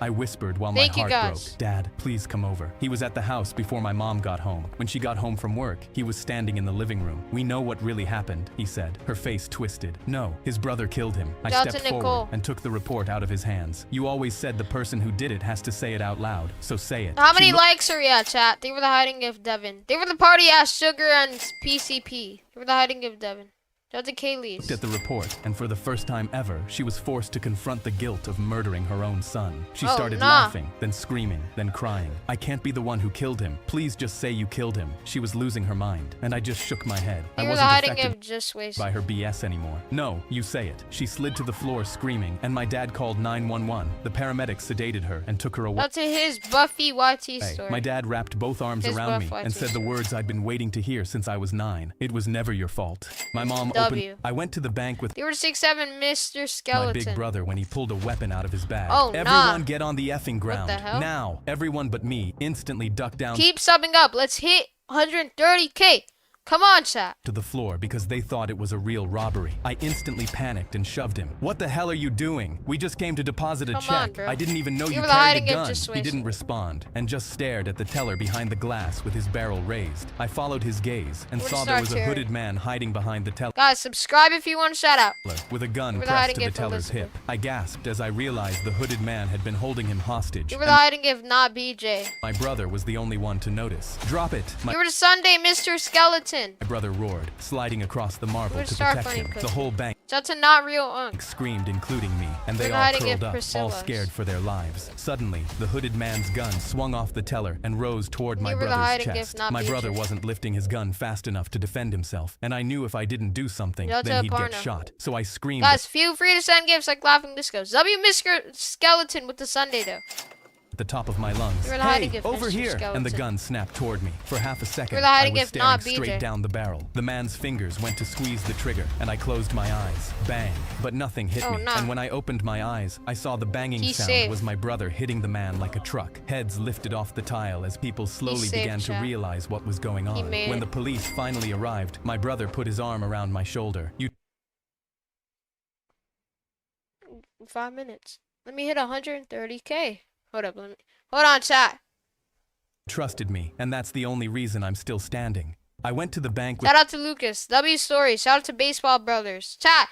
I whispered while Thank my you, heart guys. broke. Dad, please come over. He was at the house before my mom got home. When she got home from work, he was standing in the living room. We know what really happened, he said. Her face twisted. No, his brother killed him. I Shout out stepped to Nicole. forward and took the report out of his hands. You always said the person who did it has to say it out loud, so say it. How She many looked likes are we at, chat? They were the hiding of Devin. They were the party ass Sugar and PCP. They were the hiding of Devin. Shout out to Kaylee's. at the report, and for the first time ever, she was forced to confront the guilt of murdering her own son. She Oh, started nah. laughing, then screaming, then crying. I can't be the one who killed him. Please just say you killed him. She was losing her mind, and I just shook my head. They I were the wasn't hiding affected of Jasuasive. by her BS anymore. No, you say it. She slid to the floor screaming, and my dad called 911. The paramedics sedated her and took her away. Shout out to his Buffy YT story. My dad wrapped both arms His around me buff and said the words I'd been waiting to hear since I was 9. It was never your fault. My mom W. opened. I went to the bank with They were 6'7" Mr. my Skeleton. big brother when he pulled a weapon out of his bag. Oh, Everyone nah. get on the effing ground. the hell? Now, everyone but me instantly ducked down Keep subbing up. Let's hit 130K. Come on, chat. to the floor because they thought it was a real robbery. I instantly panicked and shoved him. What the hell are you doing? We just came to deposit a Come check. on, bro. I didn't even know You you were carried a hiding it gun. just He wasted. didn't respond and just stared at the teller behind the glass with his barrel raised. I followed his gaze and We're saw just there not was a caring. hooded man hiding behind the teller Guys, subscribe if you want a shout out. with a gun You were the pressed hiding to the it for teller's hip. Elizabeth. I gasped as I realized the hooded man had been holding him hostage. You were the and hiding of not BJ. my brother was the only one to notice. Drop it! You were the Sunday Mr. Skeleton. My brother roared, sliding across the marble We're to Star protect Funny him. Cook. The whole bank Shout out to not real Unk. screamed, including me, and they We're all hiding curled it up, all Priscilla's. scared for their lives. Suddenly, the hooded man's gun swung off the teller and rose toward my You were the brother's hiding if chest. not My BJ. brother wasn't lifting his gun fast enough to defend himself, and I knew if I didn't do something, Shout out then to he'd get Aparna. shot. So I screamed Guys, feel free to send gifts like Laughing Discos. W Mr. Skeleton with the Sunday though. at the top of my lungs. You were the hiding Hey, gift, over Mr. here! And the Skeleton. gun snapped toward me. For half a second, were the hiding I was gift, not staring BJ. straight down the barrel. The man's fingers went to squeeze the trigger, and I closed my eyes. Bang! But nothing hit Oh, me. nah. And when I opened my eyes, I saw the banging He's sound safe. was my brother hitting the man like a truck. Heads lifted off the tile as people slowly safe, began to chat. realize what was going He on. made When it. the police finally arrived, my brother put his arm around my shoulder. You 5 minutes. Let me hit 130K. Hold up, hold on, chat. trusted me, and that's the only reason I'm still standing. I went to the bank with Shout out to Lucas. W Story. Shout out to Baseball Brothers. Chat.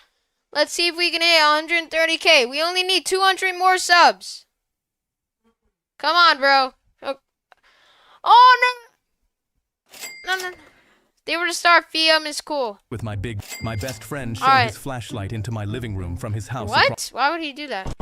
Let's see if we can hit 130K. We only need 200 more subs. Come on, bro. Oh, no. No. They were to start Fium is cool. my best friend shone Alright. his flashlight into my living room from his house What? Why would he do that?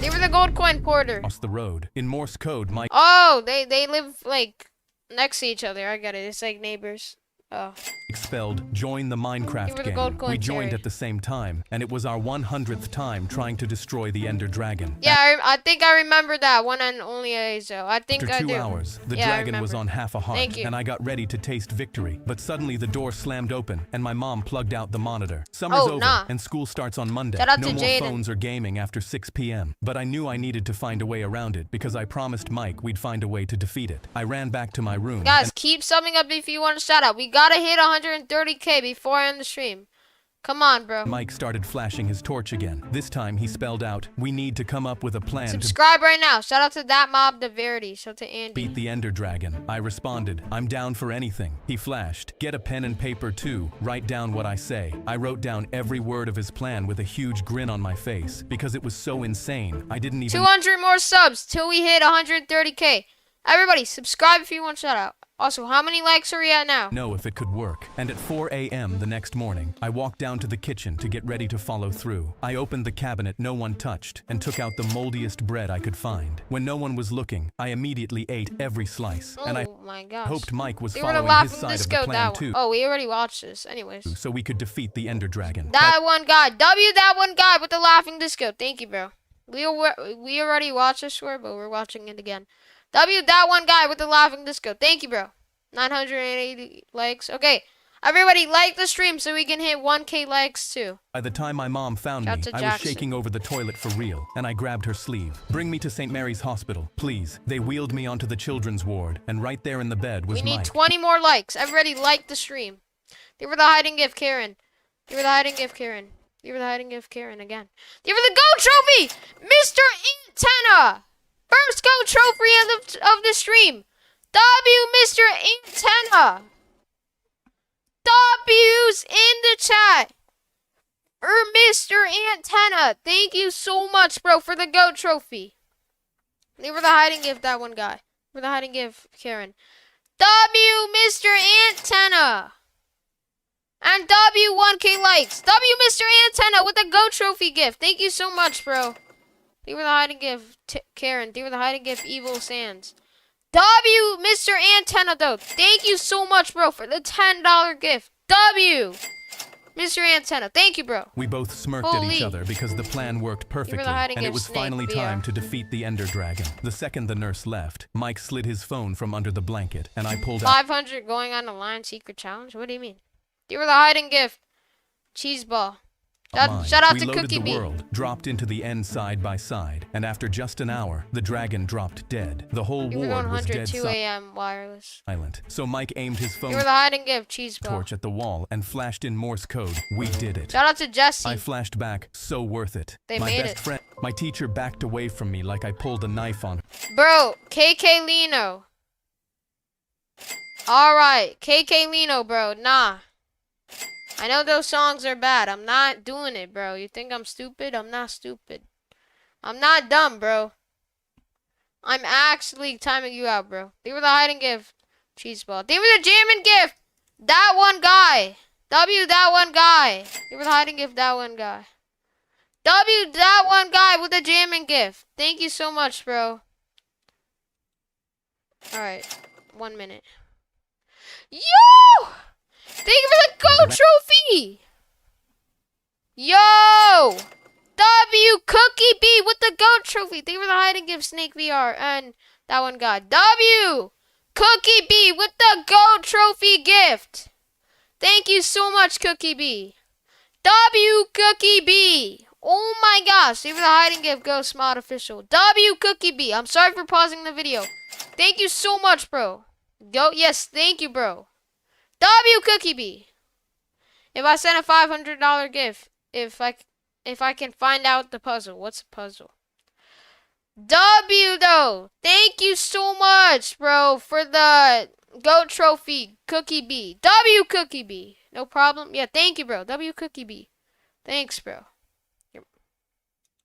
They were the gold coin porter. across the road. In Morse code, my Oh, they live like next to each other. I got it. It's like neighbors. Oh. spelled join the You Minecraft were the gold game. coin We joined cherry. at the same time, and it was our 100th time trying to destroy the Ender Dragon. Yeah, I think I remember that one and only Azo. I think After I 2 do. hours, the Yeah, I dragon was remember. on half a heart, Thank you. and I got ready to taste victory. But suddenly the door slammed open, and my mom plugged out the monitor. Summer's Oh, over, nah. and school starts on Monday. Shout out No to more Jaden. phones or gaming after 6 p.m. But I knew I needed to find a way around it because I promised Mike we'd find a way to defeat it. I ran back to my room. Guys, keep summing up if you want to shout out. We gotta hit 130K before I end the stream. Come on, bro. Mike started flashing his torch again. This time he spelled out, "We need to come up with a plan to Subscribe right now. Shout out to that mob, the Verity. Shout out to Andy. beat the Ender Dragon." I responded, "I'm down for anything." He flashed, "Get a pen and paper too. Write down what I say." I wrote down every word of his plan with a huge grin on my face because it was so insane. I didn't even 200 more subs till we hit 130K. Everybody, subscribe if you want shout out. Also, how many likes are we at now? know if it could work. And at 4 a.m. the next morning, I walked down to the kitchen to get ready to follow through. I opened the cabinet no one touched and took out the moldiest bread I could find. When no one was looking, I immediately ate every slice. And I my gosh. hoped Mike was They were the following his laughing side of disco, the plan that too, one. Oh, we already watched this. Anyways. so we could defeat the Ender Dragon. That one guy. That one guy with the laughing disco. Thank you, bro. We already watched this, swear, but we're watching it again. That one guy with the laughing disco. Thank you, bro. 980 likes. Okay. Everybody like the stream so we can hit 1K likes too. By the time my mom found me, Shout to I was Jackson. shaking over the toilet for real, and I grabbed her sleeve. "Bring me to St. Mary's Hospital, please." They wheeled me onto the children's ward, and right there in the bed was We need Mike. 20 more likes. Everybody like the stream. Give her the hiding gift, Karen. Give her the hiding gift, Karen. Give her the hiding gift, Karen, again. Give her the gold trophy! Mr. Antenna! First gold trophy of the stream. Mr. Antenna. W's in the chat. For Mr. Antenna. Thank you so much, bro, for the gold trophy. Leave her the hiding gift, that one guy. For the hiding gift, Karen. Mr. Antenna. And 1K likes. Mr. Antenna with a gold trophy gift. Thank you so much, bro. Leave her the hiding gift, Karen. Leave her the hiding gift, Evil Sands. Mr. Antenna, though. Thank you so much, bro, for the $10 gift. Mr. Antenna. Thank you, bro. We both smirked at each Holy. other because the plan worked perfectly, hiding and it gift, was Snake finally VR. time to defeat the Ender Dragon. The second the nurse left, Mike slid his phone from under the blanket, and I pulled out 500 going on the Lion Secret Challenge? What do you mean? Give her the hiding gift. Cheese ball. mine. Shout out We to loaded Cookie the Bee. world, dropped into the end side by side, and after just an hour, the dragon dropped dead. The whole You were going ward was 100, dead 2 a.m. wireless. silent. So Mike aimed his phone Give her the hiding gift. Cheese ball. torch at the wall and flashed in Morse code. We did it. Shout out to Jesse. I flashed back, so worth it. They my made best it. friend, my teacher backed away from me like I pulled a knife on. Bro, KK Lino. Alright, KK Lino, bro. Nah. I know those songs are bad. I'm not doing it, bro. You think I'm stupid? I'm not stupid. I'm not dumb, bro. I'm actually timing you out, bro. They were the hiding gift. Cheese ball. They were the jamming gift. That one guy. That one guy. They were the hiding gift. That one guy. That one guy with the jamming gift. Thank you so much, bro. Alright. 1 minute. Yo! Thank you for the gold trophy! Yo! Cookie Bee with the gold trophy. Thank you for the hiding gift, Snake VR. And that one guy. Cookie Bee with the gold trophy gift. Thank you so much, Cookie Bee. Cookie Bee. Oh my gosh. Thank you for the hiding gift, Ghost Mod Official. Cookie Bee. I'm sorry for pausing the video. Thank you so much, bro. Yes, thank you, bro. Cookie Bee. If I send a $500 gift, if I can find out the puzzle. What's the puzzle? Though. Thank you so much, bro, for the goat trophy, Cookie Bee. Cookie Bee. No problem. Yeah, thank you, bro. Cookie Bee. Thanks, bro.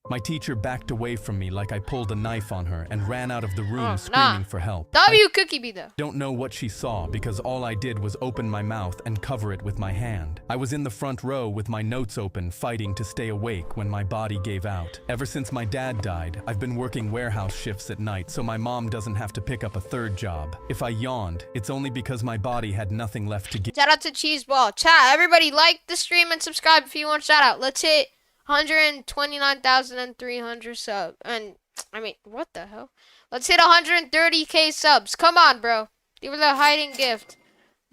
My teacher backed away from me like I pulled a knife on her and ran out of the room Oh, screaming nah. for help. Cookie Bee, though. Don't know what she saw because all I did was open my mouth and cover it with my hand. I was in the front row with my notes open, fighting to stay awake when my body gave out. Ever since my dad died, I've been working warehouse shifts at night so my mom doesn't have to pick up a third job. If I yawned, it's only because my body had nothing left to give. Shout out to Cheeseball. Chat, everybody like the stream and subscribe if you want shout out. Let's hit 129,300 subs. And, I mean, what the hell? Let's hit 130K subs. Come on, bro. Give her the hiding gift.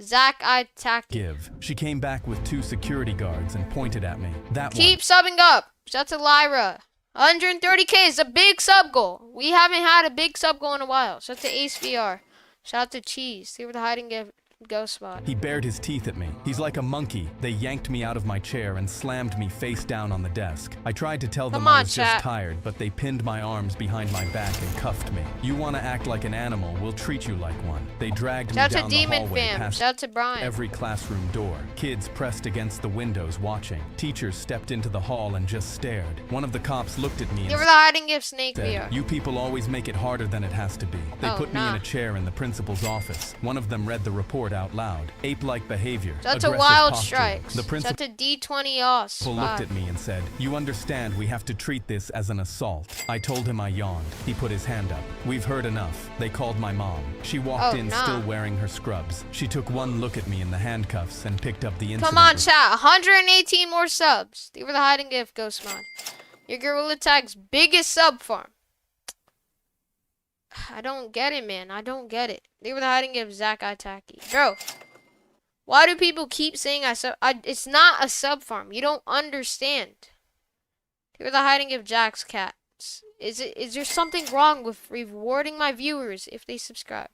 Zach, I attacked you. She came back with 2 security guards and pointed at me. That Keep subbing up. Shout out to Lyra. 130K is a big sub goal. We haven't had a big sub goal in a while. Shout out to Ace VR. Shout out to Cheese. Give her the hiding gift. Ghost mod. He bared his teeth at me. He's like a monkey. They yanked me out of my chair and slammed me face down on the desk. I tried to tell them I was just tired, but they pinned my arms behind my back and cuffed me. You want to act like an animal, we'll treat you like one. They dragged me down the hallway past every classroom door. Kids pressed against the windows watching. Teachers stepped into the hall and just stared. One of the cops looked at me and Give her the hiding gift snake said, "You people always make it harder than it has to be." They put me in a chair in the principal's office. One of them read the report out loud. Ape-like behavior. That's a wild posture. strikes. The principal That's a D20 os. looked at me and said, "You understand we have to treat this as an assault." I told him I yawned. He put his hand up. "We've heard enough." They called my mom. She walked in still wearing her scrubs. She took one look at me in the handcuffs and picked up the incident. Come on, chat. 118 more subs. They were the hiding gift ghost mod. Your gorilla tag's biggest sub farm. I don't get it, man. I don't get it. They were the hiding gift Zach Itaki. Bro, why do people keep saying it's not a sub farm? You don't understand. They were the hiding gift Jack's cats. Is there something wrong with rewarding my viewers if they subscribe?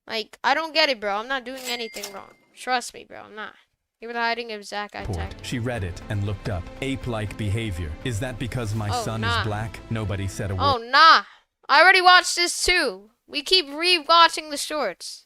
Like, I don't get it, bro. I'm not doing anything wrong. Trust me, bro. I'm not. They were the hiding of Zach Itaki. She read it and looked up. Ape-like behavior. Is that because my son is black? Nobody said a word. Oh, nah. I already watched this too. We keep re-watching the shorts.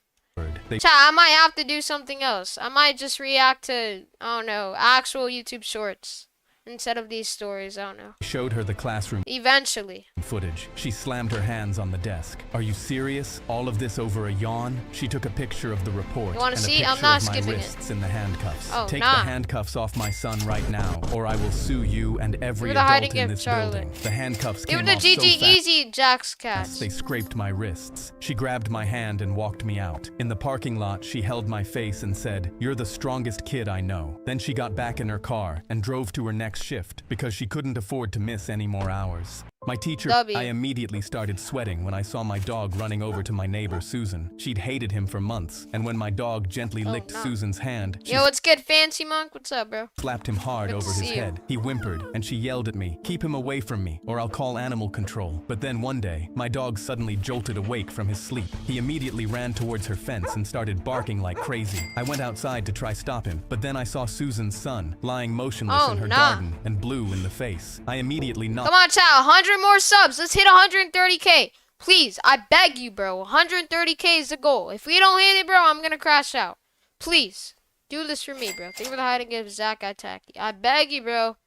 Chat, I might have to do something else. I might just react to, I don't know, actual YouTube shorts instead of these stories. I don't know. Showed her the classroom eventually footage. She slammed her hands on the desk. "Are you serious? All of this over a yawn?" She took a picture of the report you want to and see? a picture I'm not of my skipping wrists in the handcuffs. Oh, Take the handcuffs off my son right now, or I will sue you and every adult in this building. The handcuffs came off so fast. Easy Jack's cats. They scraped my wrists. She grabbed my hand and walked me out. In the parking lot, she held my face and said, "You're the strongest kid I know." Then she got back in her car and drove to her next shift because she couldn't afford to miss any more hours. My teacher, I immediately started sweating when I saw my dog running over to my neighbor Susan. She'd hated him for months, and when my dog gently licked Susan's hand, she what's good, Fancy Monk? What's up, bro? slapped him hard over his head. He whimpered, and she yelled at me, "Keep him away from me, or I'll call animal control." But then one day, my dog suddenly jolted awake from his sleep. He immediately ran towards her fence and started barking like crazy. I went outside to try stop him, but then I saw Susan's son lying motionless in her garden and blue in the face. I immediately knocked. Come on, chat. 100 more subs. Let's hit 130k. Please, I beg you, bro. 130k is the goal. If we don't hit it, bro, I'm gonna crash out. Please, do this for me, bro. Think we're the hiding gift Zach Itaki. I beg you, bro.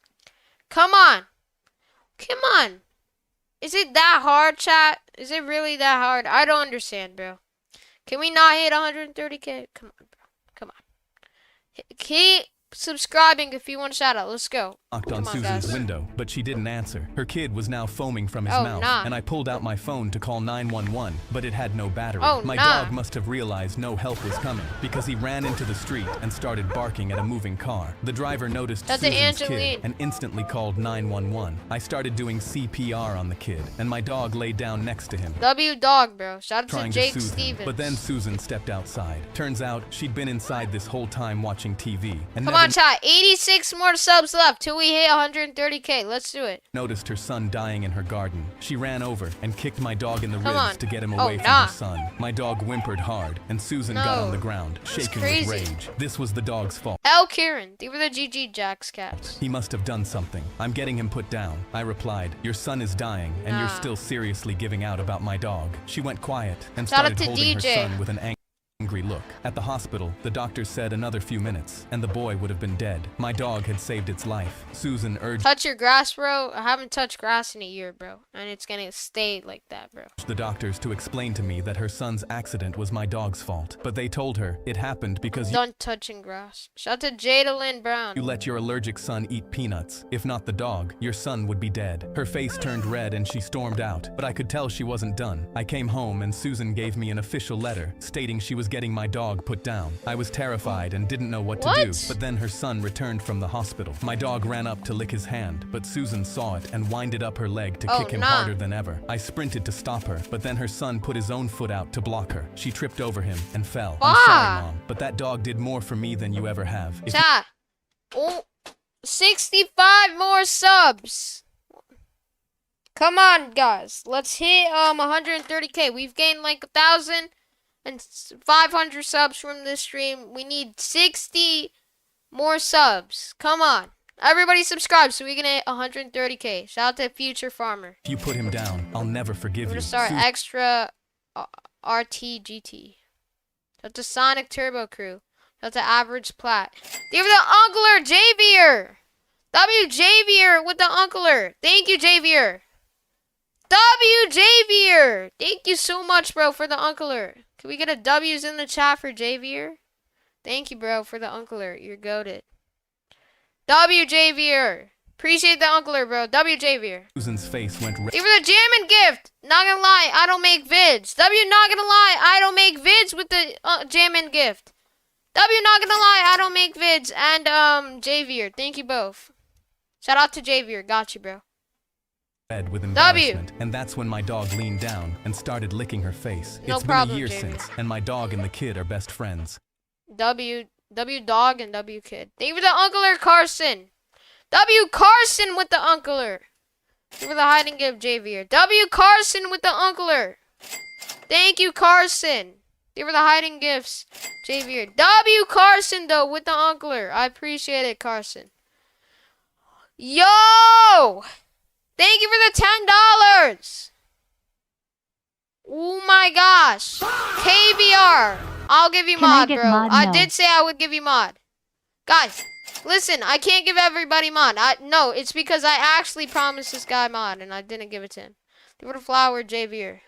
Come on. Come on. Is it that hard, chat? Is it really that hard? I don't understand, bro. Can we not hit 130k? Come on, bro. Come on. Keep subscribing if you want a shout out. Let's go. Knocked on Susan's window, but she didn't answer. Her kid was now foaming from his mouth, and I pulled out my phone to call 911, but it had no battery. My dog must have realized no help was coming because he ran into the street and started barking at a moving car. The driver noticed Susan's kid and instantly called 911. I started doing CPR on the kid, and my dog lay down next to him. W dog, bro. Shout out to Jake Stevens. Him. But then Susan stepped outside. Turns out she'd been inside this whole time watching TV. And come on, chat. 86 more subs left till we hit 130k. Let's do it. Noticed her son dying in her garden. She ran over and kicked my dog in the ribs to get him away from her son. My dog whimpered hard, and Susan got on the ground, shaking with rage. This was the dog's fault. L. Kieran, they were the GG Jack's cats. He must have done something. I'm getting him put down. I replied, "Your son is dying, and you're still seriously giving out about my dog." She went quiet and started holding her son with an angry look. At the hospital, the doctor said another few minutes, and the boy would have been dead. My dog had saved its life. Susan urged touch your grass, bro. I haven't touched grass in a year, bro. And it's gonna stay like that, bro. The doctors to explain to me that her son's accident was my dog's fault. But they told her it happened because done touching grass. Shout out to Jada Lynn Brown. You let your allergic son eat peanuts. If not the dog, your son would be dead. Her face turned red and she stormed out, but I could tell she wasn't done. I came home and Susan gave me an official letter stating she was getting my dog put down. I was terrified and didn't know what to do, but then her son returned from the hospital. My dog ran up to lick his hand, but Susan saw it and winded up her leg to kick him harder than ever. I sprinted to stop her, but then her son put his own foot out to block her. She tripped over him and fell. I'm sorry, Mom, but that dog did more for me than you ever have. Chat. 65 more subs. Come on, guys. Let's hit 130k. We've gained like 1,000. and 500 subs from this stream. We need 60 more subs. Come on. Everybody subscribe so we can hit 130k. Shout out to Future Farmer. If you put him down, I'll never forgive We're you. gonna start extra RTGT. Shout out to Sonic Turbo Crew. Shout out to Average Plat. Give the Uncler Javier. W Javier with the Uncler. Thank you, Javier. W Javier. Thank you so much, bro, for the Uncler. Can we get a W's in the chat for Javier? Thank you, bro, for the Uncler. You're goated. W Javier. Appreciate the Uncler, bro. W Javier. Susan's face went red. Give her the Jammin' gift. Not gonna lie, I don't make vids. W, not gonna lie, I don't make vids with the Jammin' gift. W, not gonna lie, I don't make vids. And Javier, thank you both. Shout out to Javier. Got you, bro. With embarrassment, and that's when my dog leaned down and started licking her face. No It's problem, been a year Javier. since, and my dog and the kid are best friends. W dog and W kid. Thank you for the Uncler Carson. W Carson with the Uncler. Thank you for the hiding gift, Javier. W Carson with the Uncler. Thank you, Carson. Thank you for the hiding gifts, Javier. W Carson though with the Uncler. I appreciate it, Carson. Yo! Thank you for the $10. Oh my gosh. KBR. I'll give you Can I mod, get bro. mod? I No. did say I would give you mod. Guys, listen, I can't give everybody mod. No, it's because I actually promised this guy mod and I didn't give it to him. Give it a flower, Javier.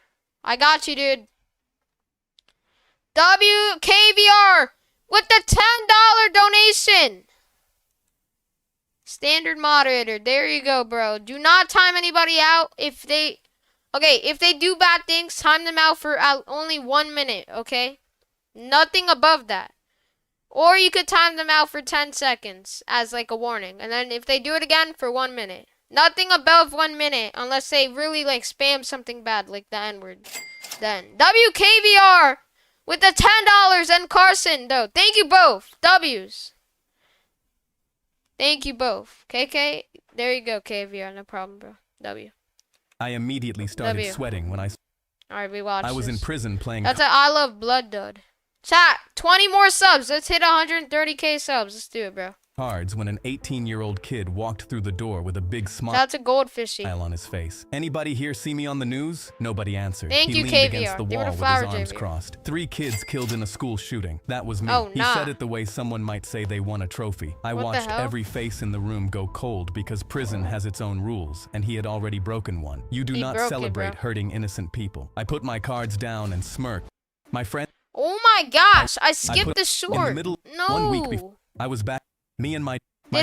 I got you, dude. WKVR with the $10 donation. Standard moderator. There you go, bro. Do not time anybody out if they do bad things, time them out for only 1 minute, okay? Nothing above that. Or you could time them out for 10 seconds as like a warning. And then if they do it again, for 1 minute. Nothing above 1 minute unless they really like spam something bad like the N-word. Then WKVR with the $10 and Carson though. Thank you both. W's. Thank you both. KK, there you go, KVR. No problem, bro. W. I immediately started W. sweating when I Alright, we watched was in this. prison playing That's a I Love Blood Dud. Chat, 20 more subs. Let's hit 130k subs. Let's do it, bro. cards when an 18-year-old kid walked through the door with a big smile That's a Goldfishy. on his face. Anybody here see me on the news? Nobody answered. Thank he you, leaned KVR. against the Give it a wall with flower, his arms JVR. crossed. 3 kids killed in a school shooting. That was me. Oh, He nah. said it the way someone might say they won a trophy. I What the watched hell? every face in the room go cold because prison has its own rules, and he had already broken one. You do He not broke it, celebrate bro. hurting innocent people. I put my cards down and smirked. My friend, Oh my gosh, I put skipped the in short. the middle, No. 1 week before, I was back. Me and my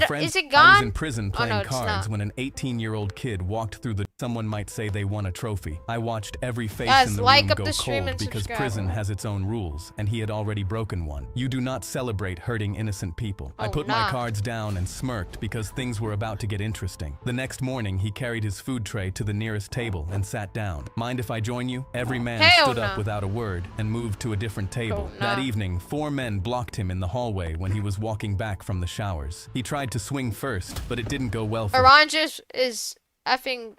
friend, is it I was gone? in prison Oh, playing no, it's cards not. when an 18-year-old kid walked through the. Someone might say they won a trophy. I watched every face Guys, in the like room up go the stream cold and because subscribe. prison has its own rules, and he had already broken one. You do not celebrate hurting innocent people. I Oh, put nah. my cards down and smirked because things were about to get interesting. The next morning, he carried his food tray to the nearest table and sat down. Mind if I join you? Every man Hell stood no. up without a word and moved to a different table. Oh, That nah. evening, 4 men blocked him in the hallway when he was walking back from the showers. He tried to swing first, but it didn't go well for him. Oranges is effing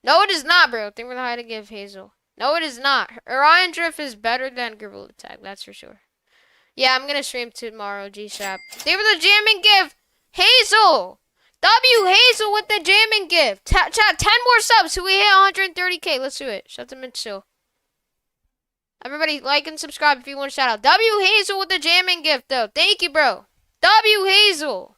No, it is not, bro. Think we're the high to give Hazel. No, it is not. Orion Drift is better than Gorilla Tag, that's for sure. Yeah, I'm gonna stream tomorrow, G-Shap. They were the jamming gift. Hazel! W Hazel with the jamming gift. Chat, 10 more subs so we hit 130k. Let's do it. Shout out to Mitchell. Everybody like and subscribe if you want a shout out. W Hazel with the jamming gift though. Thank you, bro. W Hazel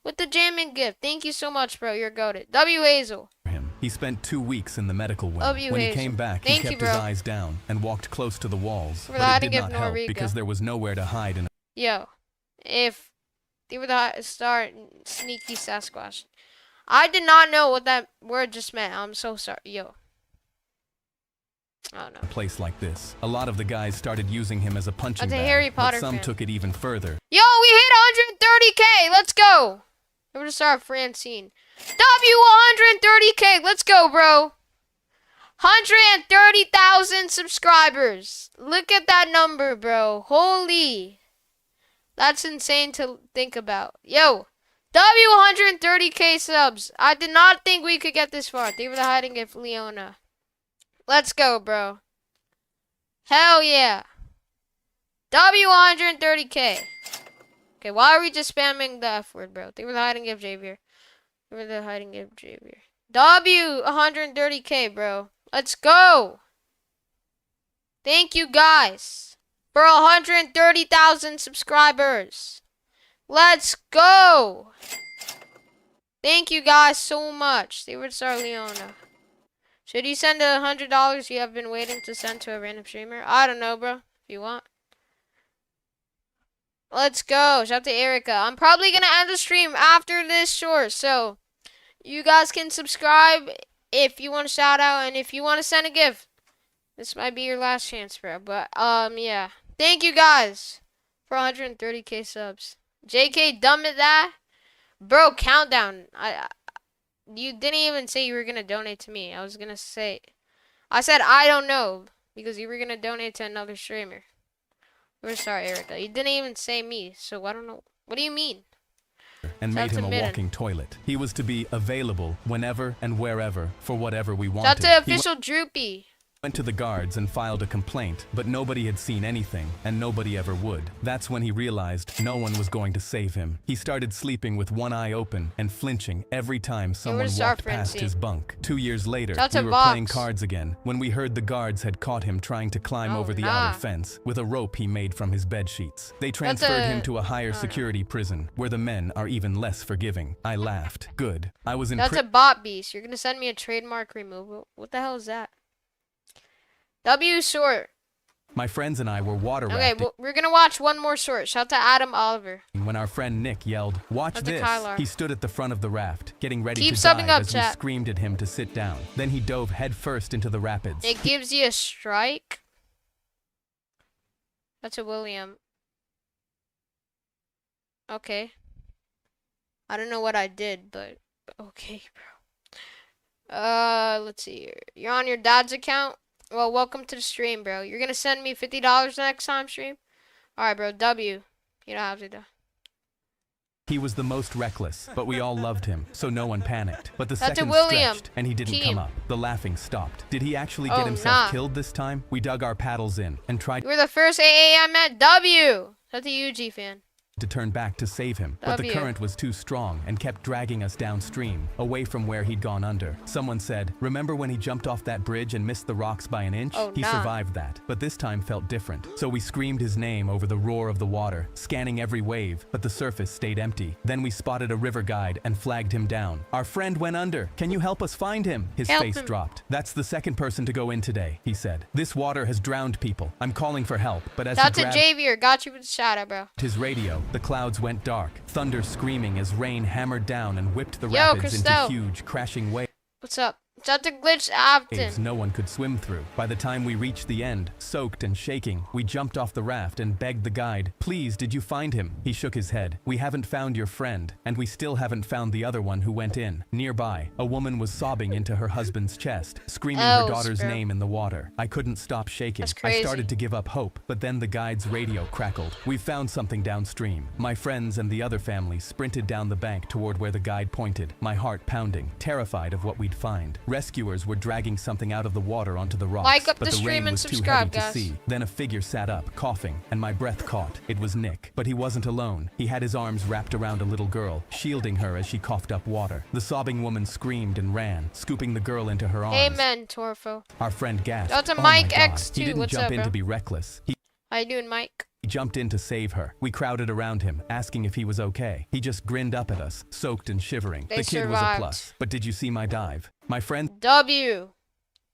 with the jamming gift. Thank you so much, bro. You're goated. W Hazel. him. He spent 2 weeks in the medical wing. Love you, When he Hazel. came back, Thank he you, kept his bro. eyes down and walked close to the walls. For But that, it I did give not help Noriga. because there was nowhere to hide in. Yo, if they were the start sneaky Sasquatch, I did not know what that word just meant. I'm so sorry. Yo. I don't know. A place like this. A lot of the guys started using him as a punching That's a bag, Harry Potter but some fan. took it even further. Yo, we hit 130k. Let's go. We're gonna start Francine. W 130k. Let's go, bro. 130,000 subscribers. Look at that number, bro. Holy. That's insane to think about. Yo, W 130k subs. I did not think we could get this far. They were the hiding gift, Leona. Let's go, bro. Hell yeah. W 130K. Okay, why are we just spamming the F word, bro? They were the hiding gift Javier. They were the hiding gift Javier. W 130K, bro. Let's go. Thank you guys for 130,000 subscribers. Let's go. Thank you guys so much. They were Sarleona. Should you send $100 you have been waiting to send to a random streamer? I don't know, bro. If you want. Let's go. Shout out to Erica. I'm probably going to end the stream after this short. So, you guys can subscribe if you want a shout out. And if you want to send a gift. This might be your last chance, bro. But, yeah. Thank you guys for 130K subs. JK, dumb at that. Bro, countdown. You didn't even say you were going to donate to me. I said I don't know because you were going to donate to another streamer. We're sorry, Erica. You didn't even say me, so I don't know. What do you mean? And made him a walking toilet. He was to be available whenever and wherever for whatever we wanted. Shout out to official Droopy. Went to the guards and filed a complaint, but nobody had seen anything, and nobody ever would. That's when he realized no one was going to save him. He started sleeping with one eye open and flinching every time someone walked past his bunk. 2 years later, we were playing cards again when we heard the guards had caught him trying to climb over the outer fence with a rope he made from his bed sheets. They transferred him to a higher security prison where the men are even less forgiving. I laughed. Good. I was in That's a bot beast. You're gonna send me a trademark removal. What the hell is that? W short. My friends and I were water rafting. Okay, well, we're gonna watch one more short. Shout out to Adam Oliver. When our friend Nick yelled, "Watch this!" He stood at the front of the raft, getting ready Keep to dive up, as chat. we screamed at him to sit down. Then he dove headfirst into the rapids. It gives you a strike. That's a William. Okay. I don't know what I did, but okay, bro. Let's see here. You're on your dad's account? Well, welcome to the stream, bro. You're gonna send me $50 next time stream? Alright, bro. W. You don't have to, though. He was the most reckless, but we all loved him, so no one panicked. But the That's second stretched, and he didn't come up. The laughing stopped. Did he actually get himself killed this time? We dug our paddles in and tried. You were the first AA I met. W. That's a UG fan. To turn back to save him, but the current was too strong and kept dragging us downstream, away from where he'd gone under. Someone said, "Remember when he jumped off that bridge and missed the rocks by an inch? He survived that, but this time felt different. So we screamed his name over the roar of the water, scanning every wave, but the surface stayed empty. Then we spotted a river guide and flagged him down. Our friend went under. Can you help us find him?" His face dropped. "That's the second person to go in today," he said. "This water has drowned people. I'm calling for help." But as That's a Javier. Got you with the shout out, bro. His radio, the clouds went dark, thunder screaming as rain hammered down and whipped the rapids into huge, crashing waves. What's up? Shout out to Glitch Afton. No one could swim through. By the time we reached the end, soaked and shaking, we jumped off the raft and begged the guide, "Please, did you find him?" He shook his head. "We haven't found your friend, and we still haven't found the other one who went in." Nearby, a woman was sobbing into her husband's chest, screaming her daughter's name in the water. I couldn't stop shaking. I started to give up hope, but then the guide's radio crackled. "We found something downstream." My friends and the other family sprinted down the bank toward where the guide pointed, my heart pounding, terrified of what we'd find. Rescuers were dragging something out of the water onto the rocks, but the rain was too heavy to see. Then a figure sat up, coughing, and my breath caught. It was Nick, but he wasn't alone. He had his arms wrapped around a little girl, shielding her as she coughed up water. The sobbing woman screamed and ran, scooping the girl into her arms. Amen, Torfo. Our friend gasped. That's a Mike X2. He didn't jump in to be reckless. How you doing, Mike? He jumped in to save her. We crowded around him, asking if he was okay. He just grinned up at us, soaked and shivering. The kid was a plus. But did you see my dive? My friend W.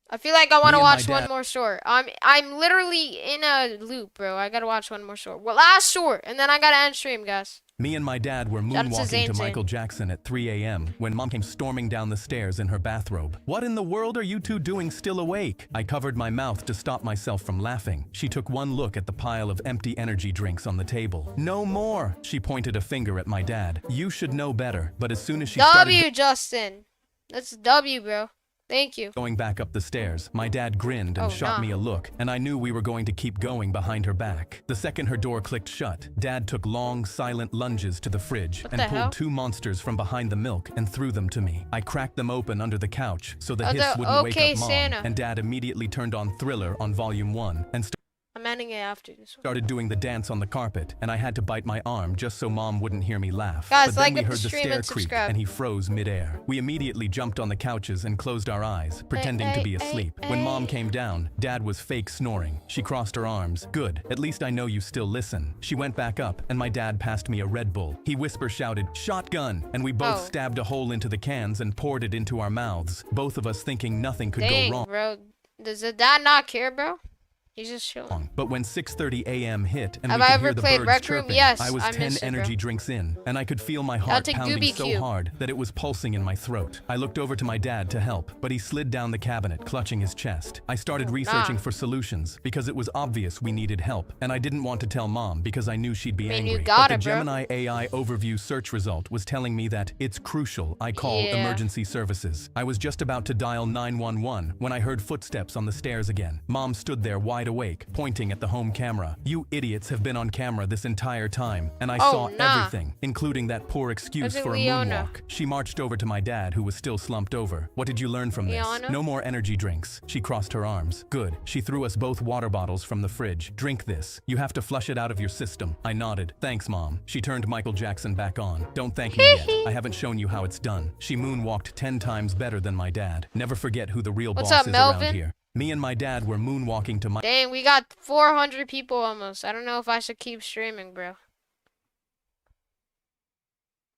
I feel like I want to watch one more short. I'm literally in a loop, bro. I gotta watch one more short. Well, last short, and then I gotta end stream, guys. Me and my dad were moonwalking to Michael Jackson at 3 a.m. when Mom came storming down the stairs in her bathrobe. "What in the world are you two doing still awake?" I covered my mouth to stop myself from laughing. She took one look at the pile of empty energy drinks on the table. "No more!" She pointed a finger at my dad. "You should know better." But as soon as she started Justin. That's W, bro. Thank you. Going back up the stairs, my dad grinned and shot me a look, and I knew we were going to keep going behind her back. The second her door clicked shut, Dad took long, silent lunges to the fridge and pulled two monsters from behind the milk and threw them to me. I cracked them open under the couch so the hiss wouldn't wake up Mom, and Dad immediately turned on Thriller on volume 1 and ending it after this one. Started doing the dance on the carpet, and I had to bite my arm just so Mom wouldn't hear me laugh. Guys, but then like we up the heard the stream stair and creak, subscribe. and he froze midair. We immediately jumped on the couches and closed our eyes, pretending to be asleep. When Mom came down, Dad was fake snoring. She crossed her arms. Good, at least I know you still listen. She went back up, and my dad passed me a Red Bull. He whisper shouted, "Shotgun!" And we both stabbed a hole into the cans and poured it into our mouths, both of us thinking nothing could go wrong. Bro. Does the dad not care, bro? He's just chilling. But when 6:30 a.m. hit and Have we I could ever hear the played birds Rec Room? chirping, Yes, I was I 10 miss it, energy bro. drinks in, and I could feel my heart to pounding Gooby so Cube. hard that it was pulsing in my throat. I looked over to my dad to help, but he slid down the cabinet, clutching his chest. I started researching for solutions because it was obvious we needed help, and I didn't want to tell Mom because I knew she'd be angry. you got but it, the bro. Gemini AI overview search result was telling me that it's crucial I call emergency services. I was just about to dial 911 when I heard footsteps on the stairs again. Mom stood there wide awake, pointing at the home camera. "You idiots have been on camera this entire time, and I saw everything, including that poor excuse for a moonwalk." She marched over to my dad, who was still slumped over. "What did you learn from this?" "No more energy drinks." She crossed her arms. "Good." She threw us both water bottles from the fridge. "Drink this. You have to flush it out of your system." I nodded. "Thanks, Mom." She turned Michael Jackson back on. "Don't thank me yet. I haven't shown you how it's done." She moonwalked 10 times better than my dad. Never forget who the real boss is around here. Me and my dad were moonwalking to my— Dang, we got 400 people almost. I don't know if I should keep streaming, bro.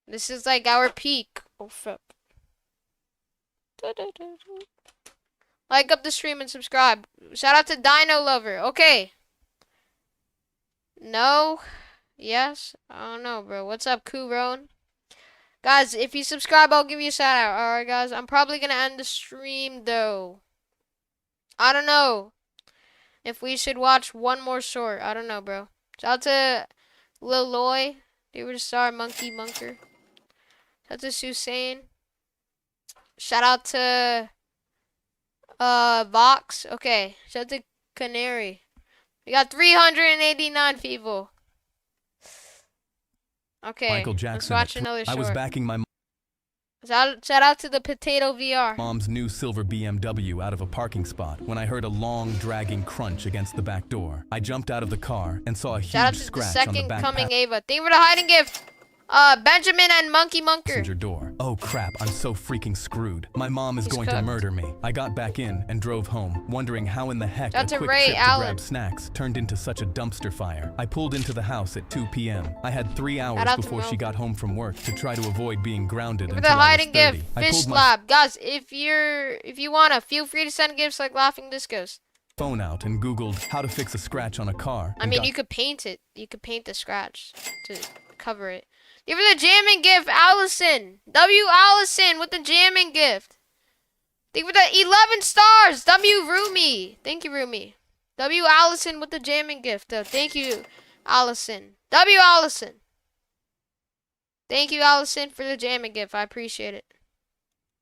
This is like our peak. Oh, fuck. Like up the stream and subscribe. Shout out to Dino Lover. Okay. No. Yes. I don't know, bro. What's up, Kuron? Guys, if you subscribe, I'll give you a shout out. Alright, guys. I'm probably going to end the stream, though. I don't know if we should watch one more short. I don't know, bro. Shout out to Lil Loy. They were the star. Monkey Munker. Shout out to Susain. Shout out to Vox. Okay. Shout out to Canary. We got 389 people. Okay. Michael Jackson. Let's watch another short. I was backing my Shout out to the Potato VR. Mom's new silver BMW out of a parking spot when I heard a long, dragging crunch against the back door. I jumped out of the car and saw a Shout out huge to the scratch on the second back coming Ava. Thank you for the hiding gift. Benjamin and Monkey Munker. passenger door. Oh crap, I'm so freaking screwed. My mom is going to cooked. murder me. I got back in and drove home, wondering how in the heck Shout out a to quick Ray trip to Allen. grab snacks turned into such a dumpster fire. I pulled into the house at 2 p.m. I had 3 hours out to before she Melvin. got home from work to try to avoid being grounded For until the I was hiding 30. gift, I Fish pulled my Lab. Guys, if you wanna, feel free to send gifts like Laughing Discos. phone out and Googled how to fix a scratch on a car. I and mean, got you could paint it. You could paint the scratch to cover it. Give her the jamming gift, Allison. W. Allison with the jamming gift. Thank you for the 11 stars. W. Rumi. Thank you, Rumi. W. Allison with the jamming gift. Thank you, Allison. W. Allison. Thank you, Allison, for the jamming gift. I appreciate it.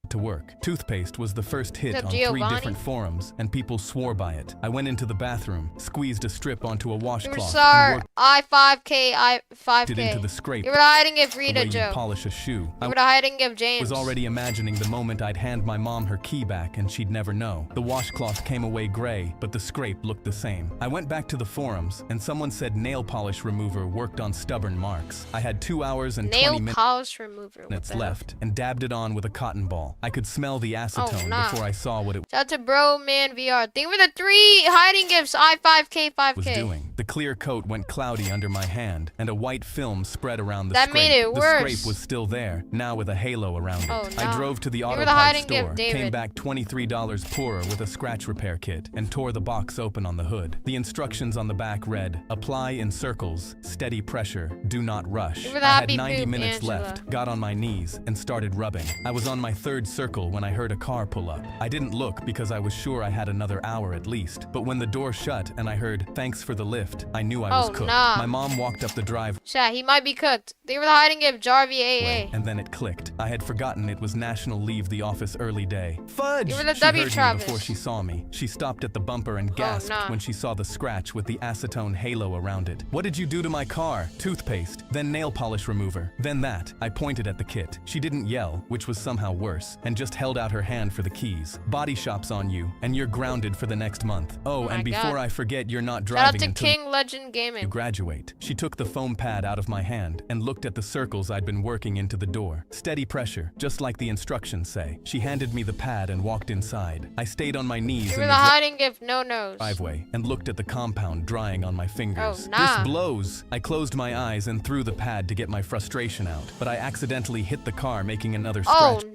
to work. Toothpaste was the first hit What's up, on 3 Giovanni? different forums, and people swore by it. I went into the bathroom, squeezed a strip onto a washcloth, and Superstar worked I5K, it into the I5K. scrape. Give her the hiding gift, The Rita way you Joe. polish a shoe. Give her the hiding gift, James. Was already imagining the moment I'd hand my mom her key back and she'd never know. The washcloth came away gray, but the scrape looked the same. I went back to the forums, and someone said nail polish remover worked on stubborn marks. I had 2 hours and 20 Nail minutes polish remover. What the hell? left and dabbed it on with a cotton ball. I could smell the acetone nah. before I saw what it Shout out to Bro Man VR. Thank you for the 3 hiding gifts. I5K, 5K. was doing. The clear coat went cloudy under my hand, and a white film spread around the That scrape. made it the worse. scrape was still there, now with a halo around it. Oh, I no. drove to the Give auto her the parts hiding store, gift, David. came back $23 poorer with a scratch repair kit, and tore the box open on the hood. The instructions on the back read, apply in circles, steady pressure, do not rush. Give her the I had happy 90 poop, minutes Angela. left, got on my knees, and started rubbing. I was on my 3rd circle when I heard a car pull up. I didn't look because I was sure I had another hour at least, but when the door shut and I heard, thanks for the lift, lift. I knew I was Oh, cooked. nah. My mom walked up the driveway, Chat, he might be cooked. They were hiding it, Jarvie AA. and then it clicked. I had forgotten it was National Leave the Office Early Day. Fudge! You were the She W heard Travis. me before she saw me. She stopped at the bumper and gasped nah. when she saw the scratch with the acetone halo around it. What did you do to my car? Toothpaste, then nail polish remover, then that. I pointed at the kit. She didn't yell, which was somehow worse, and just held out her hand for the keys. Body shop's on you, and you're grounded for the next month. Oh, my and before God. I forget, you're not Shout out driving to until King Legend you Gaming. graduate. She took the foam pad out of my hand and looked at the circles I'd been working into the door. Steady pressure, just like the instructions say. She handed me the pad and walked inside. I stayed on my knees You in were the the hiding gift, no nose. driveway and looked at the compound drying on my fingers. Oh, nah. This blows. I closed my eyes and threw the pad to get my frustration out, but I accidentally hit the car, making another Oh, scratch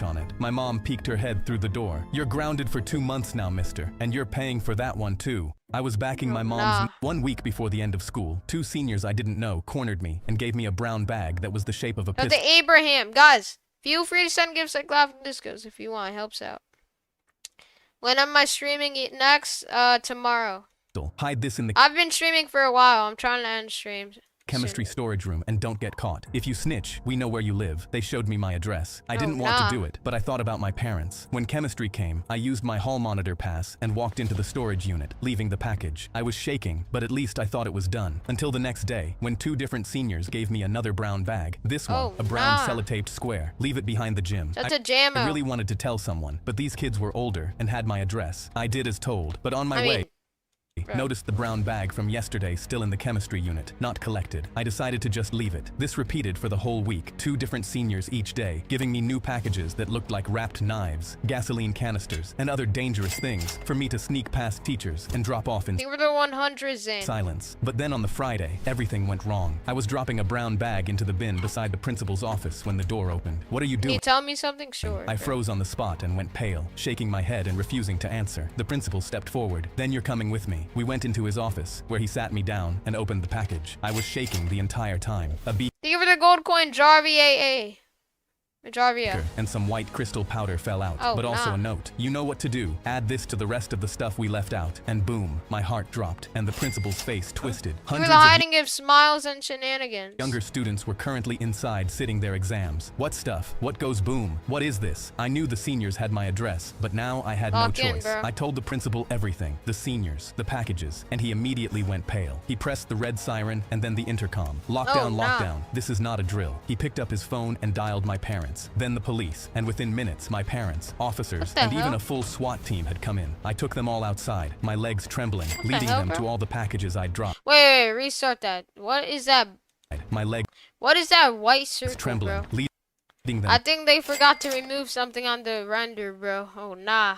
nah. on it. My mom peeked her head through the door. You're grounded for 2 months now, mister, and you're paying for that one too. I was backing my mom's. nah. 1 week before the end of school, 2 seniors I didn't know cornered me and gave me a brown bag that was the shape of a Shout out pistol. to Abraham. Guys, feel free to send gifts like Laughing Discos if you want. It helps out. When am I streaming it next? Tomorrow. Hide this in the I've been streaming for a while. I'm trying to end streams. chemistry storage room and don't get caught. If you snitch, we know where you live. They showed me my address. I didn't want nah. to do it, but I thought about my parents. When chemistry came, I used my hall monitor pass and walked into the storage unit, leaving the package. I was shaking, but at least I thought it was done. Until the next day, when 2 different seniors gave me another brown bag. This one, Oh, a brown nah. sellotaped square. Leave it behind the gym. Shout out to Jammo. I really wanted to tell someone, but these kids were older and had my address. I did as told, but on my I way, mean, noticed the brown bag from yesterday still in the chemistry unit, not collected. I decided to just leave it. This repeated for the whole week, 2 different seniors each day, giving me new packages that looked like wrapped knives, gasoline canisters, and other dangerous things for me to sneak past teachers and drop off in they were the 100s in. silence. But then on the Friday, everything went wrong. I was dropping a brown bag into the bin beside the principal's office when the door opened. What are you Can doing? you tell me something? Sure. I froze on the spot and went pale, shaking my head and refusing to answer. The principal stepped forward. Then you're coming with me. We went into his office, where he sat me down and opened the package. I was shaking the entire time. A beaker Thank you for the gold coin, Jarvie AA. Jarvia. and some white crystal powder fell out, Oh, but also nah. a note. You know what to do. Add this to the rest of the stuff we left out. And boom, my heart dropped, and the principal's face twisted. You were Hundreds the of hiding gift, smiles, and shenanigans. younger students were currently inside sitting their exams. What stuff? What goes boom? What is this? I knew the seniors had my address, but now I had no Lock in, choice. bro. I told the principal everything, the seniors, the packages, and he immediately went pale. He pressed the red siren and then the intercom. Lockdown, nah. lockdown. This is not a drill. He picked up his phone and dialed my parents, then the police, and within minutes, my parents, officers, What the and even hell? a full SWAT team had come in. I took them all outside, my legs trembling, the leading hell, them bro? to all the packages I dropped. Wait, restart that. What is that? My legs What is that white circle, trembling, bro? leading them I think they forgot to remove something on the render, bro. Oh, nah.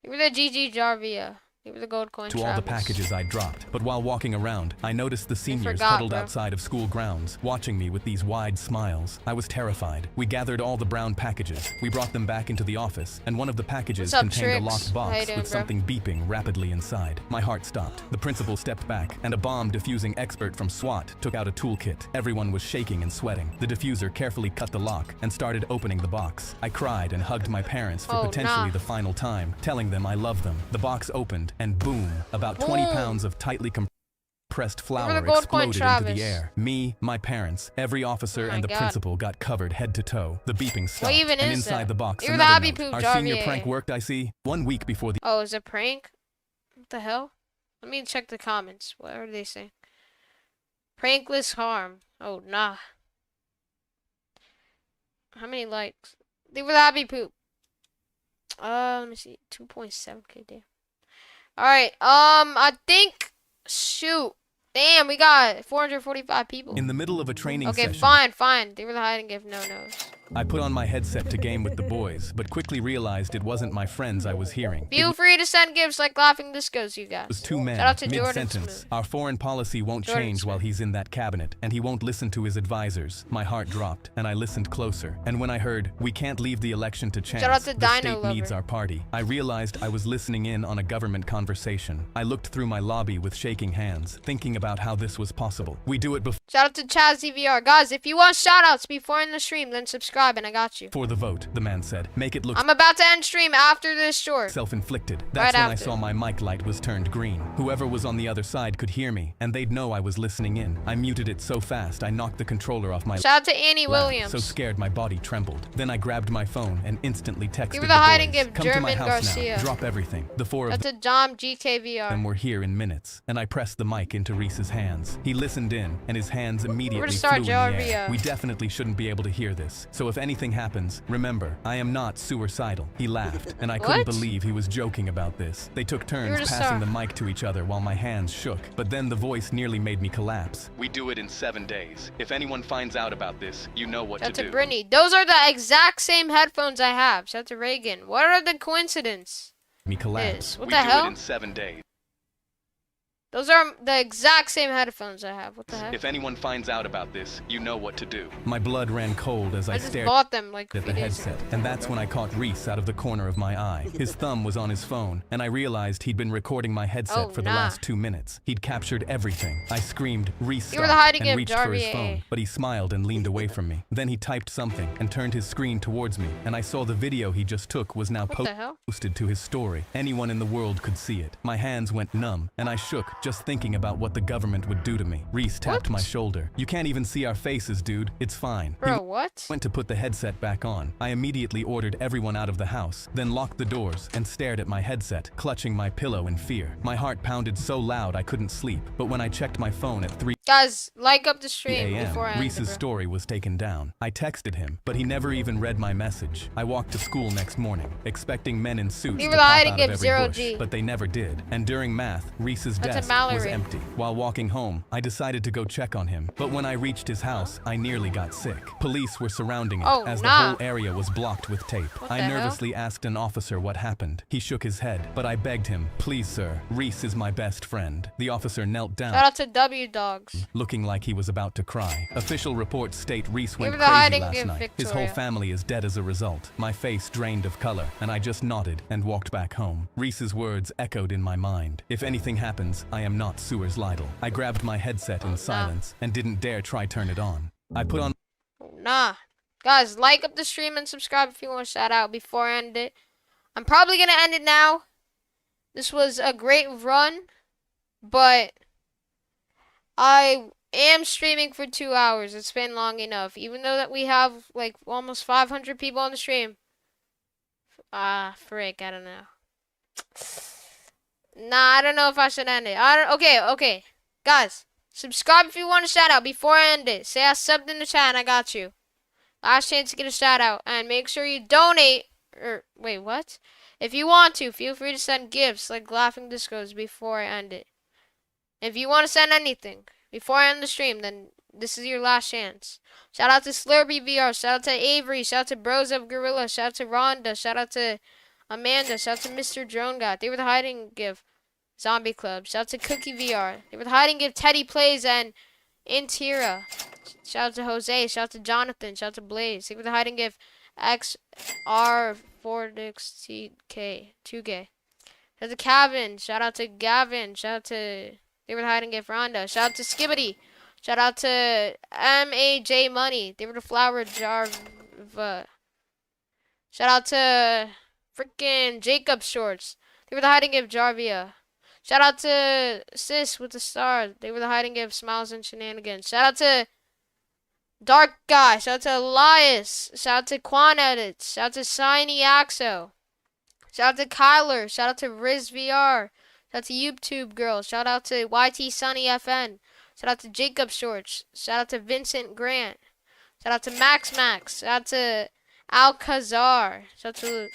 You were the GG Jarvia. You were the gold coin, to all the Travis. packages I dropped. But while walking around, I noticed the seniors forgot, huddled bro. outside of school grounds, watching me with these wide smiles. I was terrified. We gathered all the brown packages. We brought them back into the office, and one of the packages What's up, contained a Trix? locked How you box doing, with bro? something beeping rapidly inside. My heart stopped. The principal stepped back, and a bomb-diffusing expert from SWAT took out a toolkit. Everyone was shaking and sweating. The diffuser carefully cut the lock and started opening the box. I cried and hugged my parents for Oh, potentially nah. the final time, telling them I love them. The box opened, and boom, about 20 Boom. pounds of tightly compressed flour the gold coin, exploded into Travis. the air. Me, my parents, every officer, Oh my and the God. principal got covered head to toe. The beeping stopped, even and is inside that? the box, You're the another happy note. poop, Our senior Jarvie. prank worked, I see. 1 week before the Oh, is it a prank? What the hell? Let me check the comments. What are they saying? Prankless harm. Oh, nah. How many likes? They were the happy poop. Let me see. 2.7k, damn. Alright, I think, shoot. Damn, we got 445 people. in the middle of a training Okay, session, fine. They were the hiding gift no-nos. I put on my headset to game with the boys, but quickly realized it wasn't my friends I was hearing. Feel free to send gifts like Laughing Discos, you guys. It was 2 men, Shout out to Jordan mid-sentence. Smith. Our foreign policy won't Jordan change while Smith. he's in that cabinet, and he won't listen to his advisors. My heart dropped, and I listened closer. And when I heard, we can't leave the election to chance, Shout out to the Dino state Lover. needs our party, I realized I was listening in on a government conversation. I looked through my lobby with shaking hands, thinking about how this was possible. We do it before Shout out to Chaz DVR. Guys, if you want shout outs before in the stream, then subscribe. subscribe, and I got you. For the vote, the man said. Make it look I'm about to end stream after this short. self-inflicted. That's when I saw my mic light was turned green. Whoever was on the other side could hear me, and they'd know I was listening in. I muted it so fast I knocked the controller off my Shout out to Annie Williams. So scared my body trembled. Then I grabbed my phone and instantly texted Give the her the hiding boys. gift, Come to my German house Garcia. now. Drop everything. The four of That's a Dom GKVR. them were here in minutes, and I pressed the mic into Reese's hands. He listened in, and his hands immediately flew in the air. We definitely shouldn't be able to hear this. So if anything happens, remember, I am not suicidal. He laughed, and I couldn't believe he was joking about this. They took turns passing the mic to each other while my hands shook, but then the voice nearly made me collapse. We do it in 7 days. If anyone finds out about this, you know what to do. Shout out to Brittany. Those are the exact same headphones I have. Shout out to Reagan. What are the coincidence? Me collapse. What the hell? We do it in 7 days. Those are the exact same headphones I have. What the heck? If anyone finds out about this, you know what to do. My blood ran cold as I just stared bought them like at the headset, and that's when I caught Reese out of the corner of my eye. His thumb was on his phone, and I realized he'd been recording my headset for the last 2 minutes. He'd captured everything. I screamed, Reese, stop, and reached for his phone, but he smiled and leaned away from me. Then he typed something and turned his screen towards me, and I saw the video he just took was now posted to his story. Anyone in the world could see it. My hands went numb, and I shook just thinking about what the government would do to me. Reese tapped my shoulder. You can't even see our faces, dude. It's fine. Bro, what? Went to put the headset back on. I immediately ordered everyone out of the house, then locked the doors and stared at my headset, clutching my pillow in fear. My heart pounded so loud I couldn't sleep, but when I checked my phone at 3 Guys, like up the stream before I end Reese's story was taken down. I texted him, but he never even read my message. I walked to school next morning, expecting men in suits to pop out of every bush, but they never did. And during math, Reese's desk was empty. While walking home, I decided to go check on him, but when I reached his house, I nearly got sick. Police were surrounding it as the whole area was blocked with tape. I nervously asked an officer what happened. He shook his head, but I begged him, please sir, Reese is my best friend. The officer knelt down. Shout out to W Dogs. Looking like he was about to cry. Official reports state Reese went crazy last night. His whole family is dead as a result. My face drained of color, and I just nodded and walked back home. Reese's words echoed in my mind. If anything happens, I am not suicidal. I grabbed my headset in silence and didn't dare try turn it on. I put on... Guys, like up the stream and subscribe if you want to shout out before I end it. I'm probably going to end it now. This was a great run, but I am streaming for 2 hours. It's been long enough. Even though that we have like almost 500 people on the stream. Frick, I don't know. I don't know if I should end it. Okay. Guys, subscribe if you want a shout out before I end it. Say I subbed in the chat and I got you. Last chance to get a shout out. And make sure you donate. Wait, what? If you want to, feel free to send gifts like laughing discos before I end it. If you want to send anything before I end the stream, then this is your last chance. Shout out to Slurpee VR. Shout out to Avery. Shout out to Bros of Gorilla. Shout out to Rhonda. Shout out to Amanda. Shout out to Mr. Drone God. They were the hiding gift. Zombie Club. Shout out to Cookie VR. They were the hiding gift. Teddy Plays and Intira. Shout out to Jose. Shout out to Jonathan. Shout out to Blaze. They were the hiding gift. XR4DXTK. 2K. Shout out to Kevin. Shout out to Gavin. Shout out to... They were the hiding gift. Rhonda. Shout out to Skibbity. Shout out to MAJ Money. They were the flower Jarva. Shout out to freaking Jacob Shorts. They were the hiding gift. Jarvia. Shout out to Sis with the star. They were the hiding gift. Smiles and Shenanigans. Shout out to Dark Guy. Shout out to Elias. Shout out to Quan Edits. Shout out to Shiny Axo. Shout out to Kyler. Shout out to Riz VR. Shout out to YouTube Girl. Shout out to YT Sunny FN. Shout out to Jacob Shorts. Shout out to Vincent Grant. Shout out to Max. Shout out to Alcazar. Shout out to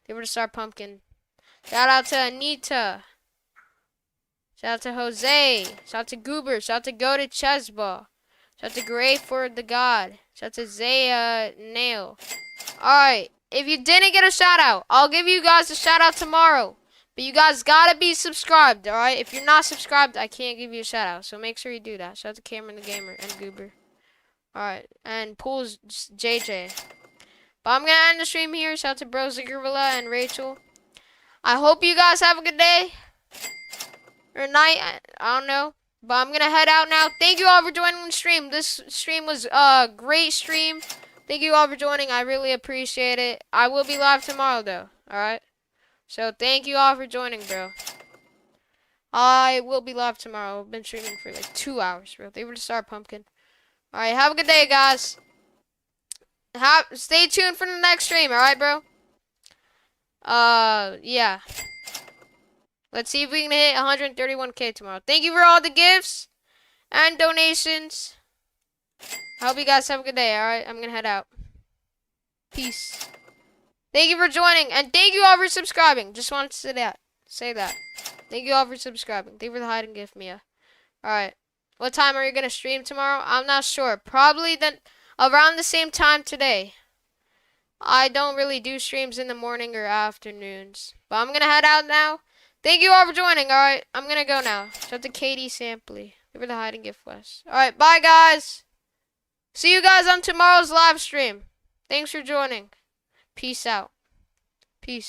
they were the Star Pumpkin. Shout out to Anita. Shout out to Jose. Shout out to Goober. Shout out to Go to Chesba. Shout out to Gray for the God. Shout out to Zaya Nail. Alright, if you didn't get a shout out, I'll give you guys a shout out tomorrow. But you guys gotta be subscribed, alright? If you're not subscribed, I can't give you a shout out. So make sure you do that. Shout out to Cameron the Gamer and Goober. Alright, and Pools JJ. But I'm gonna end the stream here. Shout out to Bros the Gorilla and Rachel. I hope you guys have a good day. Or night. I don't know. But I'm gonna head out now. Thank you all for joining the stream. This stream was a great stream. Thank you all for joining. I really appreciate it. I will be live tomorrow, though. Alright? So, thank you all for joining, bro. I will be live tomorrow. I've been streaming for like 2 hours, bro. They were to start pumpkin. Alright, have a good day, guys. Stay tuned for the next stream, alright, bro? Yeah. Let's see if we can hit 131k tomorrow. Thank you for all the gifts and donations. I hope you guys have a good day, alright? I'm gonna head out. Peace. Thank you for joining, and thank you all for subscribing. Just wanted to say that. Thank you all for subscribing. Thank you for the hiding gift, Mia. Alright. What time are you gonna stream tomorrow? I'm not sure. Probably then around the same time today. I don't really do streams in the morning or afternoons. But I'm gonna head out now. Thank you all for joining, alright? I'm gonna go now. Shout out to Katie Sampley. Give her the hiding gift west. Alright, bye guys. See you guys on tomorrow's live stream. Thanks for joining. Peace out. Peace.